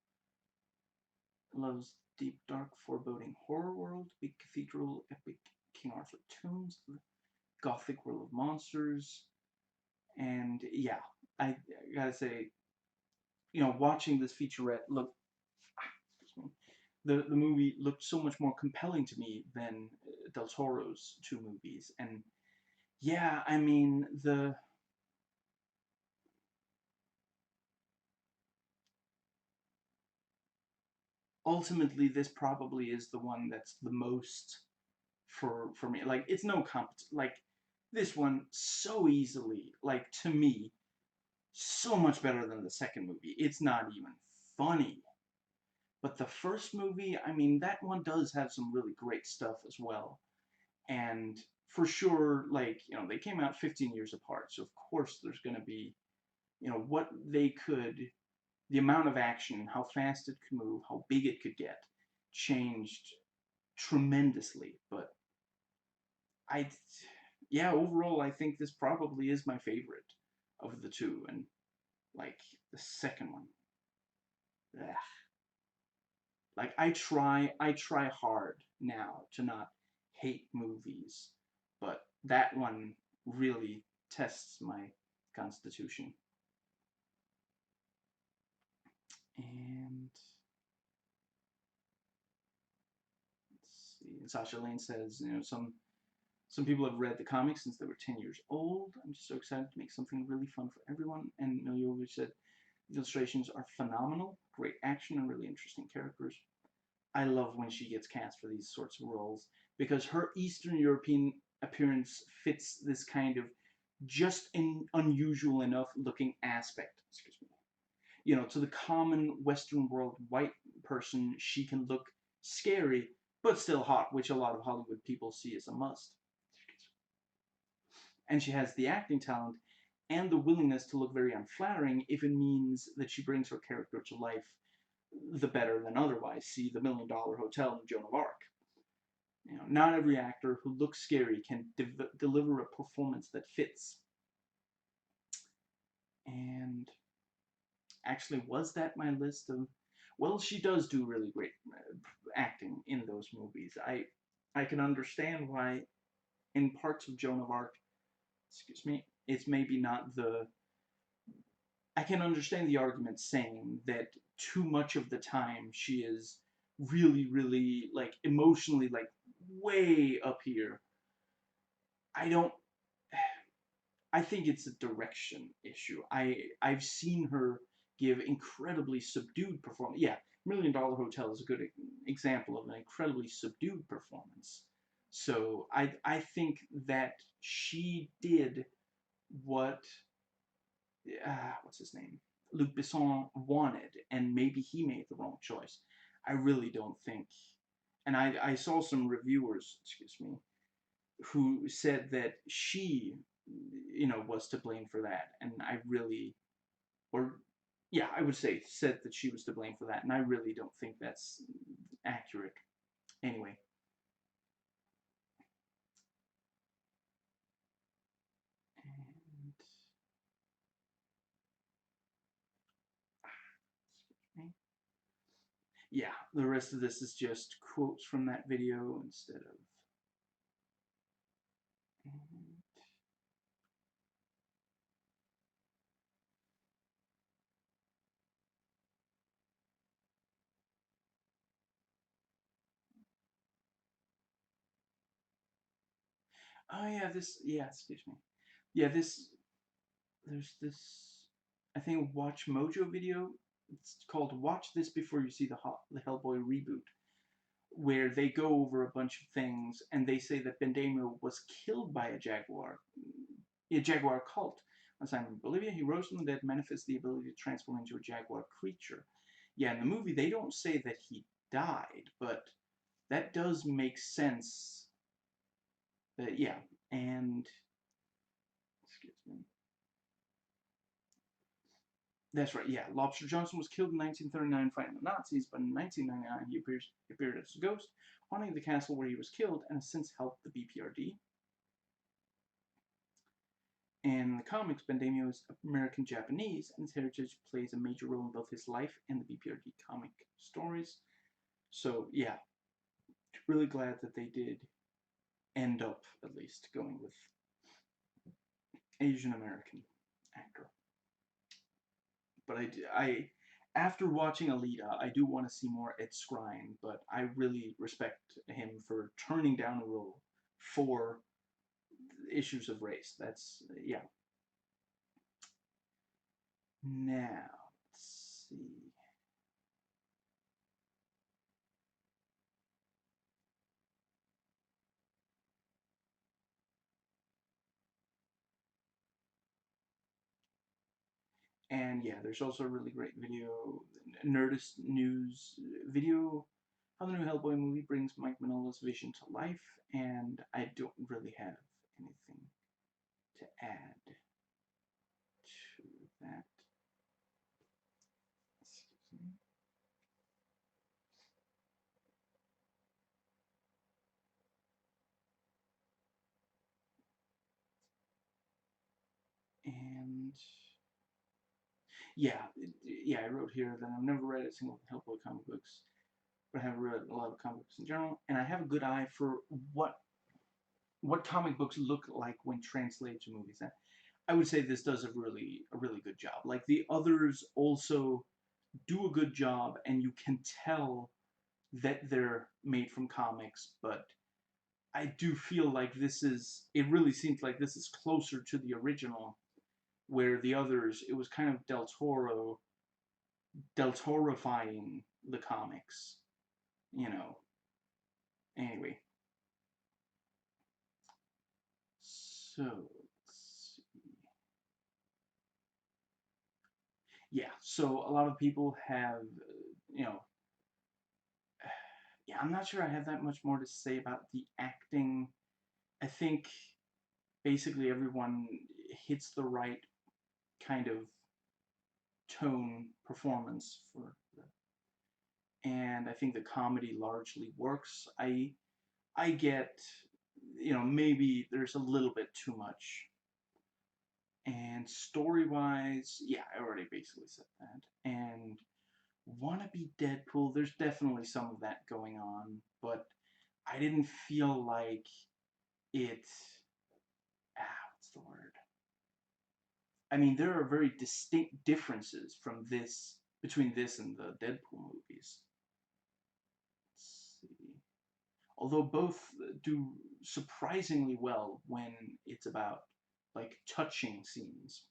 loves deep, dark, foreboding horror world, big cathedral, epic King Arthur tombs, gothic world of monsters, and yeah, I gotta say, watching this featurette look, the movie looked so much more compelling to me than Del Toro's two movies, and yeah, I mean ultimately this probably is the one that's the most for me. Like, it's no like this one so easily, like, to me, so much better than the second movie. It's not even funny. But the first movie, I mean, that one does have some really great stuff as well. And for sure, like, they came out 15 years apart. So, of course, there's going to be, what they could the amount of action, how fast it could move, how big it could get, changed tremendously. But I, yeah, overall, I think this probably is my favorite of the two, and like the second one, ugh. Like I try hard now to not hate movies, but that one really tests my constitution. And let's see. Sasha Lane says, some people have read the comics since they were 10 years old. I'm just so excited to make something really fun for everyone. And Miljovich said, the illustrations are phenomenal, great action, and really interesting characters. I love when she gets cast for these sorts of roles because her Eastern European appearance fits this kind of just an unusual enough looking aspect. Excuse me. To the common Western world white person, she can look scary but still hot, which a lot of Hollywood people see as a must. And she has the acting talent and the willingness to look very unflattering if it means that she brings her character to life the better than otherwise. See the $1 Million Hotel and Joan of Arc. Not every actor who looks scary can deliver a performance that fits. And actually, was that my list of? Well, she does do really great acting in those movies. I can understand why, in parts of Joan of Arc, excuse me, it's maybe not the. I can understand the argument saying that too much of the time she is really, really like emotionally like way up here. I don't. I think it's a direction issue. I've seen her give incredibly subdued performance. Yeah, $1 Million Hotel is a good example of an incredibly subdued performance. So I think that she did what what's his name, Luc Besson wanted, and maybe he made the wrong choice. I really don't think. And I saw some reviewers, excuse me, who said that she, was to blame for that. And I really, or yeah, I would say said that she was to blame for that. And I really don't think that's accurate. Anyway. And, yeah, the rest of this is just quotes from that video instead of. Oh yeah, excuse me. Yeah, there's this, I think, Watch Mojo video. It's called Watch This Before You See the Hellboy Reboot, where they go over a bunch of things, and they say that Bendamo was killed by a jaguar cult. On time in Bolivia, he rose from the dead, manifests the ability to transform into a jaguar creature. Yeah, in the movie, they don't say that he died, but that does make sense. Yeah, and excuse me. That's right, yeah. Lobster Johnson was killed in 1939 fighting the Nazis, but in 1999 he appeared as a ghost, haunting the castle where he was killed, and has since helped the BPRD. In the comics, Bendamio is American-Japanese, and his heritage plays a major role in both his life and the BPRD comic stories. So, yeah, really glad that they did end up, at least, going with Asian-American actor. But after watching Alita, I do want to see more Ed Skrein, but I really respect him for turning down a role for issues of race. That's, yeah. Now, let's see. And yeah, there's also a really great video, Nerdist News video, how the new Hellboy movie brings Mike Mignola's vision to life, and I don't really have anything to add to that. yeah, I wrote here that I've never read a single Hellboy comic books, but I have read a lot of comic books in general, and I have a good eye for what comic books look like when translated to movies. And I would say this does a really good job. Like the others also do a good job, and you can tell that they're made from comics, but I do feel like it really seems like this is closer to the original, where the others, it was kind of Del Torifying the comics, you know. Anyway, so let's see. Yeah, so a lot of people have, you know, yeah, I'm not sure I have that much more to say about the acting. I think basically everyone hits the right kind of tone performance and I think the comedy largely works. I get, maybe there's a little bit too much. And story-wise, yeah, I already basically said that. And Wannabe Deadpool, there's definitely some of that going on, but I didn't feel like it. What's the word? I mean, there are very distinct differences between this and the Deadpool movies. Let's see. Although both do surprisingly well when it's about like touching scenes.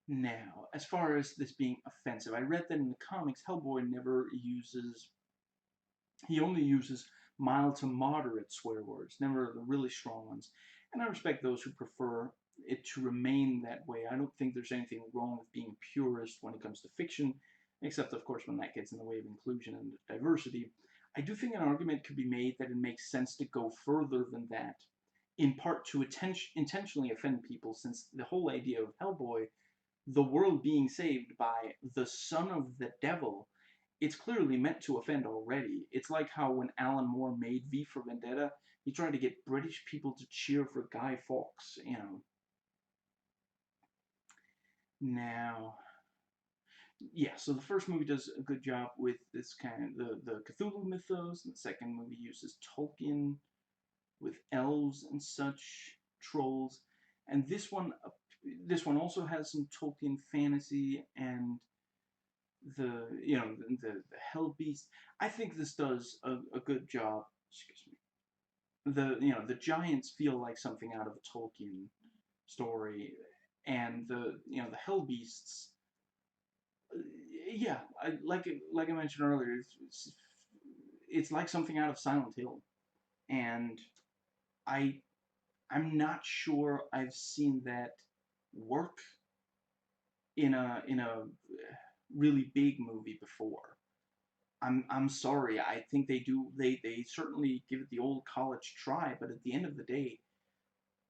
Now, as far as this being offensive, I read that in the comics, Hellboy never uses. He only uses mild to moderate swear words, never the really strong ones. And I respect those who prefer it to remain that way. I don't think there's anything wrong with being purist when it comes to fiction, except, of course, when that gets in the way of inclusion and diversity. I do think an argument could be made that it makes sense to go further than that, in part to intentionally offend people, since the whole idea of Hellboy, the world being saved by the son of the devil, it's clearly meant to offend already. It's like how when Alan Moore made V for Vendetta, he tried to get British people to cheer for Guy Fawkes, Now, yeah, so the first movie does a good job with this kind of the Cthulhu mythos, and the second movie uses Tolkien with elves and such, trolls, and this one also has some Tolkien fantasy and the hell beast. I think this does a good job. Excuse me. The giants feel like something out of a Tolkien story, and the hell beasts. Yeah, like I mentioned earlier, it's like something out of Silent Hill, and I I'm not sure I've seen that work in a really big movie before. I'm sorry. I think they certainly give it the old college try, but at the end of the day,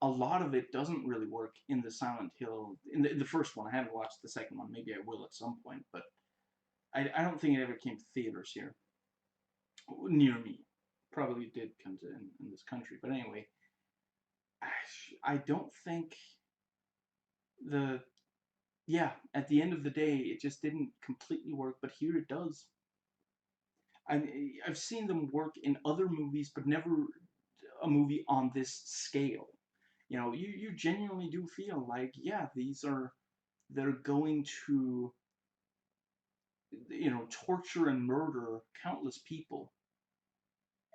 a lot of it doesn't really work in the Silent Hill in the first one. I haven't watched the second one. Maybe I will at some point, but I don't think it ever came to theaters here near me. Probably did come to in this country, but anyway, I don't think the yeah. At the end of the day, it just didn't completely work, but here it does. I've seen them work in other movies, but never a movie on this scale. You genuinely do feel like, yeah, they're going to, torture and murder countless people.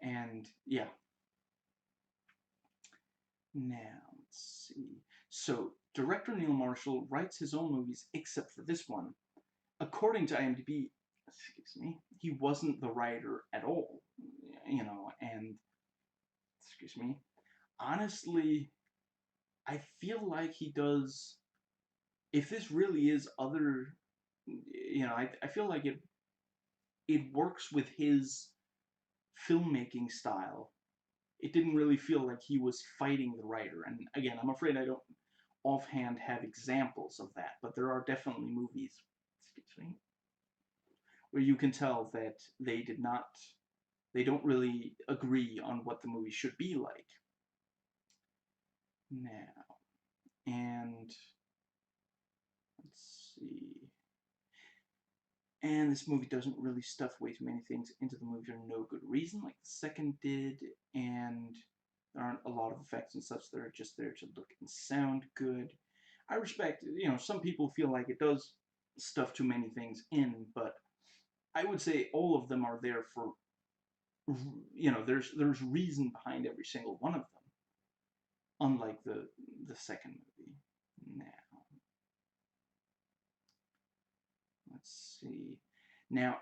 And yeah, now let's see. So director Neil Marshall writes his own movies except for this one. According to IMDb, excuse me, he wasn't the writer at all. And excuse me, honestly, I feel like he does. If this really is other, I feel like it works with his filmmaking style. It didn't really feel like he was fighting the writer. And again, I'm afraid I don't offhand have examples of that, but there are definitely movies, excuse me, where you can tell that they did not. They don't really agree on what the movie should be like. Now, and let's see. And this movie doesn't really stuff way too many things into the movie for no good reason, like the second did, and there aren't a lot of effects and such that are just there to look and sound good. I respect, some people feel like it does stuff too many things in, but I would say all of them are there for, there's reason behind every single one of them, unlike the second movie. Now, let's see. Now,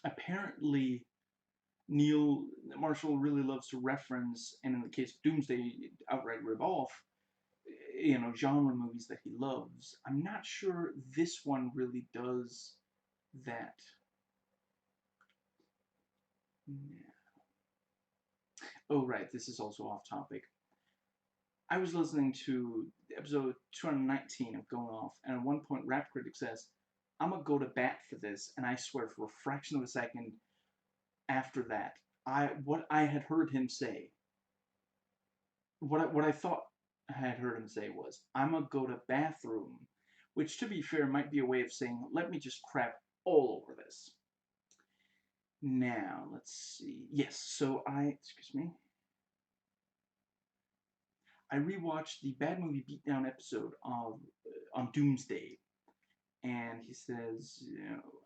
apparently Neil Marshall really loves to reference, and in the case of Doomsday, outright rip off, genre movies that he loves. I'm not sure this one really does that. Oh, right, this is also off topic. I was listening to episode 219 of Going Off, and at one point, Rap Critic says, I'm gonna go to bat for this, and I swear for a fraction of a second after that, what I had heard him say, what I thought I had heard him say was, I'm gonna go to bathroom, which to be fair might be a way of saying, let me just crap all over this. Now, let's see. Yes, so excuse me. I rewatched the Bad Movie Beatdown episode of on Doomsday, and he says,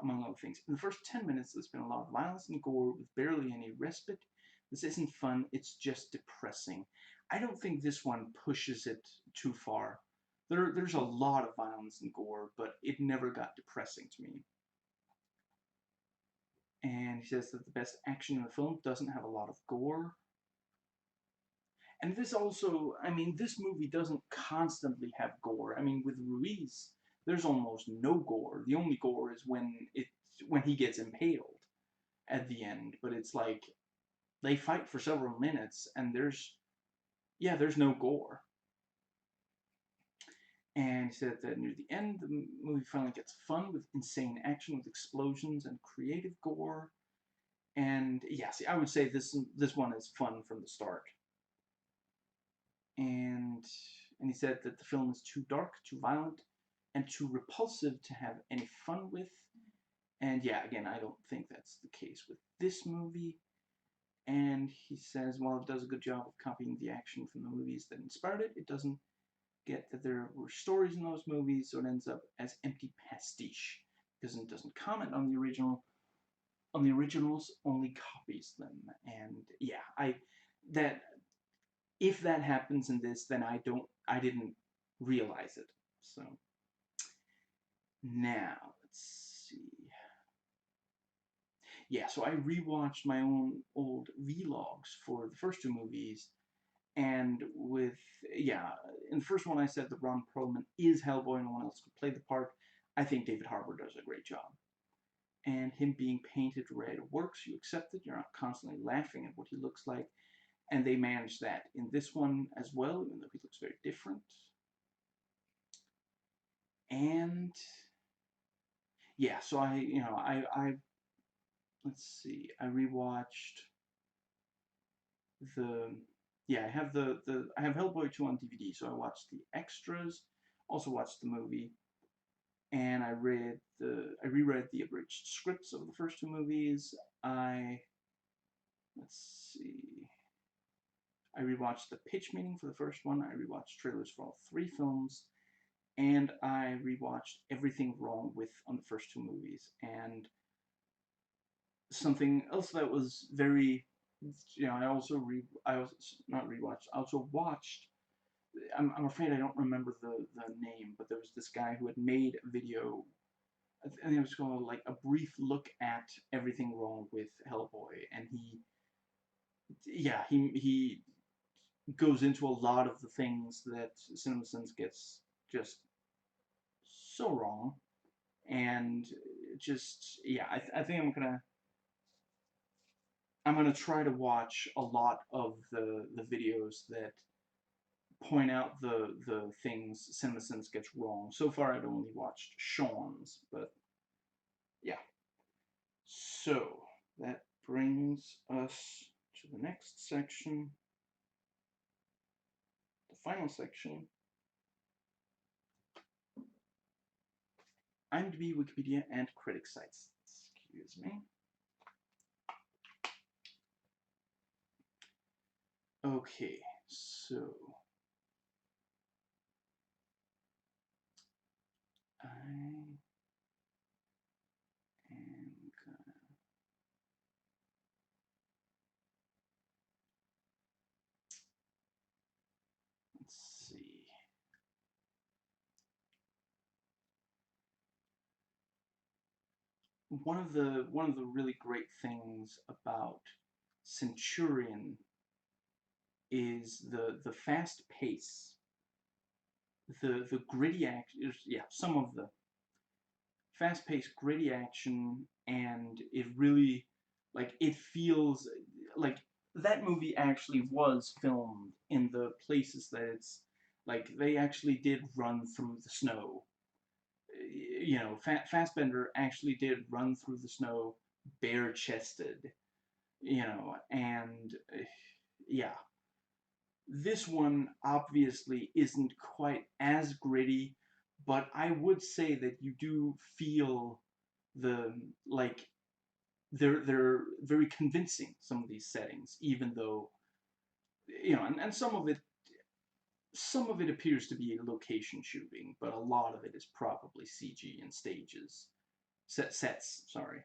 among other things, in the first 10 minutes there's been a lot of violence and gore with barely any respite. This isn't fun, it's just depressing. I don't think this one pushes it too far. There's a lot of violence and gore, but it never got depressing to me. And he says that the best action in the film doesn't have a lot of gore. And this also, this movie doesn't constantly have gore. With Ruiz, there's almost no gore. The only gore is when he gets impaled at the end. But it's like they fight for several minutes, and there's no gore. And he said that near the end, the movie finally gets fun with insane action, with explosions and creative gore. And yeah, see, I would say this one is fun from the start. And he said that the film is too dark, too violent, and too repulsive to have any fun with. And yeah, again, I don't think that's the case with this movie. And he says, while it does a good job of copying the action from the movies that inspired it, it doesn't get that there were stories in those movies, so it ends up as empty pastiche, because it doesn't comment on the originals, only copies them. And yeah, if that happens in this, then I didn't realize it. So now let's see. Yeah, so I rewatched my own old vlogs for the first two movies, and in the first one I said that Ron Perlman is Hellboy and no one else could play the part. I think David Harbour does a great job. And him being painted red works. You accept it. You're not constantly laughing at what he looks like. And they manage that in this one as well, even though he looks very different. And yeah, so let's see, I rewatched I have Hellboy 2 on DVD, so I watched the extras, also watched the movie, and I reread the abridged scripts of the first two movies. Let's see, I rewatched the pitch meeting for the first one, I rewatched trailers for all three films, and I rewatched Everything Wrong With on the first two movies. And something else that was very, I also watched. I'm afraid I don't remember the name, but there was this guy who had made a video. I think it was called like a brief look at Everything Wrong with Hellboy, and he goes into a lot of the things that CinemaSins gets just so wrong, and just I think I'm gonna try to watch a lot of the videos that point out the things CinemaSins gets wrong. So far, I've only watched Sean's, but yeah. So, that brings us to the next section, the final section. IMDb, Wikipedia, and critic sites. Excuse me. Okay, so I am gonna let's see. One of the really great things about Centurion is the fast pace, the gritty action. Yeah, some of the fast-paced, gritty action, and it really, like, it feels like that movie actually was filmed in the places that it's, like, they actually did run through the snow. You know, Fassbender actually did run through the snow bare-chested, you know, and yeah. This one obviously isn't quite as gritty, but I would say that you do feel the, like, they're very convincing, some of these settings, even though, you know, and some of it appears to be location shooting, but a lot of it is probably CG and stages, sets, sorry,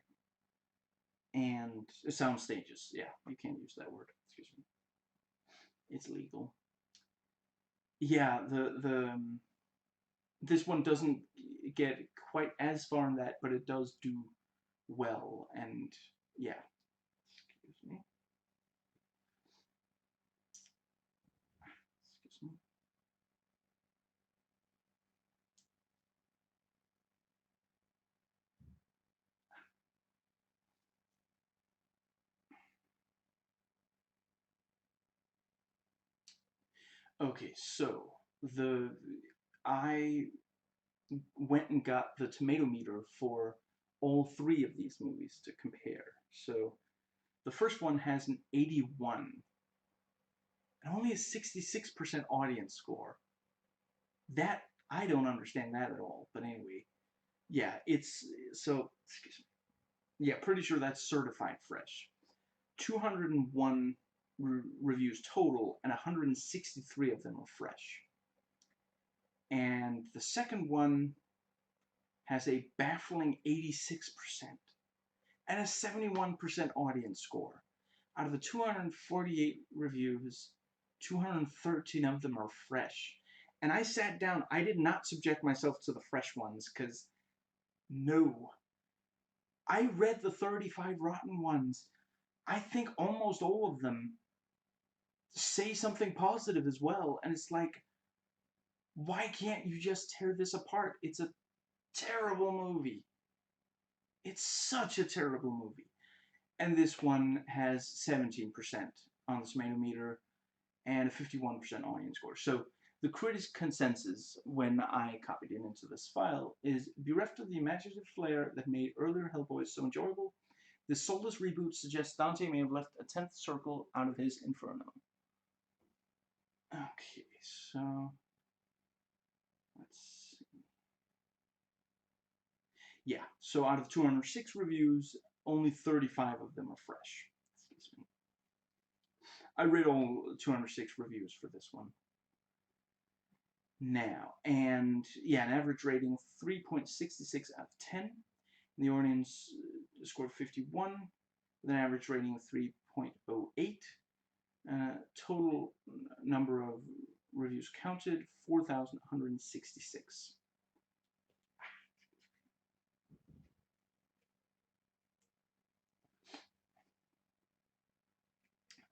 and sound stages. Yeah, you can't use that word. Excuse me. It's legal. Yeah, this one doesn't get quite as far in that, but it does do well, and yeah. Excuse me. Excuse me. Okay, so the I went and got the tomato meter for all three of these movies to compare. So the first one has an 81 and only a 66% audience score. That, I don't understand that at all. But anyway, yeah, it's so excuse me. Yeah, pretty sure that's certified fresh. 201 reviews total, and 163 of them are fresh. And the second one has a baffling 86% and a 71% audience score. Out of the 248 reviews, 213 of them are fresh. And I sat down, I did not subject myself to the fresh ones, because no. I read the 35 rotten ones. I think almost all of them say something positive as well, and it's like, why can't you just tear this apart? It's a terrible movie. It's such a terrible movie. And this one has 17% on the tomato meter and a 51% audience score. So the critics' consensus, when I copied it into this file, is bereft of the imaginative flair that made earlier Hellboy so enjoyable, this soulless reboot suggests Dante may have left a 10th circle out of his Inferno. Okay, so let's see. Yeah, so out of 206 reviews, only 35 of them are fresh. Excuse me. I read all 206 reviews for this one. Now, and yeah, an average rating of 3.66 out of 10. And the audience scored 51, with an average rating of 3.08. Total number of reviews counted, 4,166.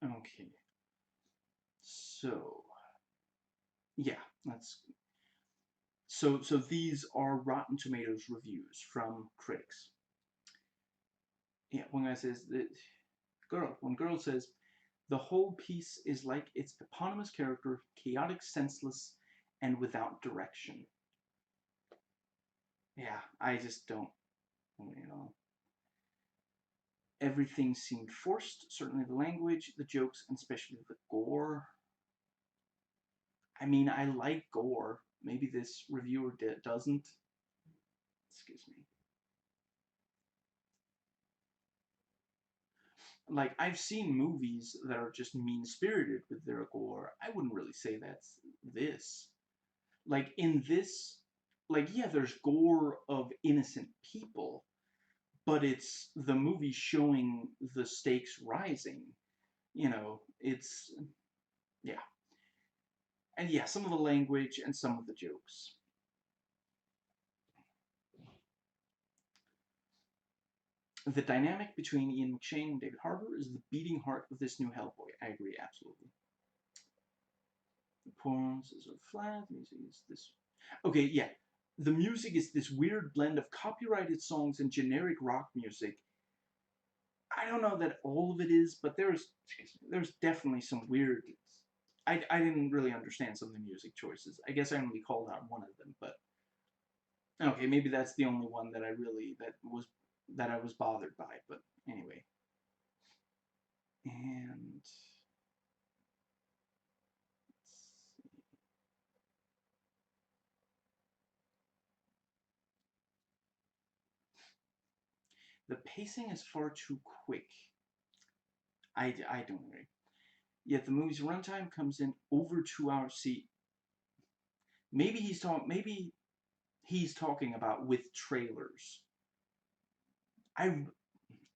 Okay. So, yeah, so these are Rotten Tomatoes reviews from critics. Yeah, one guy says that one girl says, the whole piece is like its eponymous character, chaotic, senseless, and without direction. Yeah, I just don't, you know. Everything seemed forced, certainly the language, the jokes, and especially the gore. I mean, I like gore. Maybe this reviewer doesn't. Excuse me. Like, I've seen movies that are just mean-spirited with their gore. I wouldn't really say that's this. Like, in this, like, yeah, there's gore of innocent people, but it's the movie showing the stakes rising. You know, it's, yeah. And yeah, some of the language and some of the jokes. The dynamic between Ian McShane and David Harbour is the beating heart of this new Hellboy. I agree, absolutely. The performances are flat, the music is this... Okay, yeah. The music is this weird blend of copyrighted songs and generic rock music. I don't know that all of it is, but there's definitely some weird... I didn't really understand some of the music choices. I guess I only called out one of them, but... Okay, maybe that's the only one that I was bothered by, but anyway. And... The pacing is far too quick. I don't agree. Yet the movie's runtime comes in over 2 hours. See, maybe he's talking about with trailers. I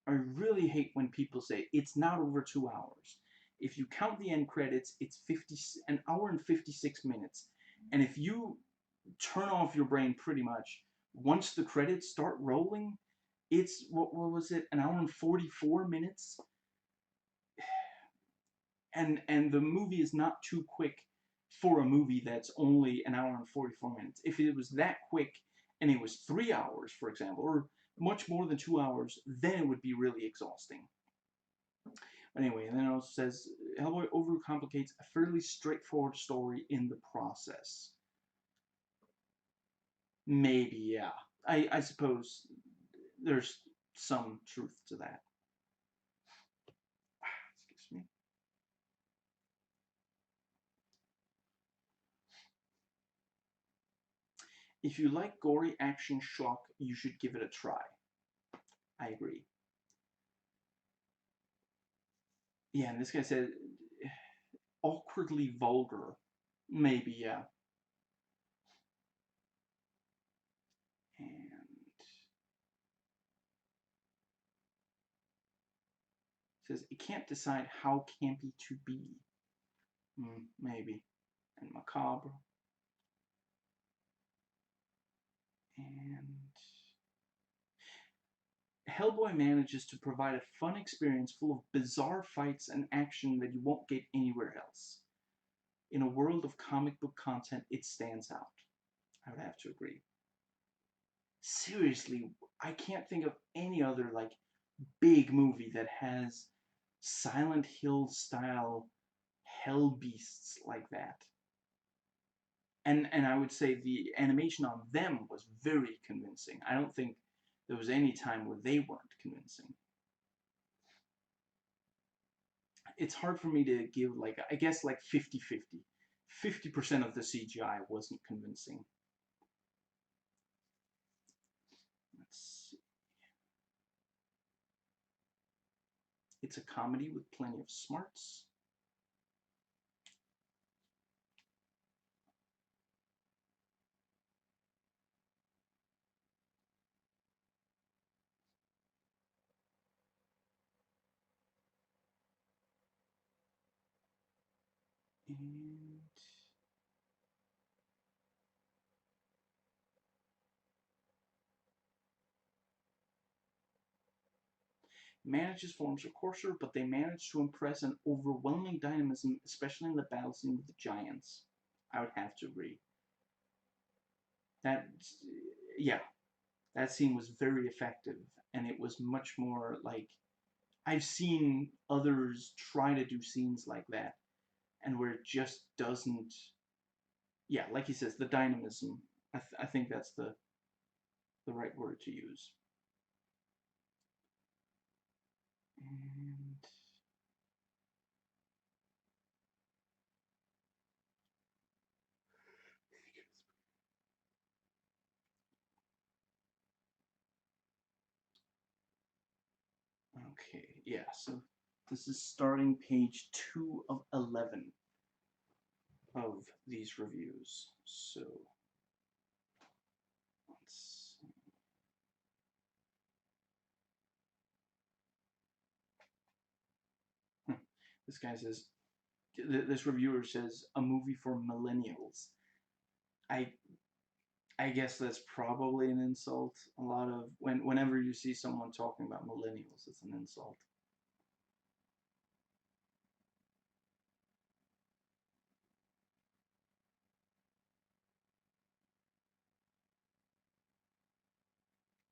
really hate when people say it's not over 2 hours. If you count the end credits, it's an hour and 56 minutes. And if you turn off your brain pretty much, once the credits start rolling, it's, what was it, an hour and 44 minutes? And the movie is not too quick for a movie that's only an hour and 44 minutes. If it was that quick and it was 3 hours, for example, or much more than 2 hours, then it would be really exhausting. But anyway, and then it also says, Hellboy overcomplicates a fairly straightforward story in the process. Maybe, yeah. I suppose there's some truth to that. Excuse me. If you like gory action shock, you should give it a try. I agree. Yeah, and this guy said awkwardly vulgar. Maybe, yeah. And says it can't decide how campy to be. Maybe. And macabre. And Hellboy manages to provide a fun experience full of bizarre fights and action that you won't get anywhere else. In a world of comic book content, it stands out. I would have to agree. Seriously, I can't think of any other, like, big movie that has Silent Hill style hell beasts like that. And I would say the animation on them was very convincing. I don't think there was any time where they weren't convincing. It's hard for me to give, like, I guess like 50-50. 50% of the CGI wasn't convincing. Let's see. It's a comedy with plenty of smarts. And manages forms are coarser, but they manage to impress an overwhelming dynamism, especially in the battle scene with the giants. I would have to agree. That, yeah, that scene was very effective, and it was much more like, I've seen others try to do scenes like that, and where it just doesn't, yeah, like he says, the dynamism, I think that's the right word to use. And okay, yeah, so this is starting page 2 of 11 of these reviews. So let's see. This guy says, this reviewer says, a movie for millennials. I I guess that's probably an insult. A lot of whenever you see someone talking about millennials, it's an insult.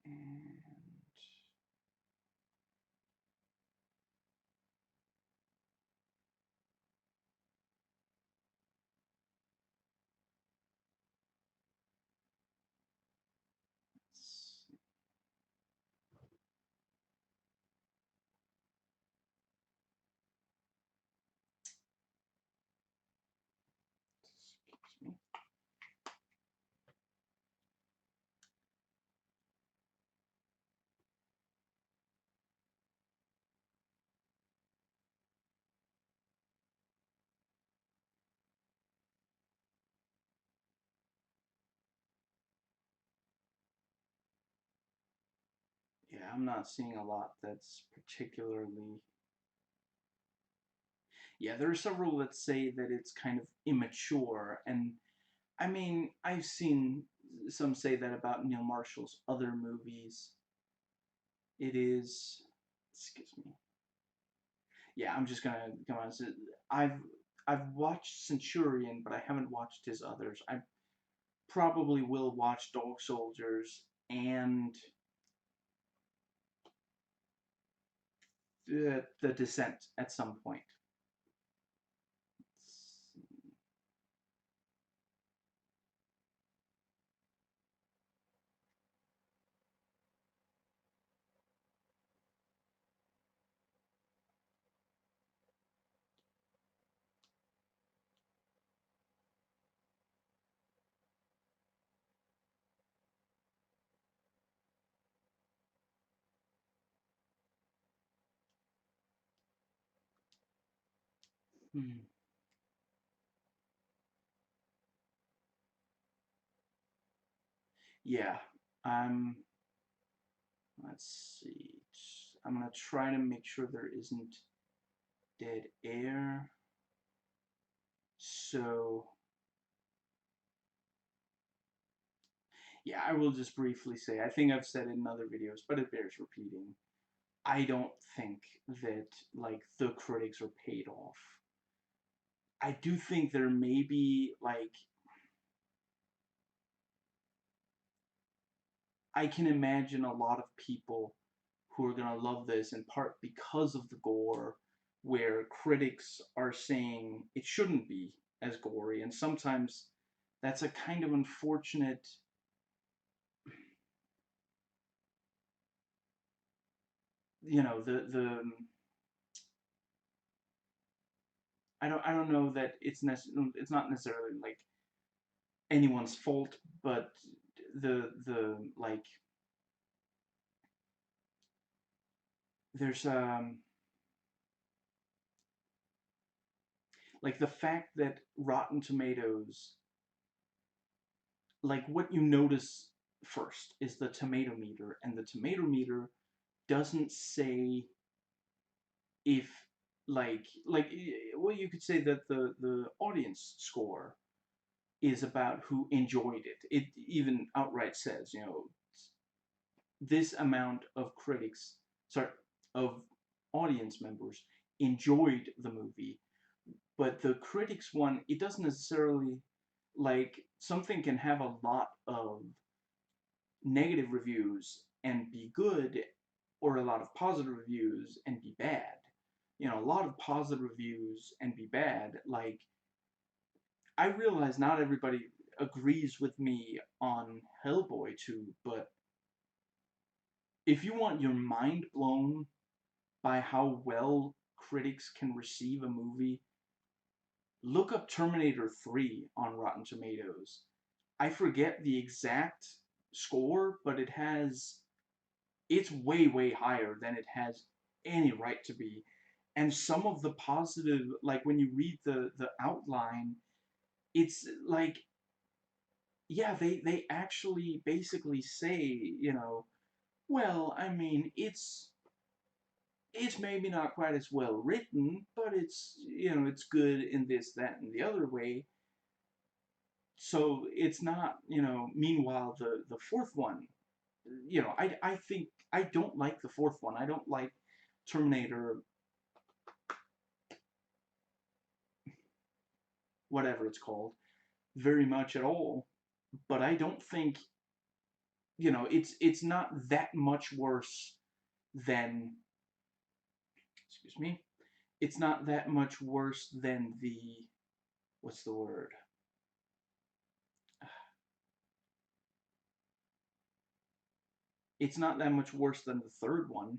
And excuse me. Yeah, I'm not seeing a lot that's particularly. Yeah, there are several that say that it's kind of immature, and I mean, I've seen some say that about Neil Marshall's other movies. It is, excuse me. Yeah, I'm just gonna come on. I've I've watched Centurion, but I haven't watched his others. I probably will watch Dog Soldiers and the Descent at some point. Hmm. Yeah, I'm. Let's see. I'm gonna try to make sure there isn't dead air. So yeah, I will just briefly say, I think I've said it in other videos, but it bears repeating. I don't think that, like, the critics are paid off. I do think there may be, like, I can imagine a lot of people who are gonna love this in part because of the gore, where critics are saying it shouldn't be as gory, and sometimes that's a kind of unfortunate, you know, I don't know that it's not necessarily like anyone's fault, but the like there's like the fact that Rotten Tomatoes, like what you notice first is the tomato meter, and the tomato meter doesn't say if like well, you could say that the audience score is about who enjoyed it. It even outright says, you know, this amount of critics, sorry, of audience members enjoyed the movie. But the critics one, it doesn't necessarily, like, something can have a lot of negative reviews and be good, or a lot of positive reviews and be bad. You know, a lot of positive reviews and be bad. Like, I realize not everybody agrees with me on Hellboy 2, but if you want your mind blown by how well critics can receive a movie. Look up Terminator 3 on Rotten Tomatoes. I forget the exact score, but it's way, way higher than it has any right to be. And some of the positive, like when you read the outline, it's like, yeah, they actually basically say, well, I mean, it's maybe not quite as well written, but it's good in this, that, and the other way. So it's not, meanwhile, the fourth one, I think I don't like the fourth one. I don't like Terminator, whatever it's called, very much at all. But I don't think, it's not that much worse than, excuse me, it's not that much worse than what's the word? It's not that much worse than the third one,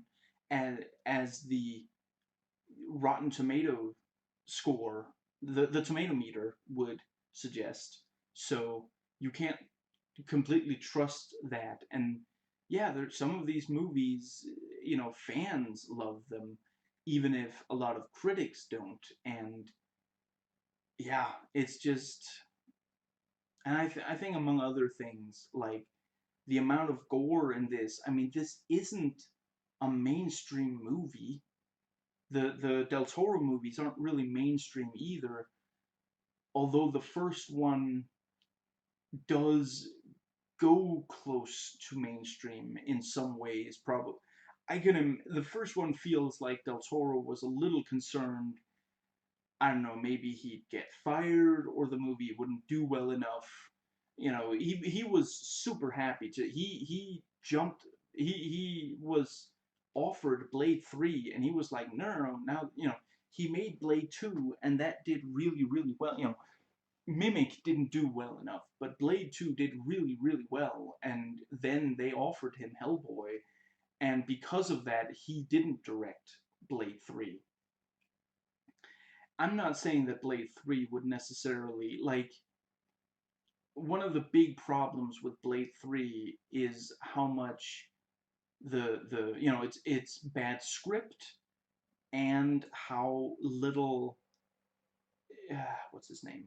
as the Rotten Tomato score, the tomato meter would suggest. So you can't completely trust that. And yeah, there's some of these movies, fans love them, even if a lot of critics don't. And yeah, it's just, and I think among other things, like the amount of gore in this. I mean, this isn't a mainstream movie. The Del Toro movies aren't really mainstream either, although the first one does go close to mainstream in some ways. Probably, the first one feels like Del Toro was a little concerned. I don't know, maybe he'd get fired or the movie wouldn't do well enough. He was super happy to he jumped he was offered Blade 3 and he was like, no, no, no, now, he made Blade 2 and that did really, really well. Mimic didn't do well enough, but Blade 2 did really, really well, and then they offered him Hellboy, and because of that, he didn't direct Blade 3. I'm not saying that Blade 3 would necessarily, like, one of the big problems with Blade 3 is how much it's bad script and how little what's his name,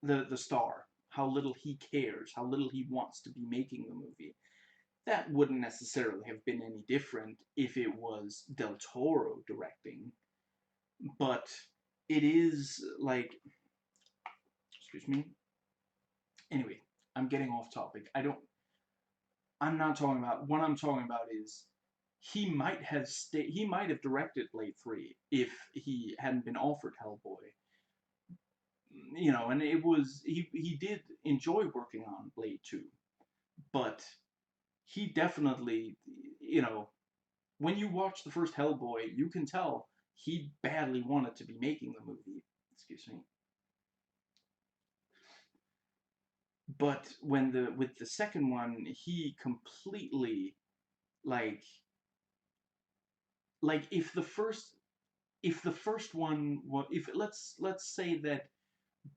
the star, how little he cares, how little he wants to be making the movie. That wouldn't necessarily have been any different if it was Del Toro directing, but it is like, excuse me. Anyway, I'm getting off topic. I'm not talking about, what I'm talking about is he might have directed Blade 3 if he hadn't been offered Hellboy. And he did enjoy working on Blade 2, but he definitely, when you watch the first Hellboy, you can tell he badly wanted to be making the movie. Excuse me. But with the second one, he completely, like if the first one was, if let's say that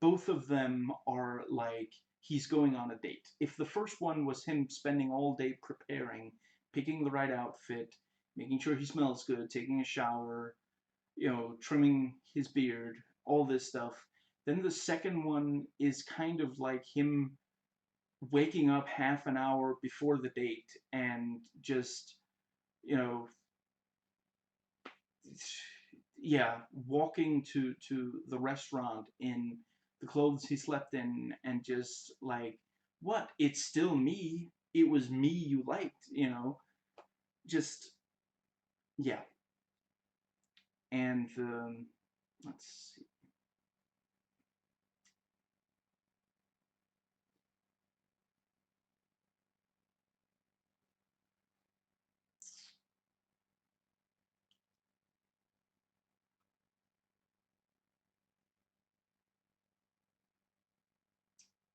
both of them are like he's going on a date. If the first one was him spending all day preparing, picking the right outfit, making sure he smells good, taking a shower, trimming his beard, all this stuff, then the second one is kind of like him waking up half an hour before the date and just, you know, yeah, walking to the restaurant in the clothes he slept in and just like, what? It's still me. It was me you liked, just, yeah. And let's see.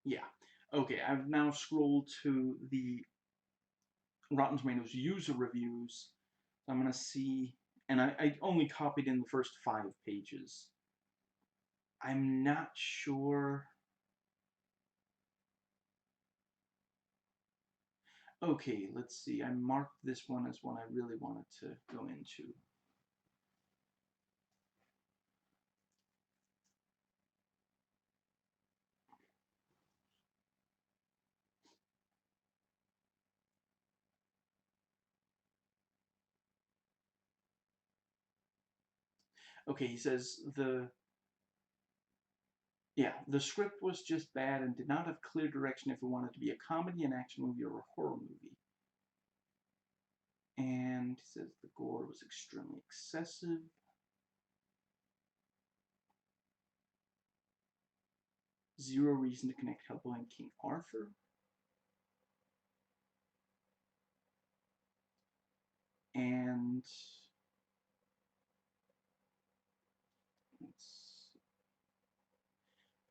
Yeah. Okay, I've now scrolled to the Rotten Tomatoes user reviews. So I'm going to see, and I only copied in the first 5 pages. I'm not sure. Okay, let's see. I marked this one as one I really wanted to go into. Okay, he says the script was just bad and did not have clear direction if it wanted to be a comedy, an action movie, or a horror movie. And he says the gore was extremely excessive. Zero reason to connect Hellboy and King Arthur. And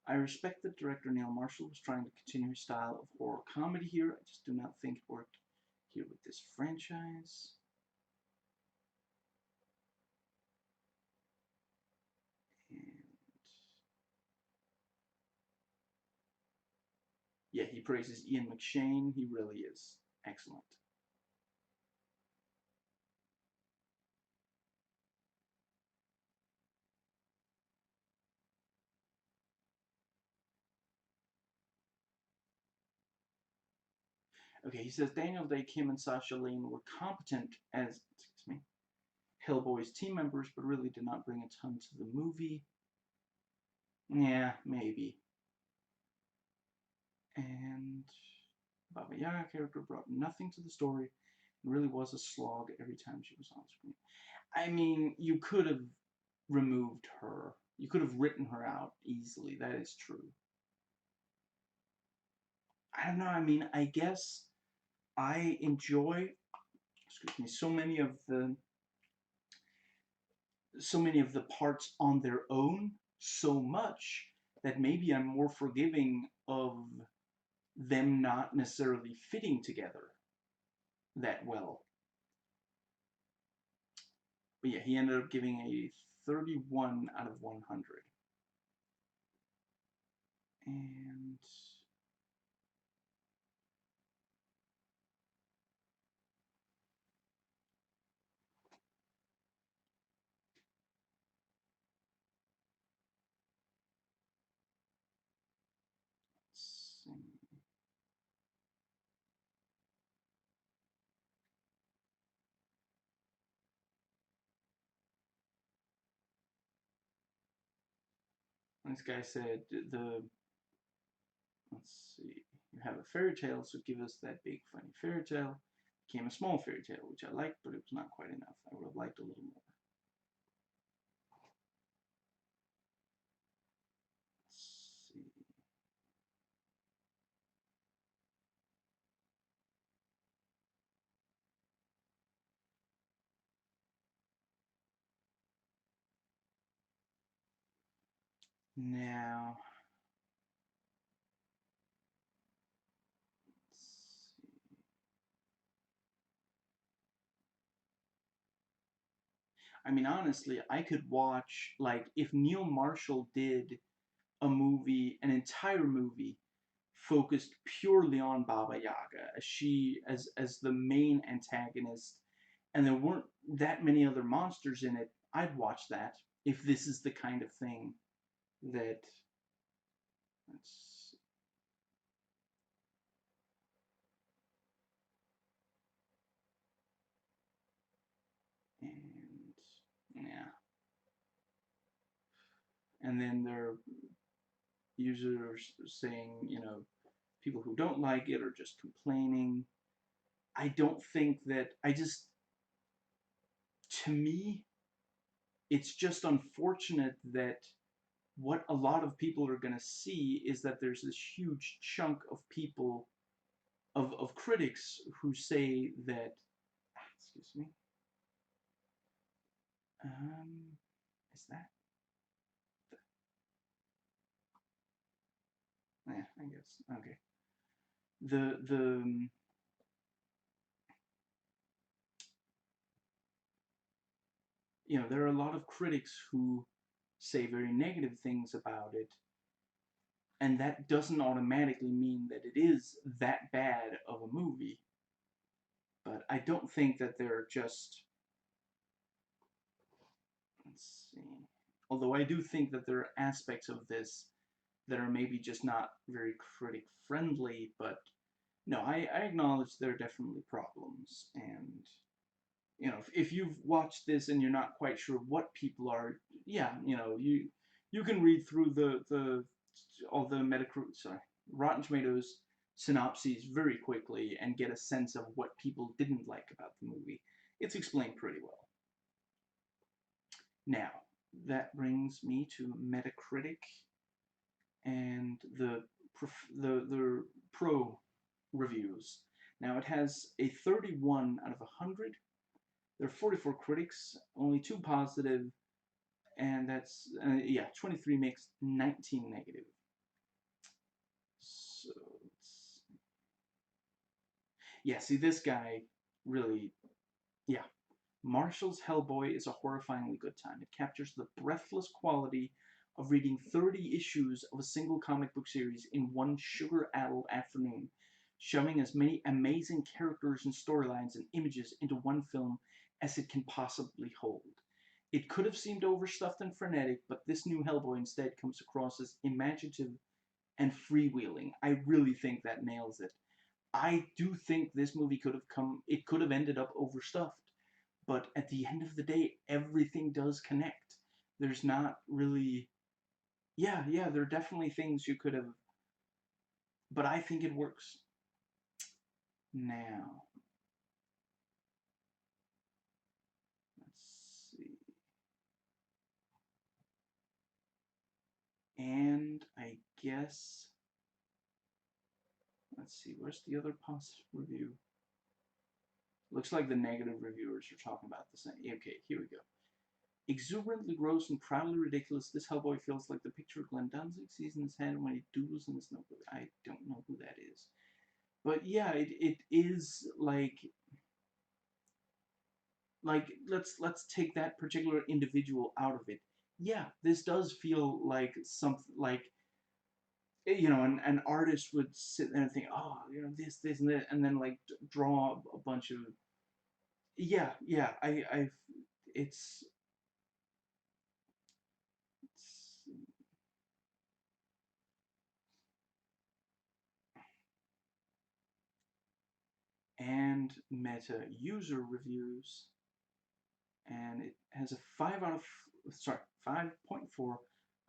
I respect that director Neil Marshall was trying to continue his style of horror comedy here. I just do not think it worked here with this franchise. And yeah, he praises Ian McShane. He really is excellent. Okay, he says Daniel Day, Kim, and Sasha Lane were competent as, Hellboy's team members, but really did not bring a ton to the movie. Yeah, maybe. And Baba Yaga character brought nothing to the story. It really was a slog every time she was on screen. I mean, you could have removed her. You could have written her out easily. That is true. I don't know. I mean, I guess I enjoy, so many of the parts on their own so much that maybe I'm more forgiving of them not necessarily fitting together that well. But yeah, he ended up giving a 31 out of 100. And let's see. This guy said let's see, you have a fairy tale, so give us that big funny fairy tale. Became a small fairy tale, which I liked, but it was not quite enough. I would have liked a little more. Let's see. Now, let's see. I mean, honestly, I could watch, like, if Neil Marshall did a movie, an entire movie, focused purely on Baba Yaga, as the main antagonist, and there weren't that many other monsters in it, I'd watch that if this is the kind of thing that. Let's, and yeah, and then there are users saying, people who don't like it are just complaining. I don't think that. To me, it's just unfortunate that what a lot of people are going to see is that there's this huge chunk of people, of critics, who say that, excuse me, is that, yeah, I guess, okay. The there are a lot of critics who say very negative things about it, and that doesn't automatically mean that it is that bad of a movie. But I don't think that they're just... Let's see. Although I do think that there are aspects of this that are maybe just not very critic friendly, but no, I acknowledge there are definitely problems. And if you've watched this and you're not quite sure what people are, yeah, you can read through all the Rotten Tomatoes synopses very quickly and get a sense of what people didn't like about the movie. It's explained pretty well. Now, that brings me to Metacritic and the pro reviews. Now, it has a 31 out of 100. There are 44 critics, only 2 positive, and that's, 23 mixed, 19 negative. So, yeah, see, this guy really, yeah. Marshall's Hellboy is a horrifyingly good time. It captures the breathless quality of reading 30 issues of a single comic book series in one sugar-addled afternoon, shoving as many amazing characters and storylines and images into one film as it can possibly hold. It could have seemed overstuffed and frenetic, but this new Hellboy instead comes across as imaginative and freewheeling. I really think that nails it. I do think this movie could have ended up overstuffed. But at the end of the day, everything does connect. There's not really... Yeah, there are definitely things you could have... But I think it works. Now, let's see. And I guess... Let's see, where's the other positive review? Looks like the negative reviewers are talking about the same. Okay, here we go. Exuberantly gross and proudly ridiculous, this Hellboy feels like the picture Glenn Danzig sees in his head when he doodles in his notebook. I don't know who that is. But yeah, it is like let's take that particular individual out of it. Yeah, this does feel like something like an artist would sit there and think, oh, this and that, and then like draw a bunch of... Yeah, it's and meta user reviews, and it has a 5.4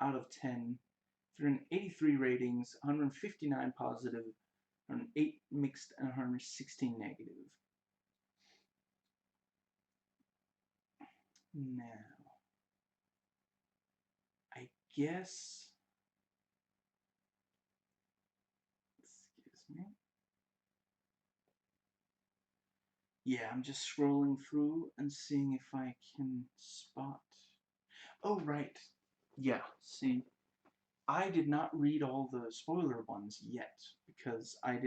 out of 10, 383 ratings, 159 positive, 108 mixed, and 116 negative. Now, I guess, excuse me. Yeah, I'm just scrolling through and seeing if I can spot... Oh, right. Yeah, see, I did not read all the spoiler ones yet, because I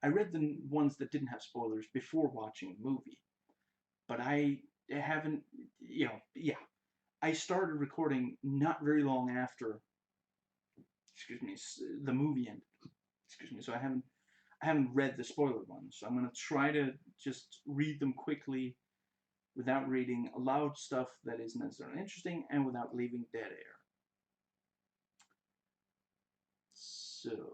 read the ones that didn't have spoilers before watching the movie. But I haven't, yeah. I started recording not very long after, the movie ended. So I haven't read the spoiler ones. So I'm going to try to just read them quickly without reading aloud stuff that isn't necessarily interesting and without leaving dead air. So,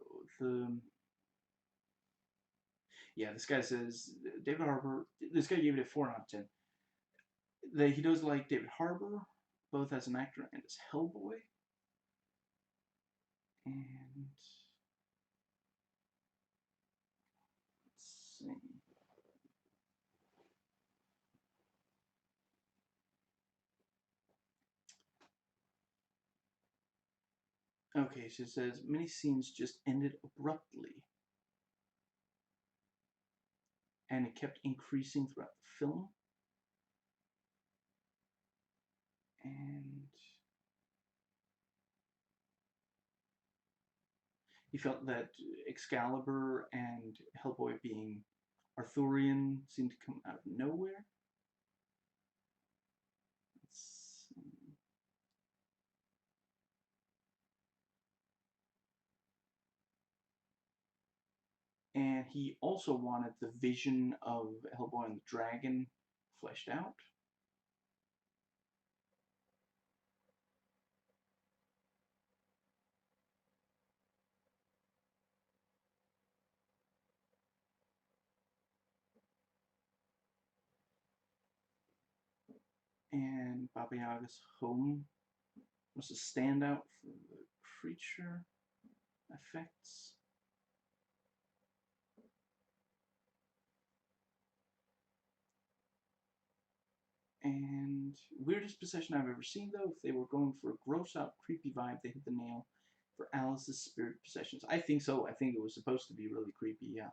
this guy says, David Harbour, this guy gave it a 4 out of 10. He does like David Harbour, both as an actor and as Hellboy. And let's see. Okay, she says, many scenes just ended abruptly. And it kept increasing throughout the film. And he felt that Excalibur and Hellboy being Arthurian seemed to come out of nowhere. Let's And he also wanted the vision of Hellboy and the Dragon fleshed out. And Baba Yaga's home was a standout for the creature effects. And weirdest possession I've ever seen, though, if they were going for a gross out, creepy vibe, they hit the nail for Alice's spirit possessions. I think so. I think it was supposed to be really creepy, yeah.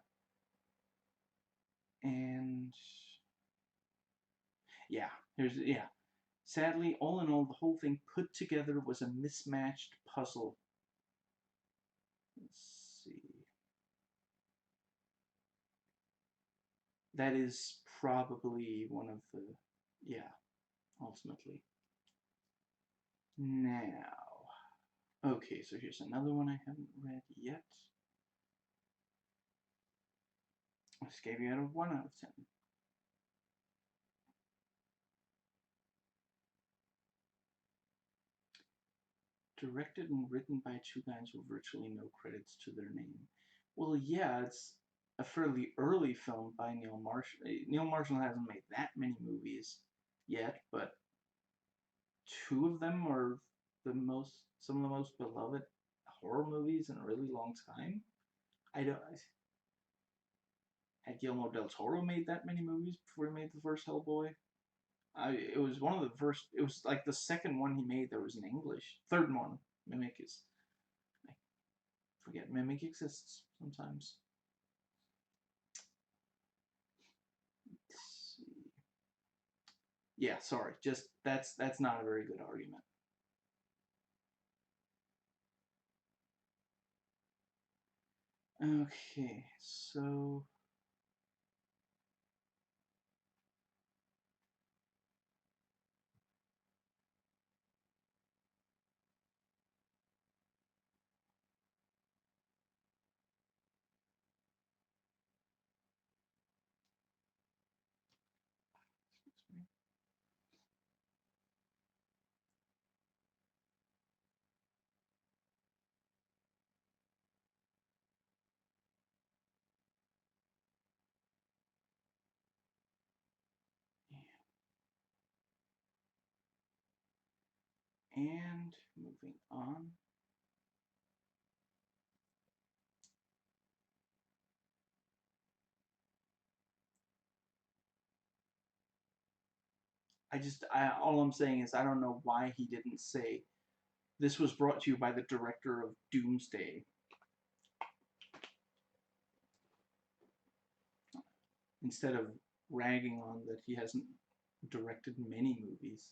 And yeah, yeah. Sadly, all in all, the whole thing put together was a mismatched puzzle. Let's see. That is probably one of the, yeah, ultimately. Now, okay, so here's another one I haven't read yet. This gave you out of 1 out of 10. Directed and written by two guys with virtually no credits to their name. Well, yeah, it's a fairly early film by Neil Marshall. Neil Marshall hasn't made that many movies yet, but two of them are some of the most beloved horror movies in a really long time. I don't. Had Guillermo del Toro made that many movies before he made the first Hellboy? It was one of the first. It was like the second one he made that was in English. Third one, Mimic is. I forget Mimic exists sometimes. Let's see. Yeah, sorry. Just that's not a very good argument. Okay, so and moving on. All I'm saying is I don't know why he didn't say this was brought to you by the director of Doomsday instead of ragging on that he hasn't directed many movies.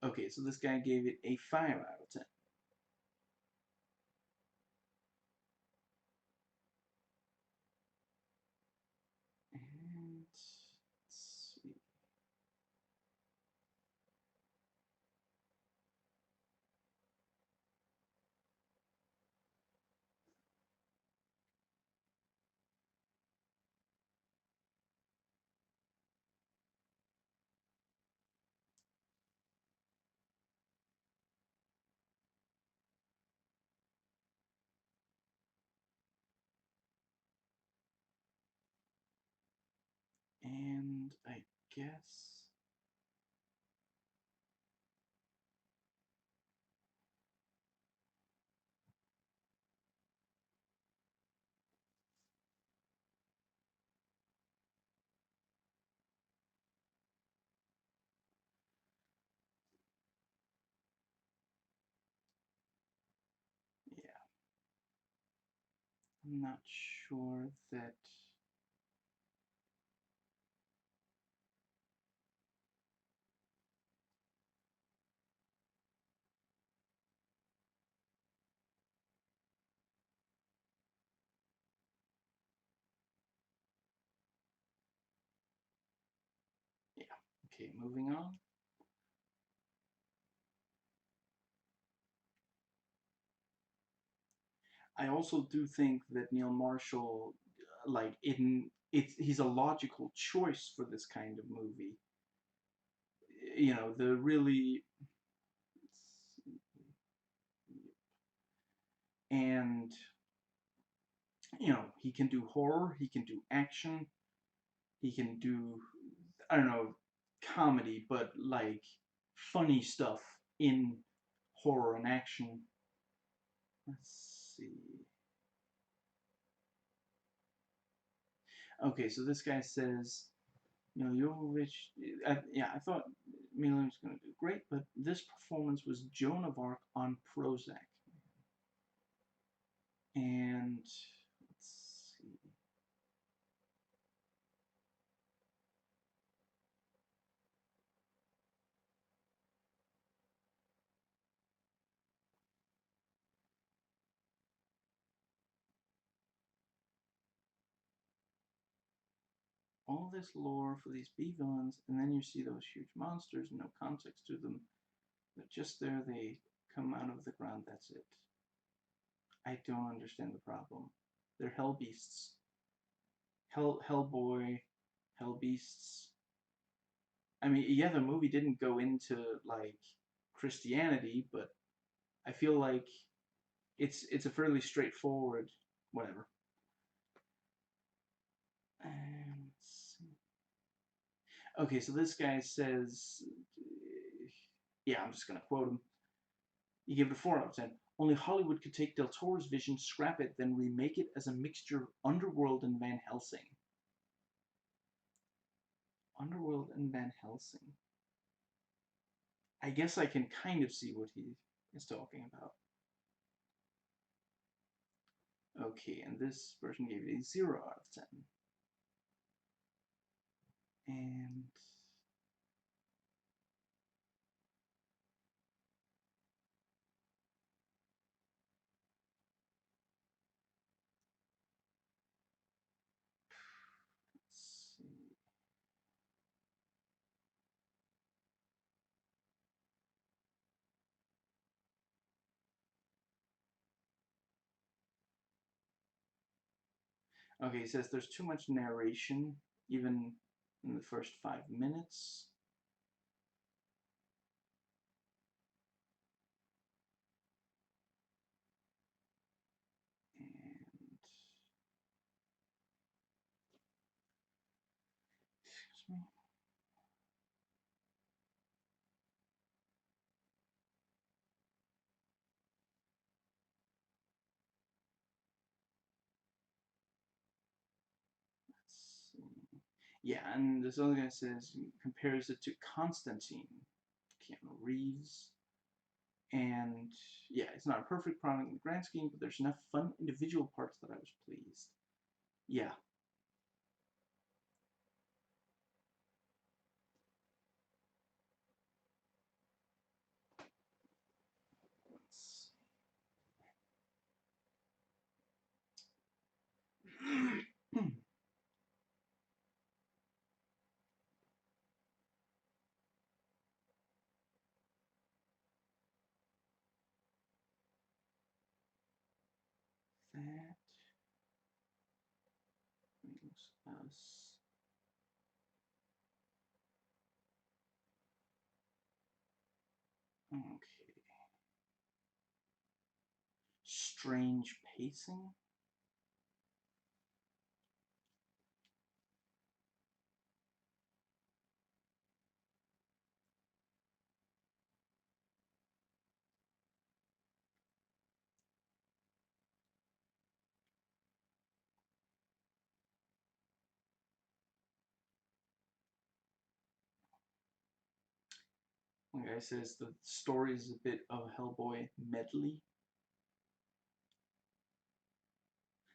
Okay, so this guy gave it a 5 out of 10. And let's see. And I guess yeah, I'm not sure that. Yeah, okay, moving on. I also do think that Neil Marshall like he's a logical choice for this kind of movie. You know, the really, and you know, he can do horror, he can do action, he can do, I don't know, comedy, but like funny stuff in horror and action. Let's see. Okay, so this guy says, Milojevic, yeah, I thought Milan was going to do great, but this performance was Joan of Arc on Prozac. And let's see. All this lore for these B villains, and then you see those huge monsters, no context to them. They're just there, they come out of the ground, that's it. I don't understand the problem. They're hell beasts. Hellboy, hell beasts. I mean, yeah, the movie didn't go into like Christianity, but I feel like it's a fairly straightforward whatever. Okay, so this guy says, yeah, I'm just gonna quote him. You give it a 4 out of 10. Only Hollywood could take Del Toro's vision, scrap it, then remake it as a mixture of Underworld and Van Helsing. Underworld and Van Helsing. I guess I can kind of see what he is talking about. Okay, and this person gave it a 0 out of 10. And let's see. Okay, he says there's too much narration, even in the first 5 minutes. And excuse me. Let's see. Yeah, and this other guy says compares it to Constantine, Keanu Reeves. And yeah, it's not a perfect product in the grand scheme, but there's enough fun individual parts that I was pleased. Yeah. That brings us. Okay. Strange pacing. One guy says the story is a bit of Hellboy medley.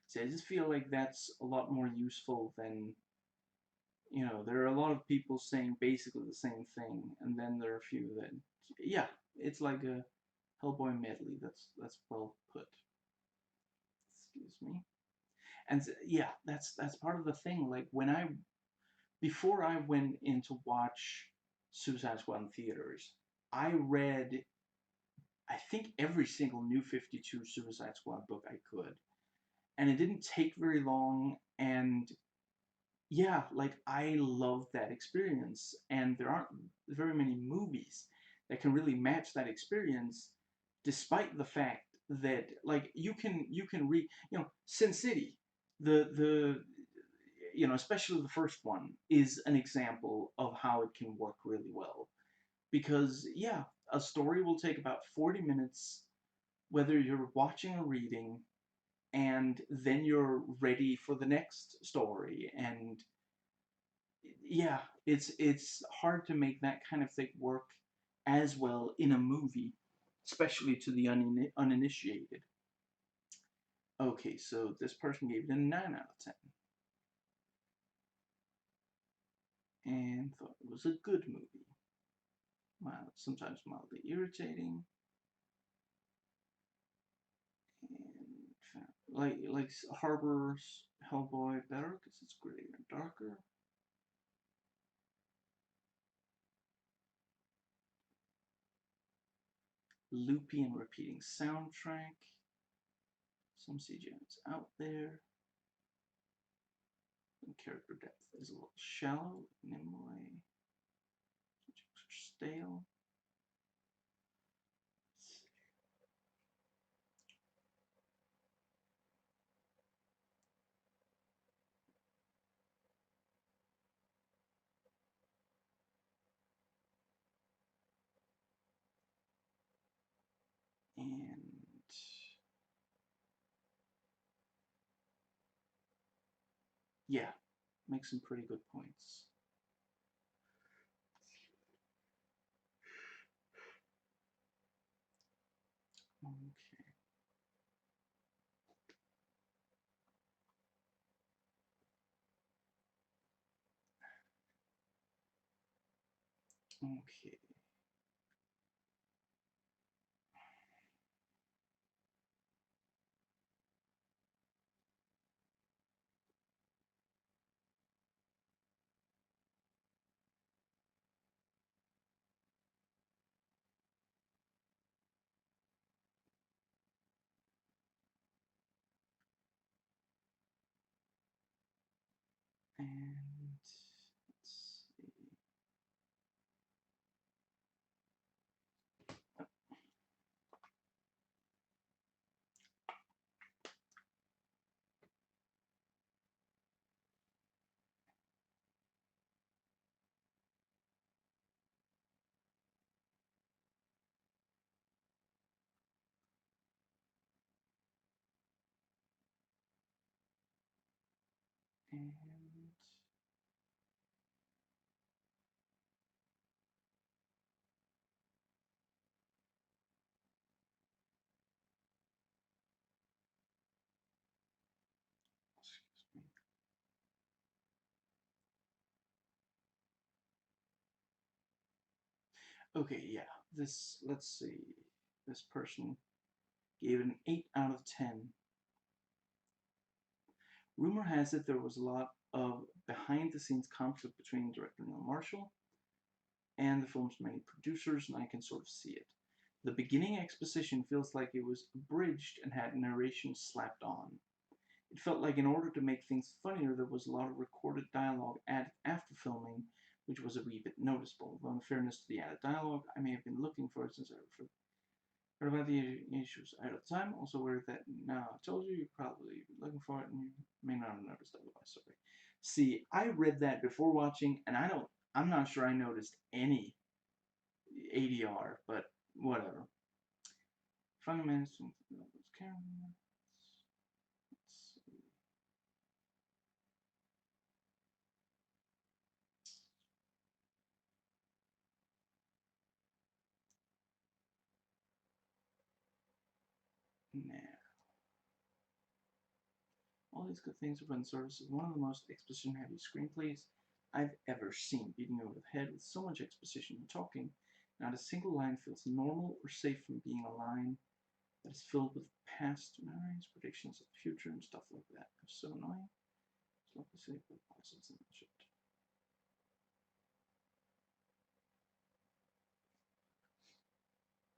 See, I just feel like that's a lot more useful than, there are a lot of people saying basically the same thing, and then there are a few that, yeah, it's like a Hellboy medley. That's well put. Excuse me. And yeah, that's part of the thing. Like before I went in to watch Suicide Squad in theaters, I read, I think, every single New 52 Suicide Squad book I could. and it didn't take very long, and yeah, like I love that experience, and there aren't very many movies that can really match that experience, despite the fact that like you can read, Sin City, the especially the first one is an example of how it can work really well, because yeah, a story will take about 40 minutes, whether you're watching or reading, and then you're ready for the next story. And yeah, it's hard to make that kind of thing work as well in a movie, especially to the uninitiated. Okay, so this person gave it a 9 out of 10 and thought it was a good movie. Mild, sometimes mildly irritating, and like Harbor's Hellboy better because it's grittier and darker. Loopy and repeating soundtrack. Some CGI is out there. And character depth is a little shallow, Nimue. Jokes are stale. And yeah, make some pretty good points. Okay. Okay. And let's see. And excuse me. Okay, yeah. This, let's see. This person gave it an 8 out of 10. Rumor has it there was a lot of behind the scenes conflict between director Neil Marshall and the film's many producers, and I can sort of see it. The beginning exposition feels like it was abridged and had narration slapped on. It felt like in order to make things funnier, there was a lot of recorded dialogue added after filming, which was a wee bit noticeable. Though in fairness to the added dialogue, I may have been looking for it since I heard about the issues at the time. Also aware that now I told you, you're probably looking for it and you may not have noticed otherwise. Sorry. See, I read that before watching, and I'm not sure I noticed any ADR, but whatever. Finally managed to camera. Let's see. Now, all these good things are in service of one of the most exposition-heavy screenplays I've ever seen, beating over the head with so much exposition and talking. Not a single line feels normal or safe from being a line that is filled with past memories, predictions of the future, and stuff like that. It's so annoying. It's like to say, but pauses and shit.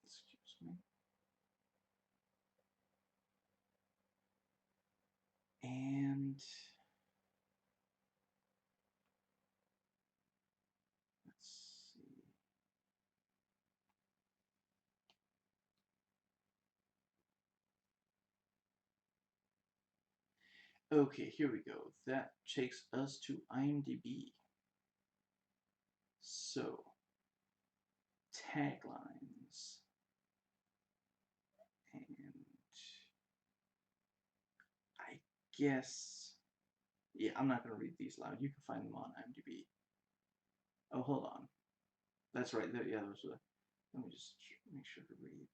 Excuse me. Okay, here we go. That takes us to IMDb. So, taglines. And I guess, yeah, I'm not going to read these loud. You can find them on IMDb. Oh, hold on. That's right. Yeah, those are. Let me just make sure to read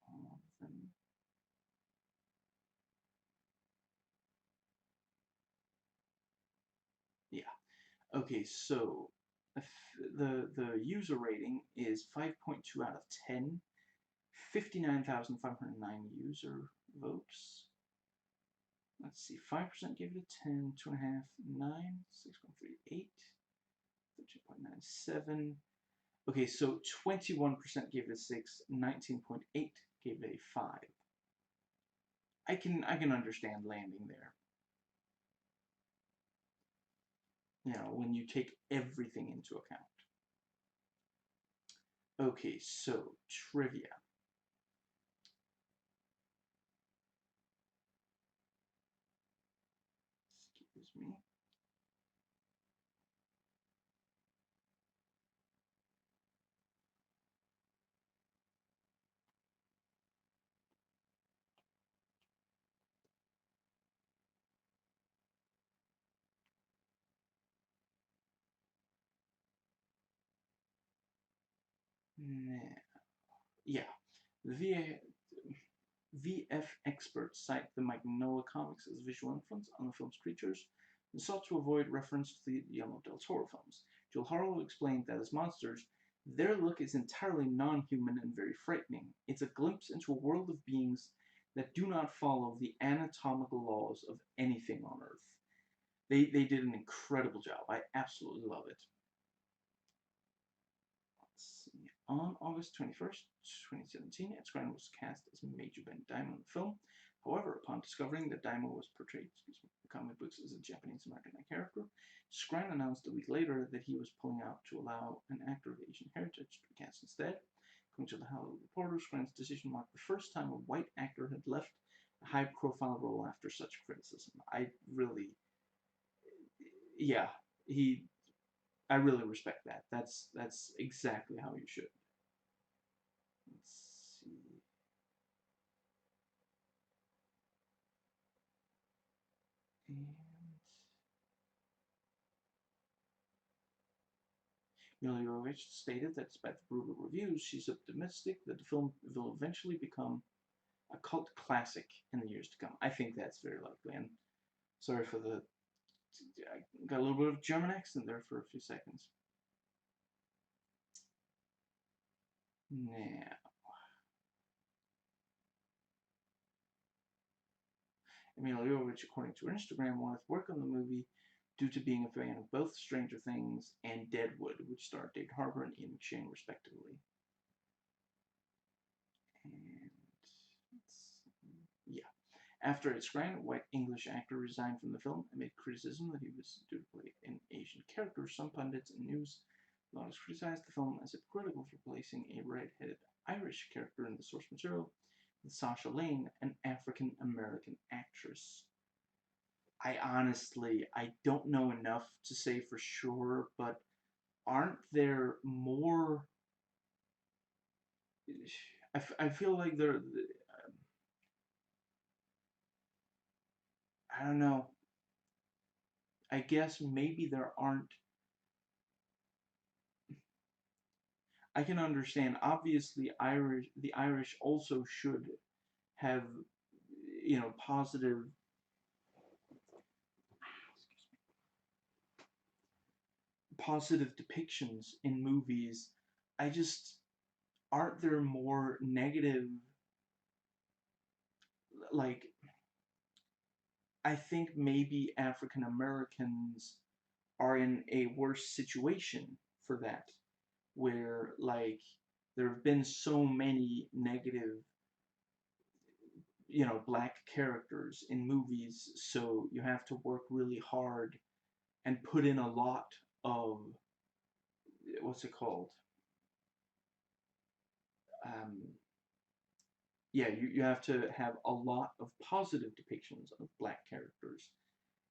all of them. Yeah. Okay, so the user rating is 5.2 out of 10. 59,509 user votes. Let's see, 5% gave it a 10, 2.5, 9, 6.38, 13.97. Okay, so 21% gave it a 6, 19.8 gave it a 5. I can understand landing there. You know, when you take everything into account. Okay, so trivia. Excuse me. Yeah, the VF experts cite the Magnolia comics as a visual influence on the film's creatures and sought to avoid reference to the Guillermo del Toro films. Joel Harlow explained that as monsters, their look is entirely non-human and very frightening. It's a glimpse into a world of beings that do not follow the anatomical laws of anything on Earth. They did an incredible job. I absolutely love it. Let's see. On August 21st, 2017, Ed Skrein was cast as Major Ben Daimon in the film. However, upon discovering that Daimon was portrayed in the comic books as a Japanese-American character, Skrein announced a week later that he was pulling out to allow an actor of Asian heritage to be cast instead. According to the Hollywood Reporter, Skrein's decision marked the first time a white actor had left a high-profile role after such criticism. I really, yeah, I really respect that. That's exactly how you should. Let's see. And Mila Jovovich stated that despite the brutal reviews, she's optimistic that the film will eventually become a cult classic in the years to come. I think that's very likely. And sorry for the, I got a little bit of German accent there for a few seconds. Now, Mila Jovovich, according to her Instagram, wanted to work on the movie due to being a fan of both Stranger Things and Deadwood, which starred David Harbour and Ian McShane, respectively. And yeah. After its screen, a white English actor resigned from the film amid criticism that he was due to play an Asian character. Some pundits and news bloggers criticized the film as hypocritical for placing a red-headed Irish character in the source material with Sasha Lane, an African-American actress. I don't know enough to say for sure, but aren't there more... I feel like there... I don't know. I guess maybe there aren't. I can understand. Obviously, the Irish also should have, you know, positive depictions in movies. I just, aren't there more negative, like, I think maybe African Americans are in a worse situation for that, where, like, there have been so many negative, you know, black characters in movies, so you have to work really hard and put in a lot of, what's it called, um, yeah, you have to have a lot of positive depictions of black characters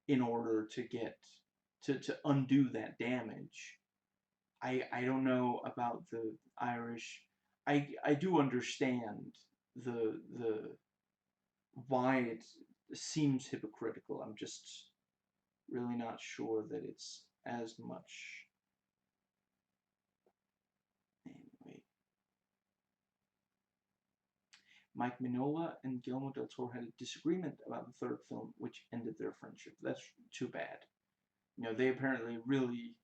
in order to get to undo that damage. I don't know about the Irish. I do understand the why it seems hypocritical. I'm just really not sure that it's as much. Anyway, Mike Mignola and Guillermo del Toro had a disagreement about the third film, which ended their friendship. That's too bad. You know, they apparently really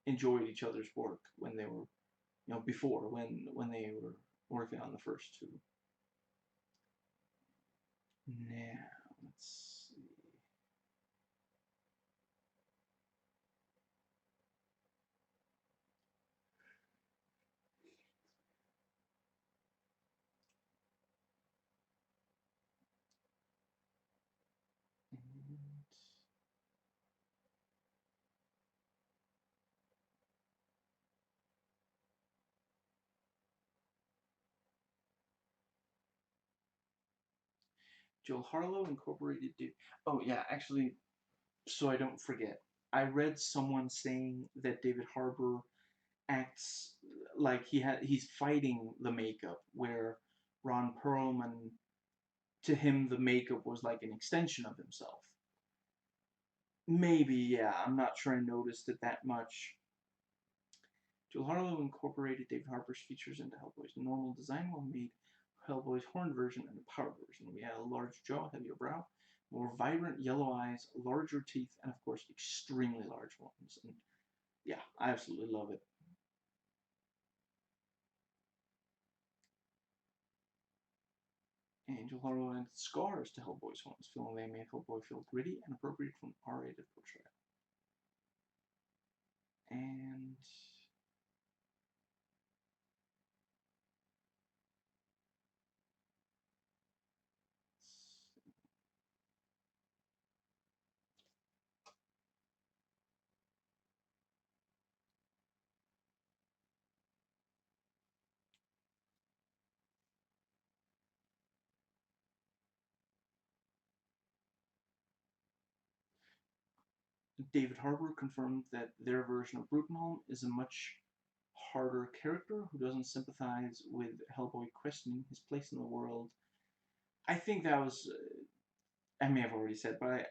enjoyed each other's work when they were, before when they were working on the first two. Now, let's see. And Joel Harlow incorporated. Oh yeah, actually, so I don't forget. I read someone saying that David Harbour acts like he's fighting the makeup, where Ron Perlman, to him the makeup was like an extension of himself. Maybe, yeah, I'm not sure I noticed it that much. Joel Harlow incorporated David Harbour's features into Hellboy's normal design while made Hellboy's horn version and the power version. We had a large jaw, heavier brow, more vibrant yellow eyes, larger teeth, and of course extremely large ones. And yeah, I absolutely love it. And Joel Harlow added scars to Hellboy's horns, feeling they made Hellboy feel gritty and appropriate for an R-rated portrayal. And David Harbour confirmed that their version of Brutenholm is a much harder character who doesn't sympathize with Hellboy questioning his place in the world. I think that was, I may have already said, but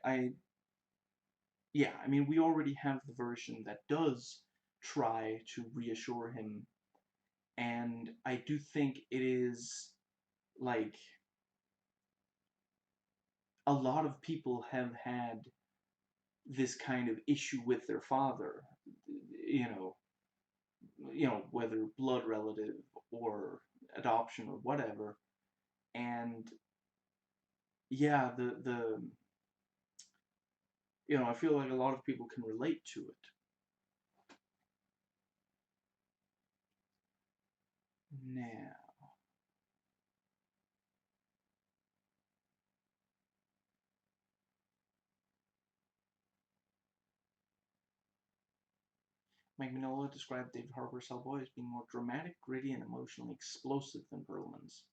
yeah, I mean, we already have the version that does try to reassure him, and I do think it is, like, a lot of people have had this kind of issue with their father, you know, whether blood relative or adoption or whatever, and yeah, I feel like a lot of people can relate to it. Now, Mike Mignola described David Harbour's Hellboy as being more dramatic, gritty, and emotionally explosive than Perlman's.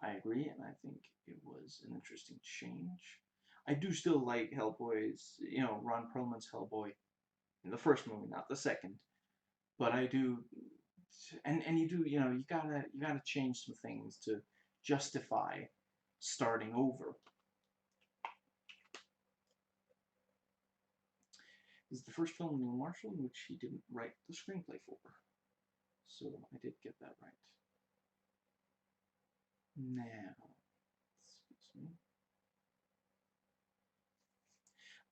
I agree, and I think it was an interesting change. I do still like Hellboy's, Ron Perlman's Hellboy in the first movie, not the second. But I do, and you do, you gotta change some things to justify starting over. This is the first film of Neil Marshall in which he didn't write the screenplay for. So I did get that right. Now, excuse me.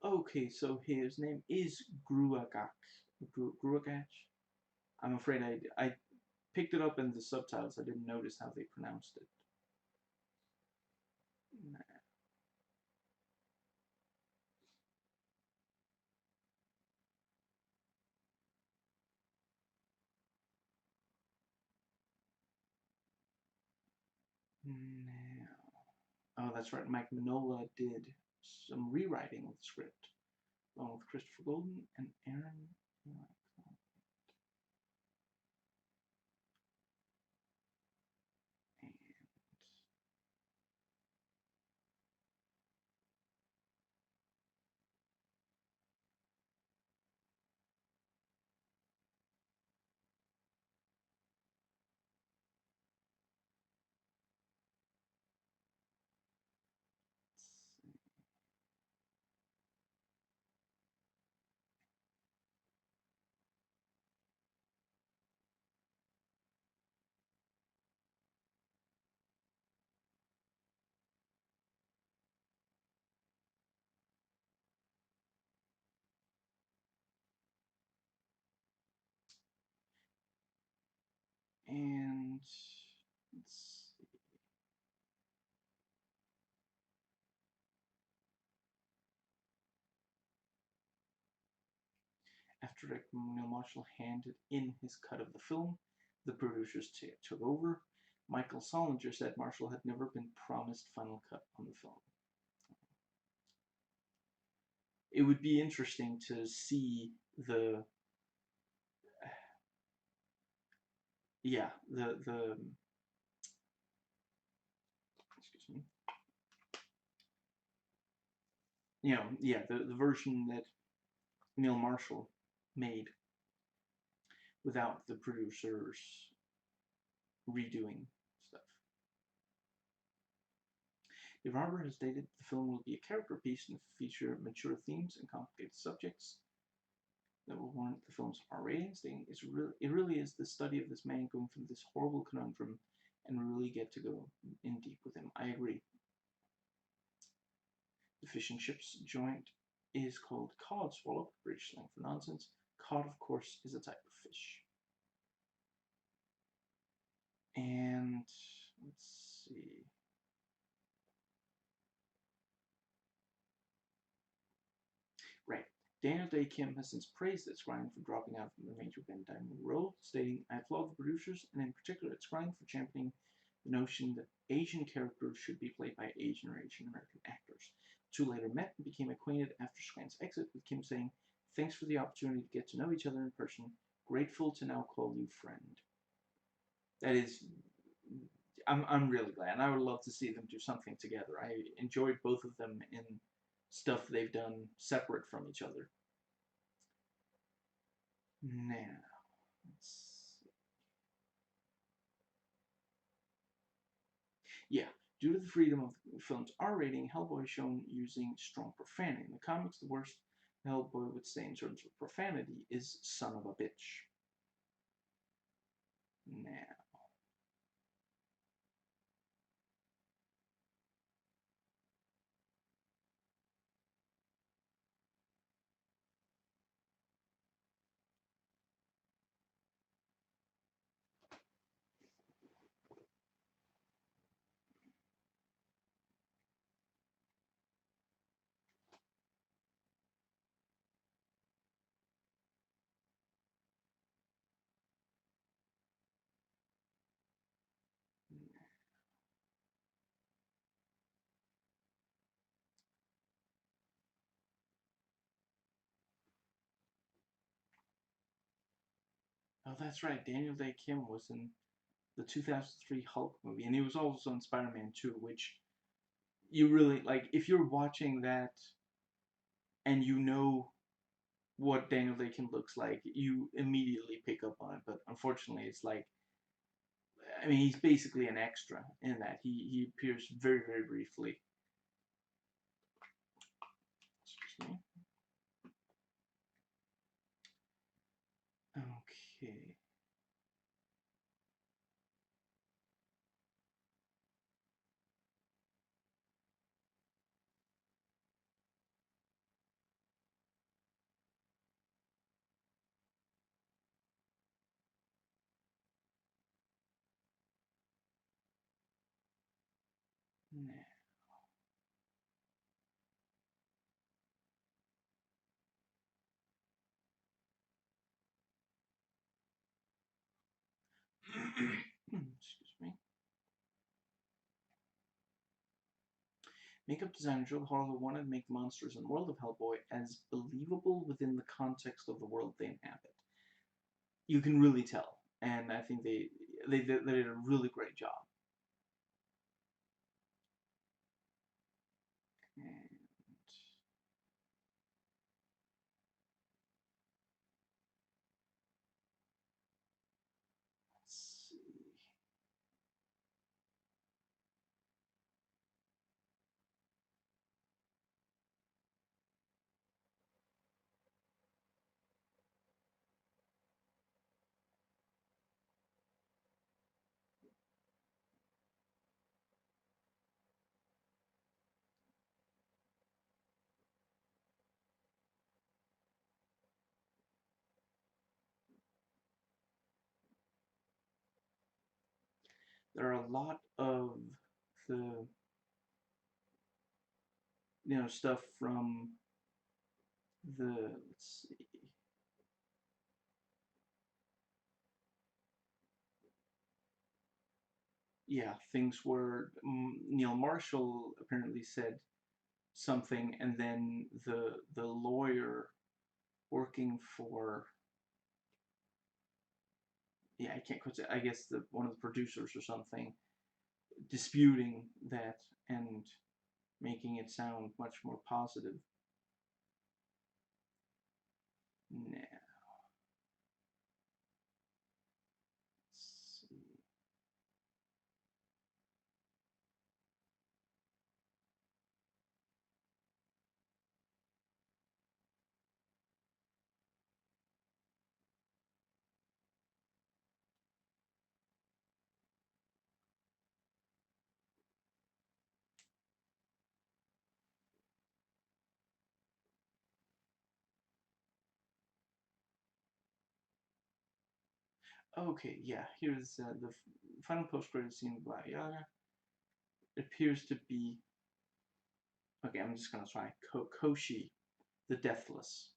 Okay, so his name is Gruagach. I'm afraid I picked it up in the subtitles. I didn't notice how they pronounced it. Now, oh, that's right. Mike Mignola did some rewriting of the script, along with Christopher Golden and Aaron. And let's see. After Neil Marshall handed in his cut of the film, the producers took over. Michael Solinger said Marshall had never been promised final cut on the film. It would be interesting to see the excuse me, the version that Neil Marshall made without the producers redoing stuff. Dave Harbour has stated the film will be a character piece and feature mature themes and complicated subjects that will warrant the film's R rating, saying it really is the study of this man going through this horrible conundrum, and we really get to go in deep with him. I agree. The fish and chips joint is called cod swallop, British slang for nonsense. Cod, of course, is a type of fish. And let's see. Right. Daniel Day Kim has since praised its Ryan for dropping out from the major Ben Diamond role, stating, "I applaud the producers, and in particular its Ryan for championing the notion that Asian characters should be played by Asian or Asian American actors." The two later met and became acquainted after Scran's exit, with Kim saying, "Thanks for the opportunity to get to know each other in person. Grateful to now call you friend." That is, I'm really glad, and I would love to see them do something together. I enjoyed both of them in stuff they've done separate from each other. Now, let's see. Yeah, due to the freedom of the film's R rating, Hellboy is shown using strong profanity. In the comics, the worst Hellboy would say in terms of profanity is "son of a bitch." Now, oh, that's right. Daniel Day Kim was in the 2003 Hulk movie, and he was also in Spider-Man 2, which you really like. If you're watching that and you know what Daniel Day Kim looks like, you immediately pick up on it. But unfortunately, it's like, I mean, he's basically an extra in that. He appears very, very briefly. Excuse me. Okay. Now. Excuse me. Makeup designer Joe Harlow wanted to make the monsters in the world of Hellboy as believable within the context of the world they inhabit. You can really tell, and I think they did a really great job. And let's see. there are a lot of the, stuff from let's see, yeah, things where Neil Marshall apparently said something, and then the lawyer working for, yeah, I can't quite say, I guess one of the producers or something, disputing that and making it sound much more positive. Now, let's see. Okay, yeah, here's the final post-credit scene of Baba Yaga. It appears to be, okay, I'm just gonna try Koshi the Deathless.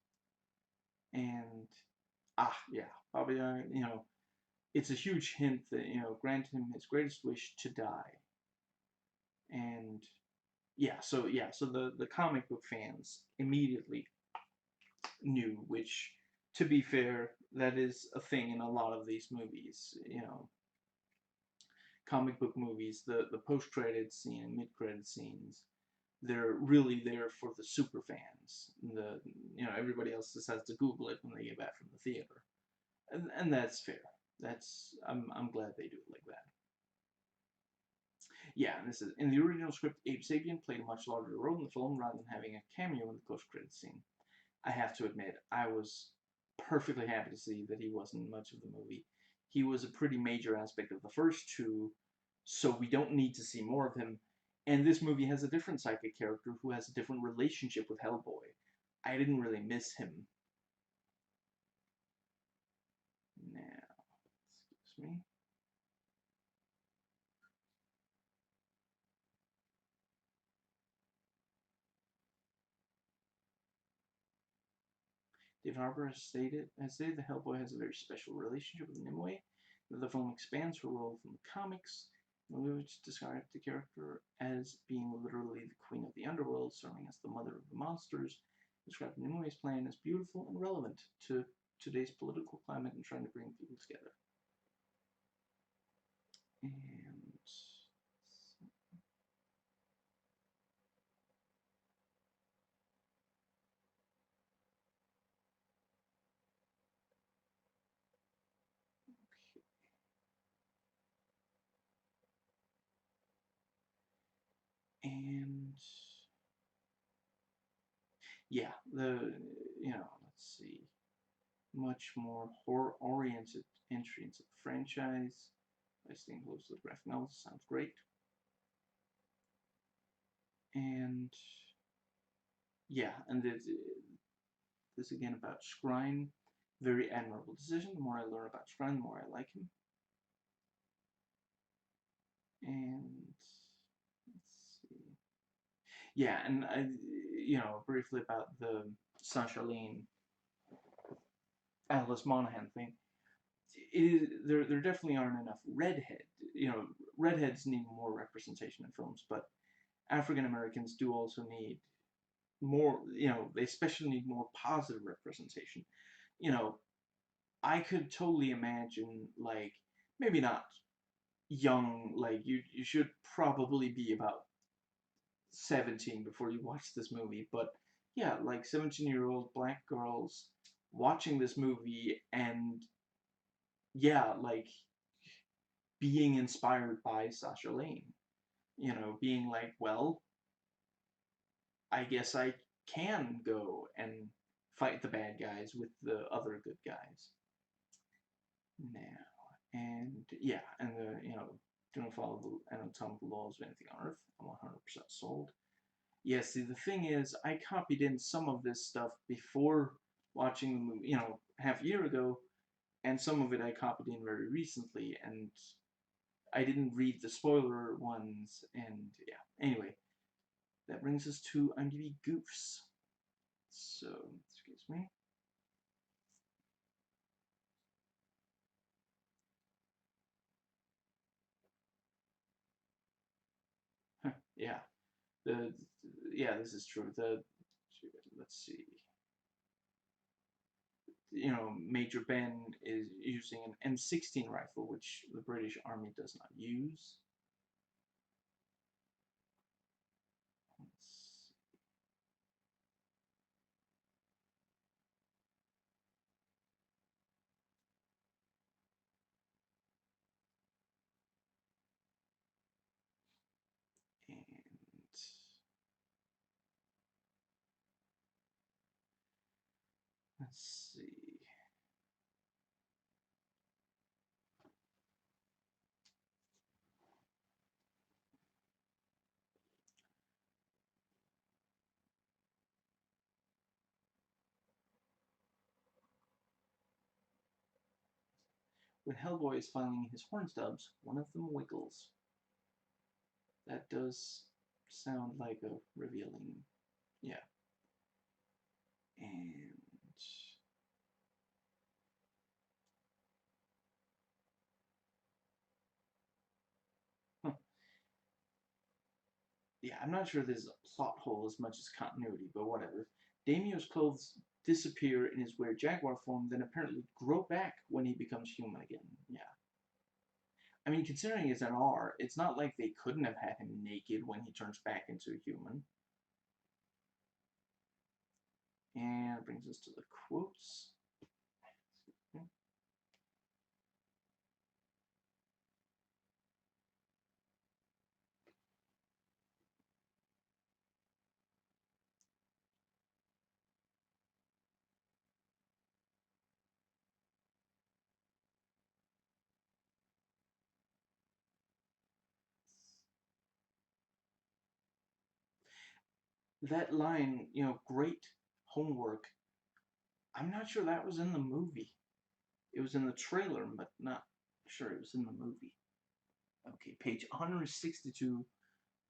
And, yeah, Baba Yaga, it's a huge hint that, grant him his greatest wish to die. And, so the comic book fans immediately knew, which, to be fair, that is a thing in a lot of these movies, comic book movies, the post-credit scene and mid-credit scenes, they're really there for the super fans. Everybody else just has to Google it when they get back from the theater, and that's fair. I'm glad they do it like that. Yeah, and this is in the original script. Abe Sapien played a much larger role in the film rather than having a cameo in the post-credit scene. I have to admit, I was perfectly happy to see that he wasn't much of the movie. He was a pretty major aspect of the first two, so we don't need to see more of him. And this movie has a different psychic character who has a different relationship with Hellboy. I didn't really miss him. Now, excuse me. David Harbour has stated that Hellboy has a very special relationship with Nimue. The film expands her role from the comics, which described the character as being literally the queen of the underworld, serving as the mother of the monsters. Described Nimue's plan as beautiful and relevant to today's political climate and trying to bring people together. And and yeah, let's see, much more horror-oriented entry into the franchise. I staying close to the graphic novels sounds great. And yeah, and this again about Scrine, very admirable decision. The more I learn about Scrine, the more I like him. And let's see, yeah, and briefly about the Sasha Lane Alice Monaghan thing. There definitely aren't enough redheads need more representation in films, but African Americans do also need more, they especially need more positive representation. You know, I could totally imagine, like, maybe not young, like, you should probably be about 17 before you watch this movie, but yeah, like 17-year-old black girls watching this movie and, yeah, like, being inspired by Sasha Lane. Being like, well, I guess I can go and fight the bad guys with the other good guys now. And yeah, and don't follow the anatomical laws of anything on Earth. I'm 100% sold. Yeah, see, the thing is, I copied in some of this stuff before watching the movie, half a year ago, and some of it I copied in very recently, and I didn't read the spoiler ones, and yeah. Anyway, that brings us to IMDb goofs. So, excuse me. Yeah, the yeah, this is true. Let's see. Major Ben is using an M16 rifle, which the British Army does not use. And let's see. When Hellboy is filing his horn stubs, one of them wiggles. That does sound like a revealing, yeah. And huh. Yeah, I'm not sure there's a plot hole as much as continuity, but whatever. Daimyo's clothes disappear in his weird jaguar form, then apparently grow back when he becomes human again. Yeah. I mean, considering it's an R, it's not like they couldn't have had him naked when he turns back into a human. And it brings us to the quotes. That line, great homework, I'm not sure that was in the movie. It was in the trailer, but not sure it was in the movie. Okay, page 162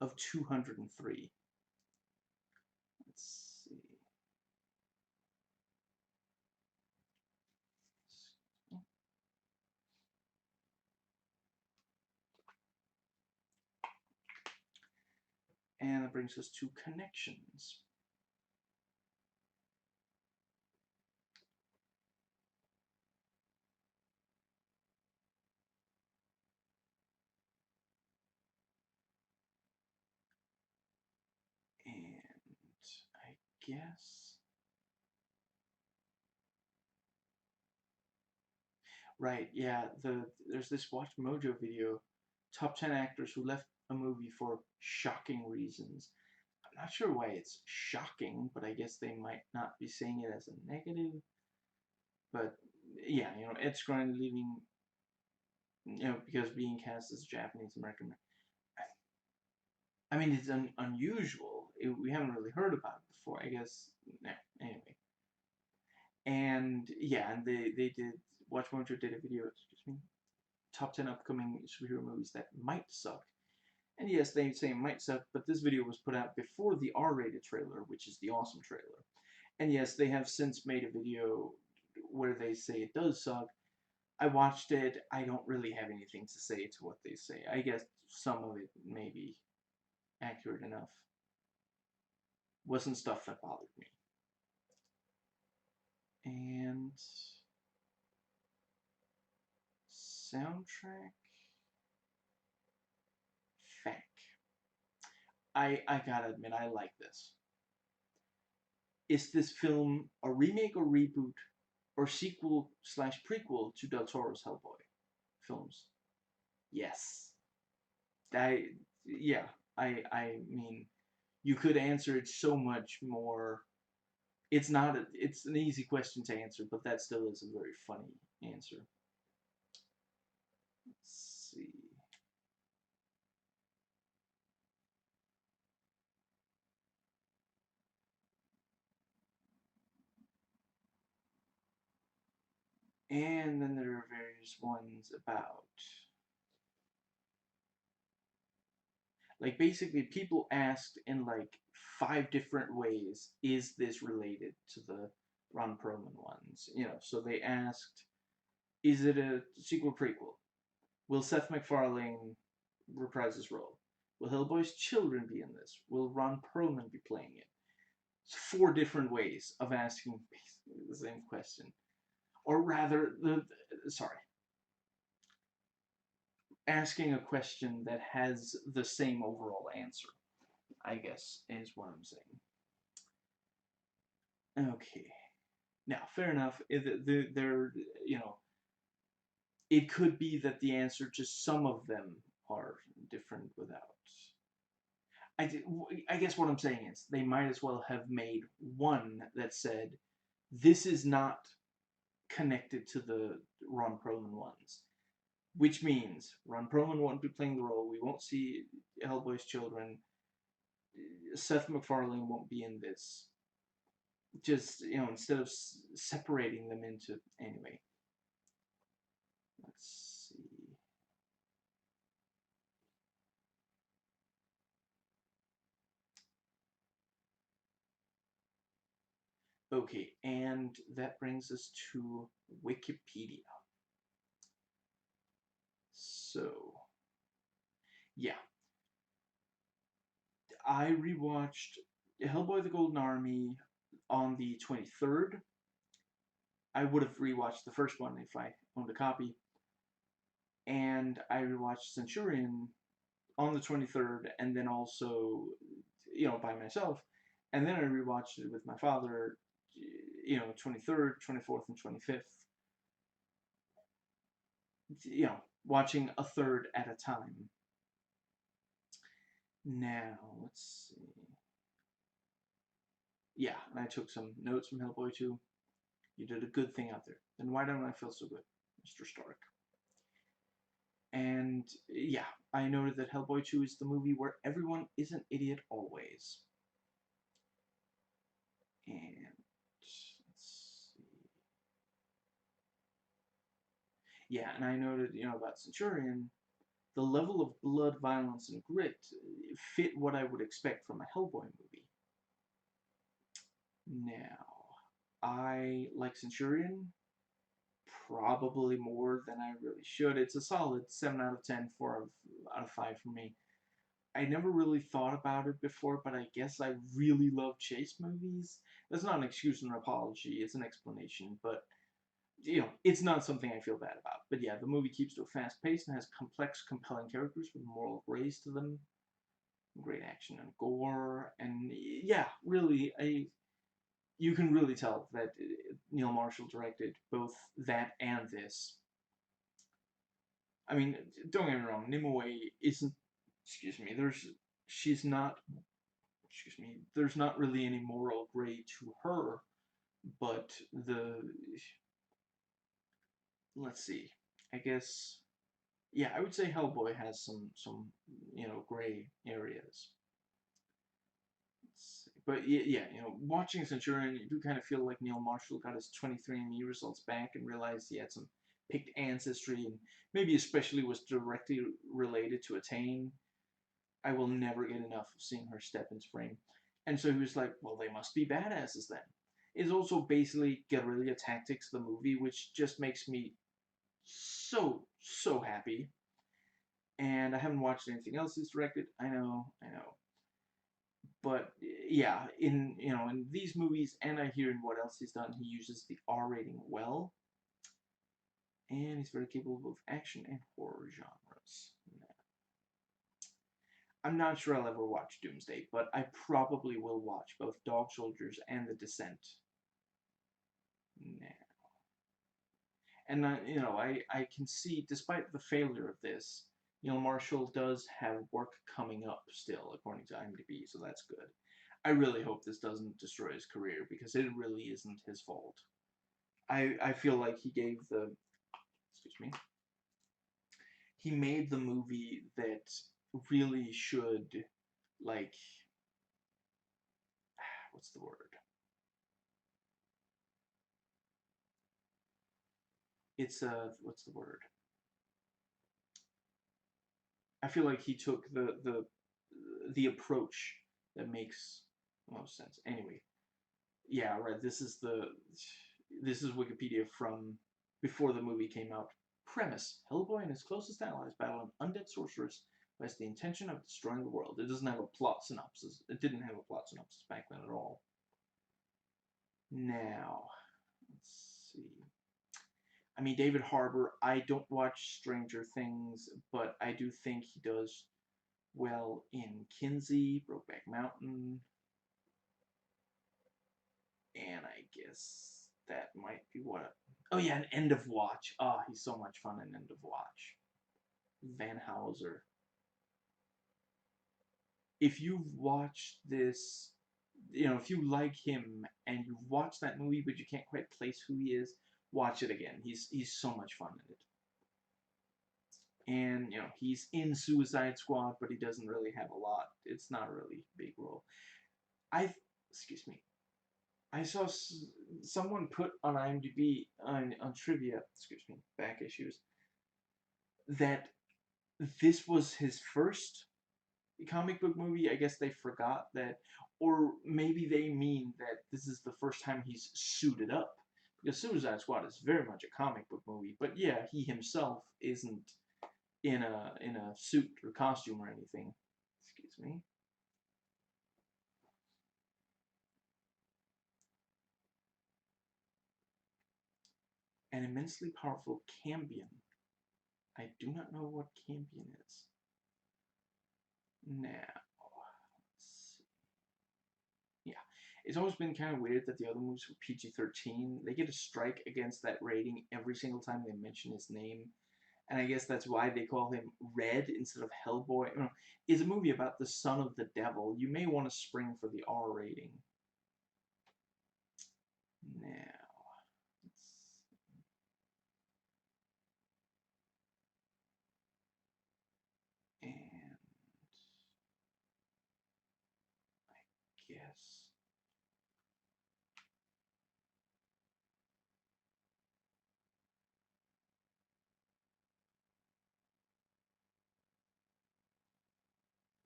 of 203. Let's see. And that brings us to connections. And I guess... Right, yeah, there's this Watch Mojo video, top 10 actors who left a movie for shocking reasons. I'm not sure why it's shocking, but I guess they might not be saying it as a negative. But yeah, Ed Skrein leaving, because being cast as Japanese American. I mean, it's unusual. We haven't really heard about it before. I guess. No, anyway. And yeah, and they did. Watch Mojo did a video. Excuse me. Top 10 upcoming superhero movies that might suck. And yes, they say it might suck, but this video was put out before the R-rated trailer, which is the awesome trailer. And yes, they have since made a video where they say it does suck. I watched it. I don't really have anything to say to what they say. I guess some of it may be accurate enough. Wasn't stuff that bothered me. And soundtrack fact. I gotta admit, I like this. Is this film a remake or reboot or sequel slash prequel to Del Toro's Hellboy films? Yes. I yeah. I mean, you could answer it so much more. It's not it's an easy question to answer, but that still is a very funny answer. Let's see. And then there are various ones about Like, basically, people asked in, like, 5 different ways, is this related to the Ron Perlman ones? You know, so they asked, is it a sequel prequel? Will Seth MacFarlane reprise his role? Will Hellboy's children be in this? Will Ron Perlman be playing it? It's 4 different ways of asking basically the same question. Or rather, sorry, asking a question that has the same overall answer, I guess, is what I'm saying. Okay. Now, fair enough. They're, you know, it could be that the answer to some of them are different without. I guess what I'm saying is they might as well have made one that said, this is not connected to the Ron Perlman ones. Which means Ron Perlman won't be playing the role. We won't see Hellboy's children. Seth MacFarlane won't be in this. Just, you know, instead of separating them into... Anyway. Let's see. Okay, and that brings us to Wikipedia. So, yeah. I rewatched Hellboy the Golden Army on the 23rd. I would have rewatched the first one if I owned a copy. And I rewatched Centurion on the 23rd, and then also, you know, by myself. And then I rewatched it with my father, you know, 23rd, 24th, and 25th. You know, watching a third at a time. Now, let's see. Yeah, and I took some notes from Hellboy 2. You did a good thing out there. Then why don't I feel so good, Mr. Stark? And yeah, I noted that Hellboy 2 is the movie where everyone is an idiot always. And let's see. Yeah, and I noted, you know, about Centurion, the level of blood, violence, and grit fit what I would expect from a Hellboy movie. Now, I like Centurion probably more than I really should. It's a solid 7 out of 10, 4 out of 5 for me. I never really thought about it before, but I guess I really love chase movies. That's not an excuse or an apology, it's an explanation, but, you know, it's not something I feel bad about. But yeah, the movie keeps to a fast pace and has complex, compelling characters with moral grace to them, great action and gore, and yeah, really, you can really tell that Neil Marshall directed both that and this. I mean, don't get me wrong, Nimue isn't, excuse me, she's not, excuse me, there's not really any moral gray to her, but let's see, I guess, yeah, I would say Hellboy has some, you know, gray areas. But yeah, you know, watching Centurion, you do kind of feel like Neil Marshall got his 23andMe results back and realized he had some picked ancestry, and maybe especially was directly related to Attain. I will never get enough of seeing her step into frame. And so he was like, well, they must be badasses then. It's also basically guerrilla tactics, the movie, which just makes me so happy. And I haven't watched anything else he's directed. I know. But yeah, in these movies, and I hear in what else he's done, he uses the R rating well, and he's very capable of both action and horror genres. I'm not sure I'll ever watch Doomsday, but I probably will watch both Dog Soldiers and The Descent now. And I can see, despite the failure of this, Marshall does have work coming up still, according to IMDb, so that's good. I really hope this doesn't destroy his career, because it really isn't his fault. I feel like he gave the, excuse me, he made the movie that really should, like, what's the word? It's what's the word? I feel like he took the the approach that makes the most sense. Anyway, yeah, right. This is Wikipedia from before the movie came out. Premise: Hellboy and his closest allies battle an undead sorceress who has the intention of destroying the world. It doesn't have a plot synopsis. It didn't have a plot synopsis back then at all. Now, let's see. I mean, David Harbour, I don't watch Stranger Things, but I do think he does well in Kinsey, Brokeback Mountain, and I guess that might be what. Oh yeah, and End of Watch. Oh, he's so much fun in End of Watch. Van Houser. If you've watched this, if you like him and you've watched that movie but you can't quite place who he is, watch it again. He's so much fun in it. And he's in Suicide Squad, but he doesn't really have a lot. It's not a really big role. Excuse me. I saw someone put on IMDb on trivia, excuse me, back issues, that this was his first comic book movie. I guess they forgot that, or maybe they mean that this is the first time he's suited up, because Suicide Squad is very much a comic book movie. But yeah, he himself isn't in a suit or costume or anything. Excuse me. An immensely powerful cambion. I do not know what cambion is. Now, yeah, it's always been kind of weird that the other movies were PG-13. They get a strike against that rating every single time they mention his name, and I guess that's why they call him Red instead of Hellboy. It's a movie about the son of the devil. You may want to spring for the R rating. Now, and I guess.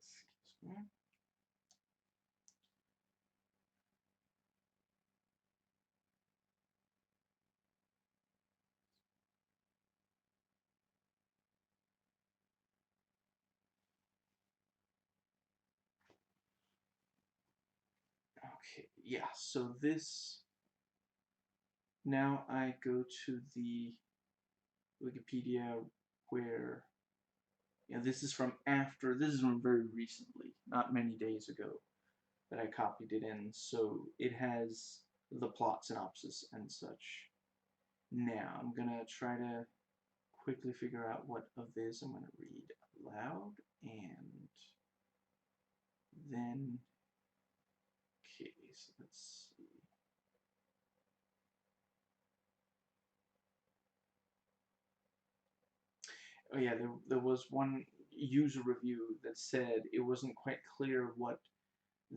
Excuse me. Okay, yeah, so this, now I go to the Wikipedia where, this is from very recently, not many days ago that I copied it in, so it has the plot synopsis and such. Now, I'm gonna try to quickly figure out what of this I'm gonna read aloud, and then, okay, so let's see. Oh yeah, there was one user review that said it wasn't quite clear what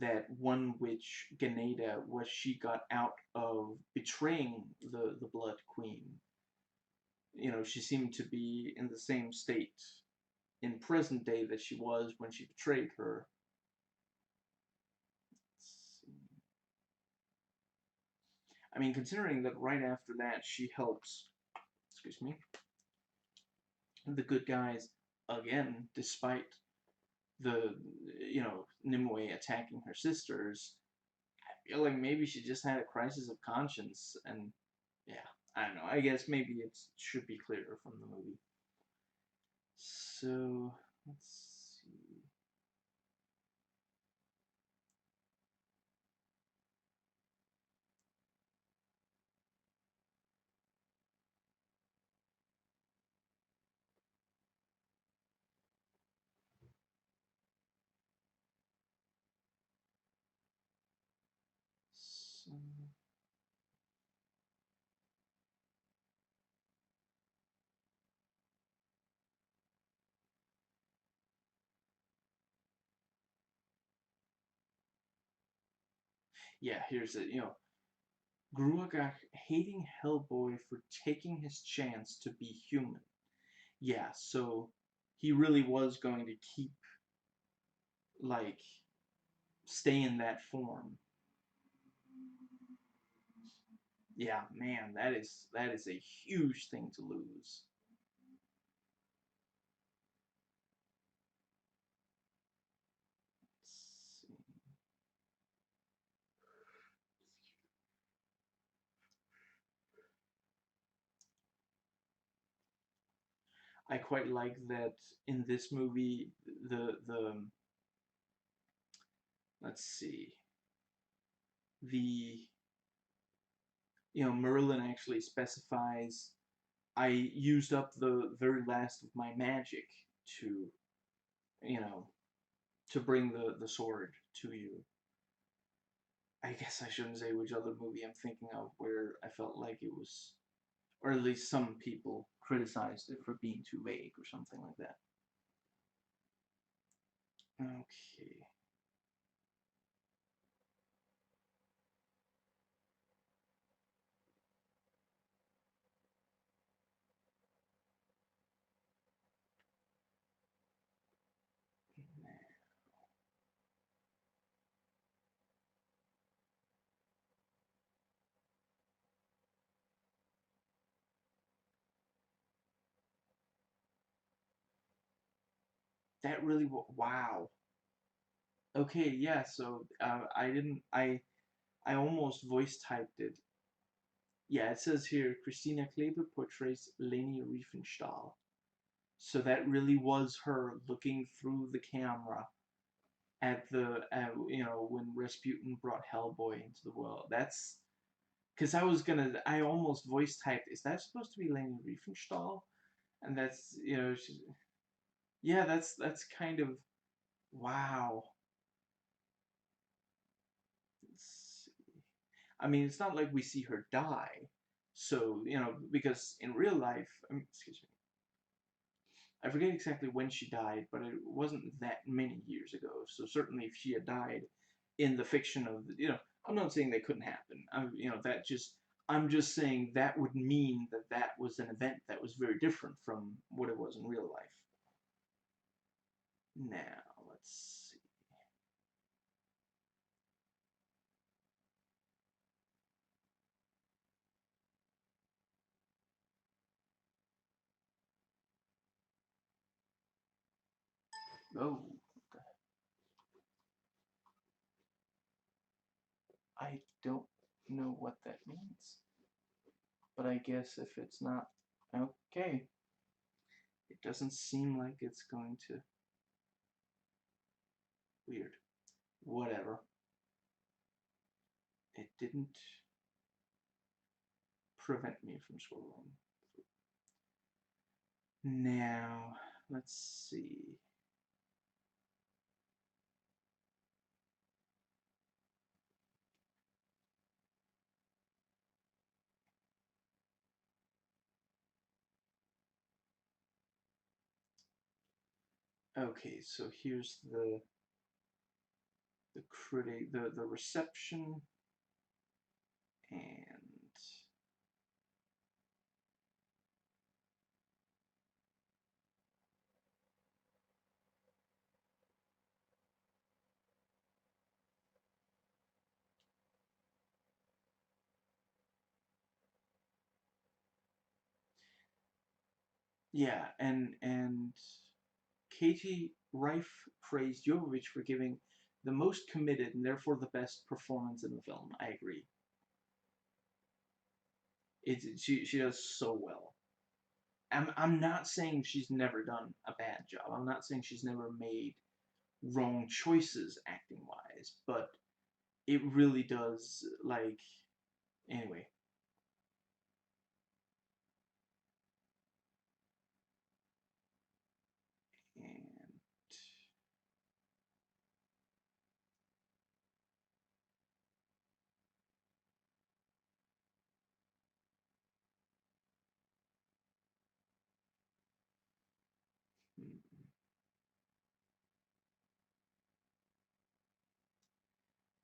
that one witch, Ganeda, was she got out of betraying the Blood Queen. She seemed to be in the same state in present day that she was when she betrayed her. I mean, considering that right after that she helps, excuse me, the good guys again, despite the, Nimue attacking her sisters, I feel like maybe she just had a crisis of conscience, and yeah, I don't know. I guess maybe it should be clearer from the movie. So, let's see. So, yeah, here's it. Gruagach hating Hellboy for taking his chance to be human. Yeah, so he really was going to keep, like, stay in that form. Yeah, man, that is a huge thing to lose. Let's see. I quite like that in this movie the let's see, the Merlin actually specifies, I used up the very last of my magic to you know to bring the sword to you. I guess I shouldn't say which other movie I'm thinking of where I felt like it was, or at least some people criticized it for being too vague or something like that. Okay. That really, wow. Okay, yeah, so I didn't, I almost voice typed it. Yeah, it says here, Christina Kleber portrays Leni Riefenstahl. So that really was her looking through the camera at when Rasputin brought Hellboy into the world. That's, because I almost voice typed, is that supposed to be Leni Riefenstahl? And that's, yeah, that's kind of, wow. I mean, it's not like we see her die. So, because in real life, excuse me, I forget exactly when she died, but it wasn't that many years ago. So certainly if she had died in the fiction of, I'm not saying that couldn't happen. I'm just saying that would mean that that was an event that was very different from what it was in real life. Now, let's see. Oh, I don't know what that means. But I guess if it's not okay, it doesn't seem like it's going to. Weird. Whatever. It didn't prevent me from scrolling. Now, let's see. Okay, so here's the reception, and yeah, and Katie Reif praised Jovovich for giving the most committed and therefore the best performance in the film. I agree. She does so well. I'm not saying she's never done a bad job. I'm not saying she's never made wrong choices acting wise, but it really does, like, anyway. And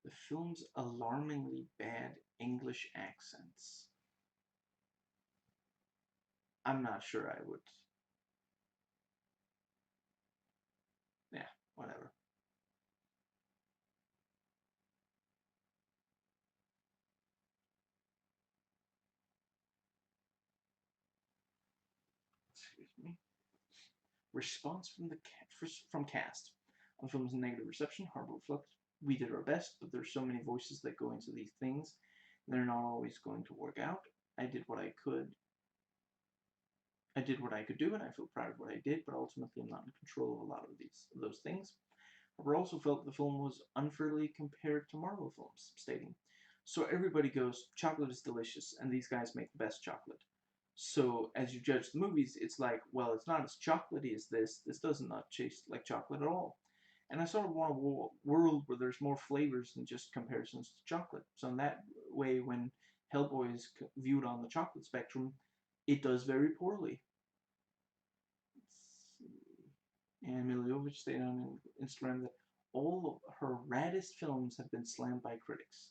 the film's alarmingly bad English accents. I'm not sure I would. Yeah, whatever. excuse me. Response from cast. On film's negative reception, Harbor reflects, we did our best, but there's so many voices that go into these things, and they're not always going to work out. I did what I could. I did what I could do, and I feel proud of what I did, but ultimately I'm not in control of a lot of those things. I also felt the film was unfairly compared to Marvel films, stating, so everybody goes, chocolate is delicious, and these guys make the best chocolate. So as you judge the movies, it's like, well, it's not as chocolatey as this. This does not taste like chocolate at all. And I sort of want a world where there's more flavors than just comparisons to chocolate. So in that way, when Hellboy is viewed on the chocolate spectrum, it does very poorly. And Miliovich stated on Instagram that all of her raddest films have been slammed by critics,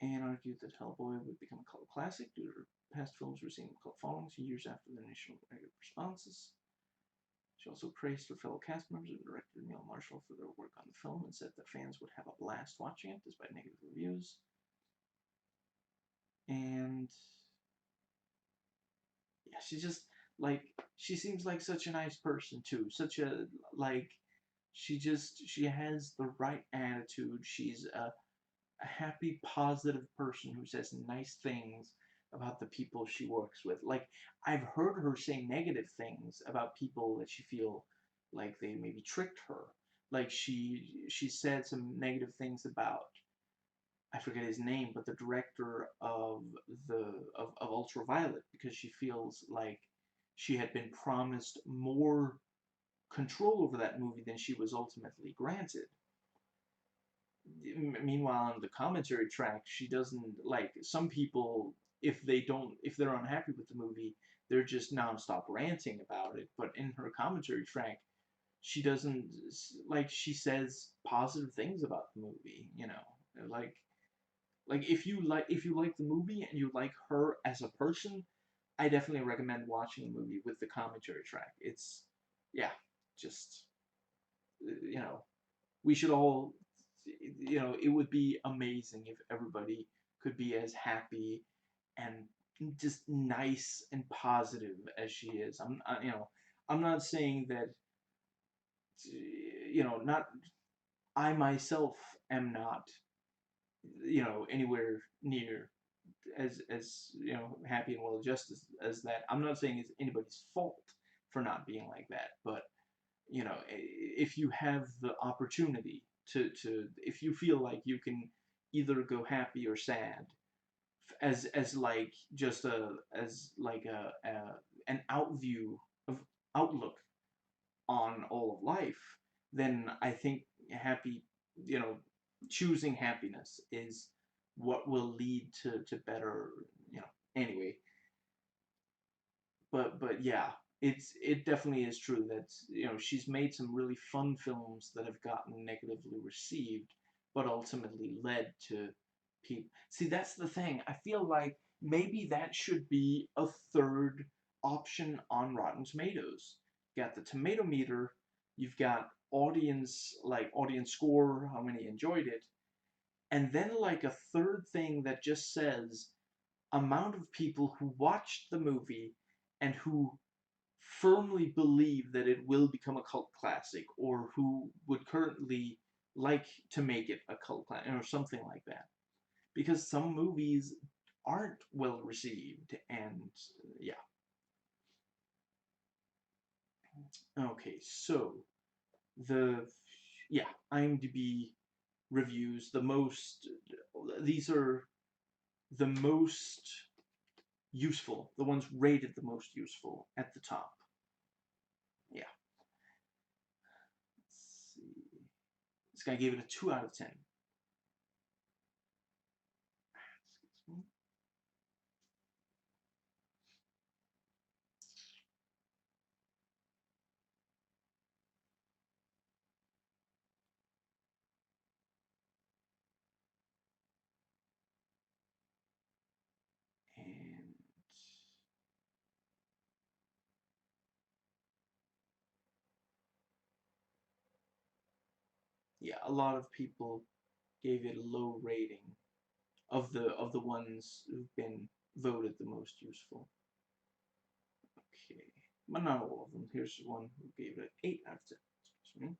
and argued that Hellboy would become a cult classic due to past films receiving cult followings years after their initial negative responses. She also praised her fellow cast members and director Neil Marshall for their work on the film and said that fans would have a blast watching it despite negative reviews. And yeah, she's just like, she seems like such a nice person too. Such a, like, she has the right attitude. She's a happy, positive person who says nice things about the people she works with. Like, I've heard her say negative things about people that she feel like they maybe tricked her. Like, she said some negative things about, I forget his name, but the director of Ultraviolet, because she feels like she had been promised more control over that movie than she was ultimately granted. Meanwhile, on the commentary track, she doesn't, like, some people, if they're unhappy with the movie, they're just nonstop ranting about it. But in her commentary track, she doesn't, like, she says positive things about the movie, you know, like if you like the movie and you like her as a person, I definitely recommend watching the movie with the commentary track. It's, yeah, just, you know, we should all, you know, it would be amazing if everybody could be as happy and just nice and positive as she is. You know, I'm not saying that, you know, not, I myself am not, you know, anywhere near as you know, happy and well adjusted as that. I'm not saying it's anybody's fault for not being like that, but you know, if you have the opportunity to if you feel like you can either go happy or sad as like just a as like a an outlook on all of life, then I think happy, you know, choosing happiness is what will lead to better, you know, anyway. But yeah, it definitely is true that, you know, she's made some really fun films that have gotten negatively received, but ultimately led to people. See, that's the thing. I feel like maybe that should be a third option on Rotten Tomatoes. You got the tomato meter, you've got audience, like audience score, how many enjoyed it, and then like a third thing that just says amount of people who watched the movie and who firmly believe that it will become a cult classic, or who would currently like to make it a cult classic, or something like that. Because some movies aren't well received, and yeah. Okay, so the, yeah, IMDb reviews, these are the most useful, the ones rated the most useful at the top. Yeah. Let's see. This guy gave it a 2 out of 10. Excuse me. And yeah, a lot of people gave it a low rating of the ones who've been voted the most useful. Okay, but not all of them. Here's one who gave it 8 out of 10. Excuse me.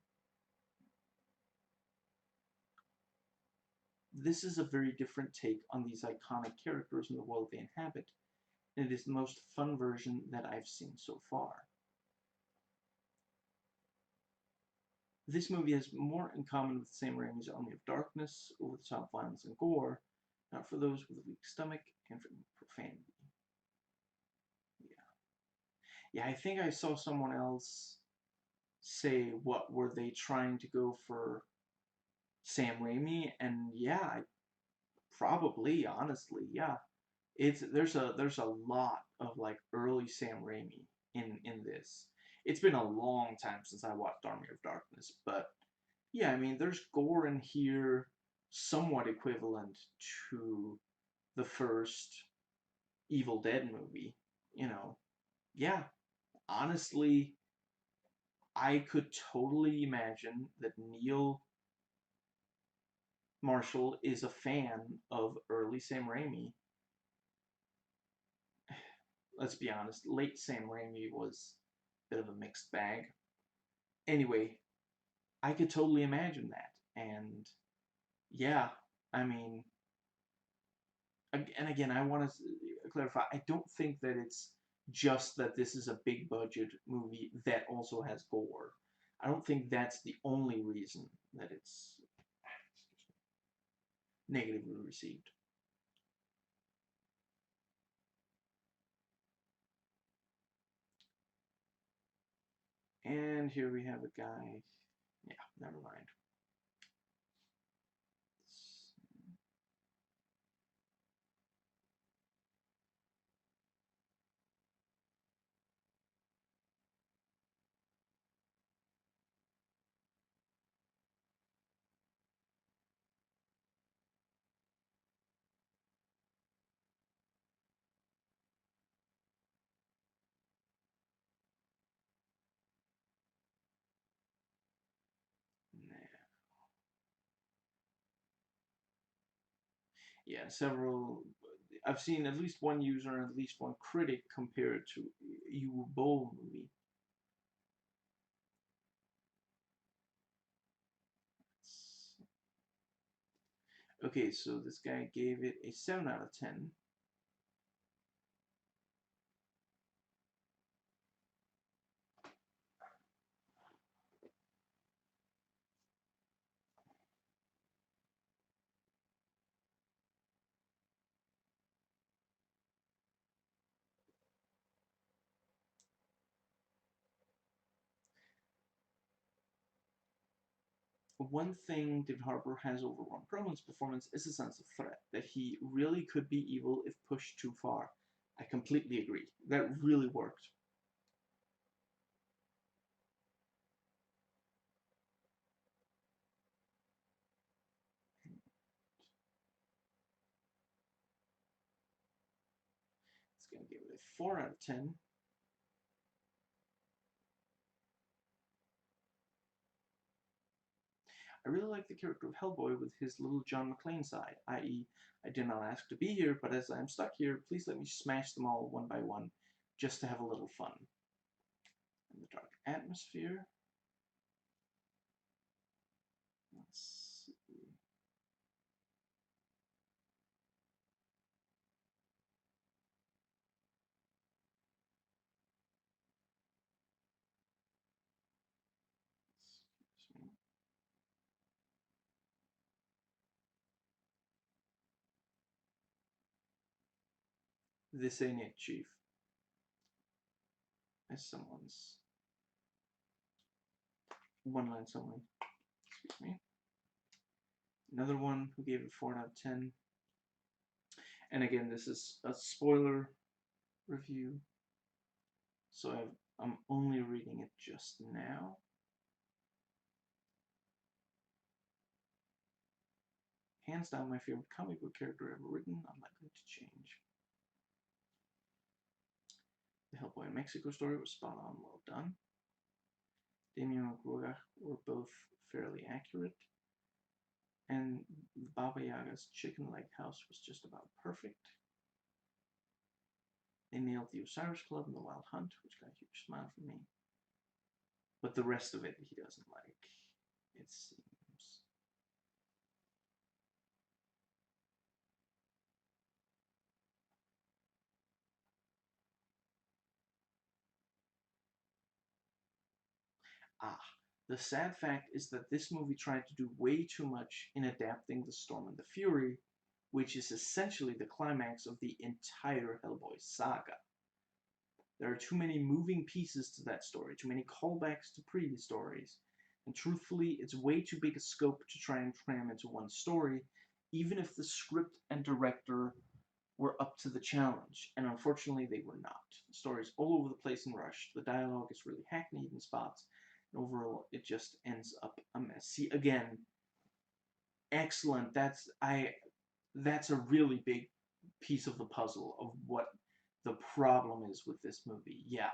This is a very different take on these iconic characters and the world they inhabit, and it is the most fun version that I've seen so far. This movie has more in common with Sam Raimi's Army of Darkness, over-the-top violence and gore, not for those with a weak stomach, and for profanity. Yeah, I think I saw someone else say, what were they trying to go for Sam Raimi? And yeah, probably, honestly, yeah. There's a lot of like early Sam Raimi in this. It's been a long time since I watched Army of Darkness, but yeah, I mean, there's gore in here, somewhat equivalent to the first Evil Dead movie. You know, yeah, honestly, I could totally imagine that Neil Marshall is a fan of early Sam Raimi. Let's be honest, late Sam Raimi was a bit of a mixed bag. Anyway, I could totally imagine that. And yeah, I mean, and again, I want to clarify, I don't think that it's just that this is a big budget movie that also has gore. I don't think that's the only reason that it's negatively received. And here we have a guy. Yeah, never mind. Yeah, several. I've seen at least one user and at least one critic compare it to Uwe Boll movie. Okay, so this guy gave it a 7 out of 10. One thing David Harbour has over Ron Perlman's performance is a sense of threat, that he really could be evil if pushed too far. I completely agree. That really worked. It's going to give it a 4 out of 10. I really like the character of Hellboy with his little John McClane side, i.e., I did not ask to be here, but as I am stuck here, please let me smash them all one by one, just to have a little fun. And the dark atmosphere. Let's see. Excuse me. This ain't it, Chief. As someone's one-line summary. Excuse me. Another one who gave it 4 out of 10. And again, this is a spoiler review, so I'm only reading it just now. Hands down my favorite comic book character ever written, unlikely to change. The Hellboy in Mexico story was spot on, well done. Damien and McGuire were both fairly accurate. And Baba Yaga's chicken leg house was just about perfect. They nailed the Osiris Club and the Wild Hunt, which got a huge smile from me. But the rest of it he doesn't like, it seems. Ah, the sad fact is that this movie tried to do way too much in adapting The Storm and the Fury, which is essentially the climax of the entire Hellboy saga. There are too many moving pieces to that story, too many callbacks to previous stories, and truthfully, it's way too big a scope to try and cram into one story, even if the script and director were up to the challenge, and unfortunately they were not. The story is all over the place and rushed, the dialogue is really hackneyed in spots, and overall it just ends up a mess. See, again, excellent. That's a really big piece of the puzzle of what the problem is with this movie. Yeah,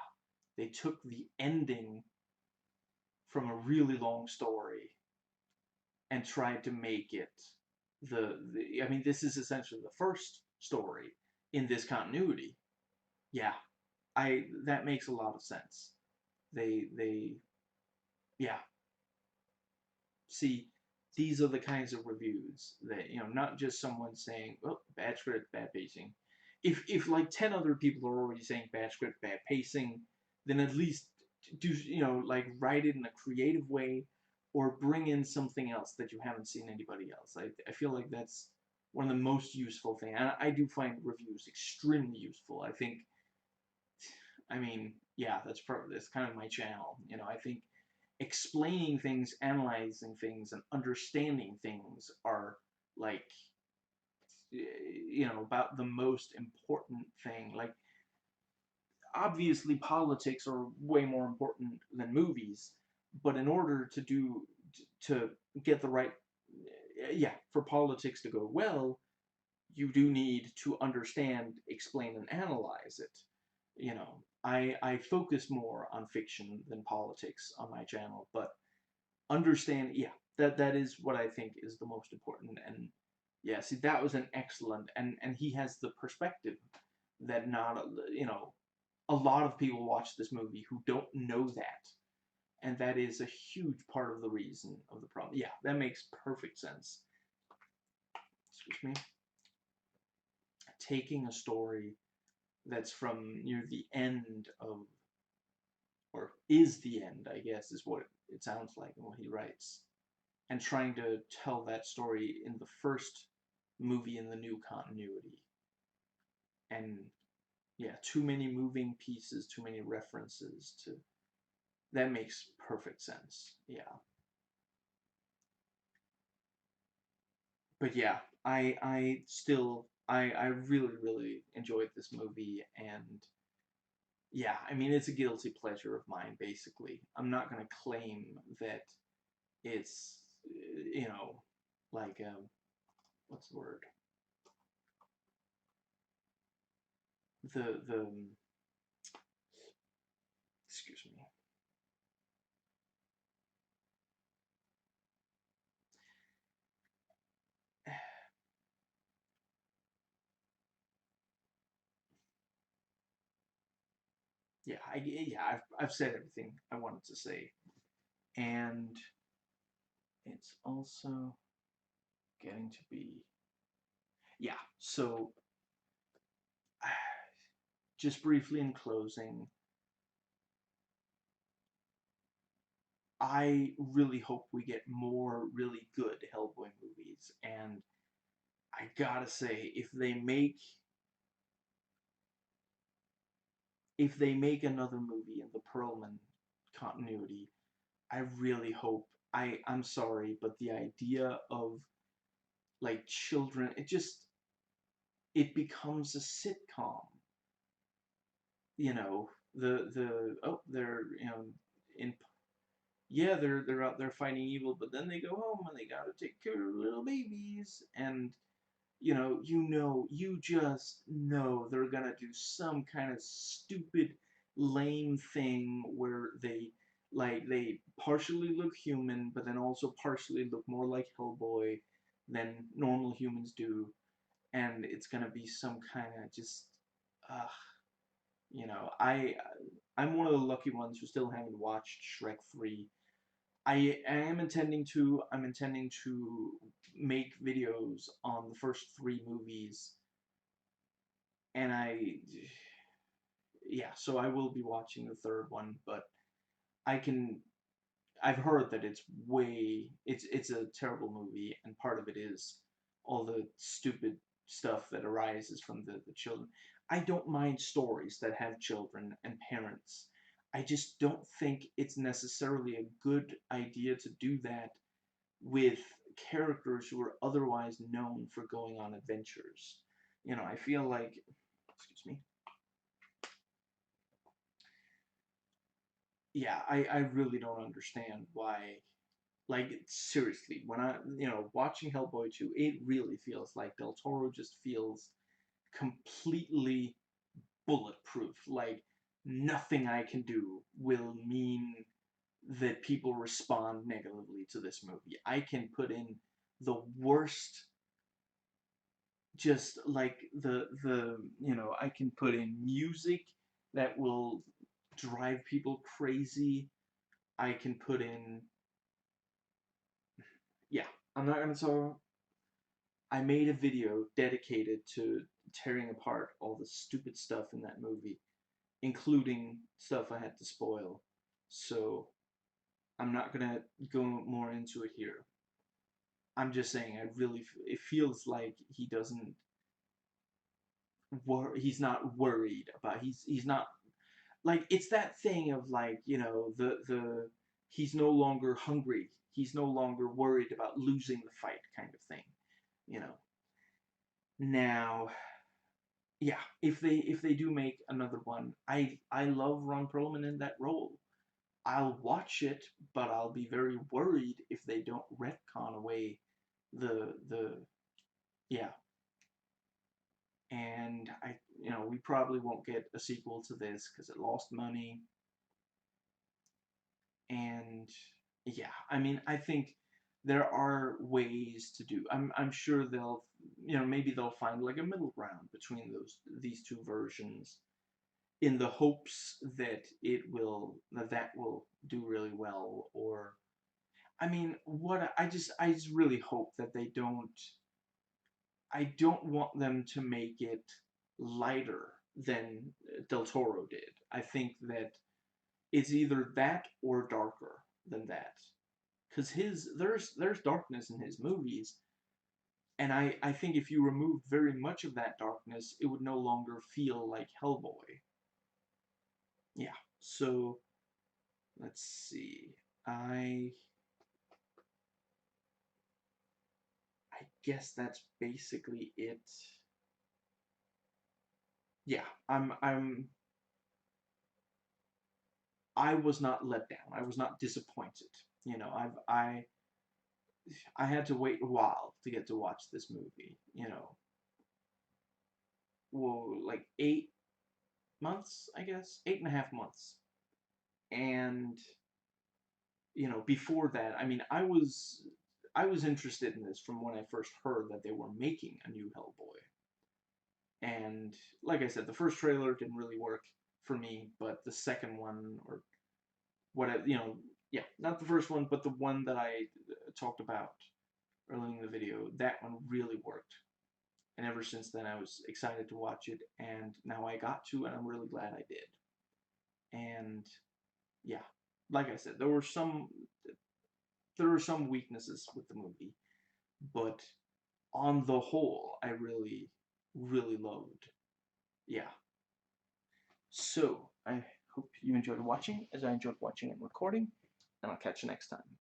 they took the ending from a really long story and tried to make it I mean, this is essentially the first story in this continuity. Yeah, that makes a lot of sense. They yeah. See, these are the kinds of reviews that, not just someone saying, "Oh, bad script, bad pacing." If like 10 other people are already saying bad script, bad pacing, then at least do, like write it in a creative way or bring in something else that you haven't seen anybody else. I feel like that's one of the most useful things. And I do find reviews extremely useful. I mean, yeah, that's kind of my channel. I think explaining things, analyzing things, and understanding things are like, about the most important thing. Like, obviously, politics are way more important than movies, but in order to get the right, yeah, for politics to go well, you do need to understand, explain, and analyze it. I focus more on fiction than politics on my channel, but understand, yeah, that is what I think is the most important. And yeah, see, that was an excellent, and he has the perspective that not, a lot of people watch this movie who don't know that, and that is a huge part of the reason of the problem. Yeah, that makes perfect sense. Excuse me. Taking a story that's from near the end of, or is the end, I guess, is what it sounds like in what he writes, and trying to tell that story in the first movie in the new continuity. And yeah, too many moving pieces, too many references to, that makes perfect sense. Yeah. But yeah, I really, really enjoyed this movie, and yeah, I mean, it's a guilty pleasure of mine, basically. I'm not gonna claim that it's, like, what's the word? The excuse me. I've said everything I wanted to say, and it's also getting to be, yeah. So, just briefly in closing, I really hope we get more really good Hellboy movies, and I gotta say, if they make another movie in the Perlman continuity, I really hope. I'm sorry, but the idea of like children, it becomes a sitcom. They're, in, yeah, they're out there fighting evil, but then they go home and they gotta take care of little babies, and you just know they're gonna do some kind of stupid, lame thing where they partially look human, but then also partially look more like Hellboy than normal humans do, and it's gonna be some kind of just, ugh. You know, I'm one of the lucky ones who still haven't watched Shrek 3. I am intending to. I'm intending to make videos on the first three movies, and yeah, so I will be watching the third one, but I can I've heard that it's a terrible movie, and part of it is all the stupid stuff that arises from the children. I don't mind stories that have children and parents. I just don't think it's necessarily a good idea to do that with characters who are otherwise known for going on adventures. You know, I feel like, excuse me, yeah, I really don't understand why. Like, seriously, when watching Hellboy 2, it really feels like Del Toro just feels completely bulletproof. Like, nothing I can do will mean that people respond negatively to this movie. I can put in the worst, just like I can put in music that will drive people crazy. I can put in, yeah, I'm not gonna talk. I made a video dedicated to tearing apart all the stupid stuff in that movie, including stuff I had to spoil. So I'm not gonna go more into it here. I'm just saying, it feels like he doesn't he's not worried about, he's not, like, it's that thing of, like, he's no longer hungry. He's no longer worried about losing the fight kind of thing, you know. Now, yeah, if they do make another one, I love Ron Perlman in that role. I'll watch it, but I'll be very worried if they don't retcon away the yeah. And we probably won't get a sequel to this because it lost money. And yeah, I mean, I think there are ways to do. I'm sure they'll, maybe they'll find like a middle ground between these two versions, in the hopes that that will do really well. Or, I mean, what I just really hope that they don't. I don't want them to make it lighter than Del Toro did. I think that it's either that or darker than that, because there's darkness in his movies, and I think if you remove very much of that darkness, it would no longer feel like Hellboy. Yeah. So let's see. I I guess that's basically it. Yeah, I was not let down. I was not disappointed. I had to wait a while to get to watch this movie. Well, like 8 months, I guess, 8.5 months. And before that, I mean, I was interested in this from when I first heard that they were making a new Hellboy. And like I said, the first trailer didn't really work for me, but the second one, or yeah, not the first one, but the one that I talked about earlier in the video, that one really worked. And ever since then, I was excited to watch it, and now I got to, and I'm really glad I did. And yeah, like I said, there were some weaknesses with the movie, but on the whole, I really, really loved. Yeah. So I hope you enjoyed watching, as I enjoyed watching and recording, and I'll catch you next time.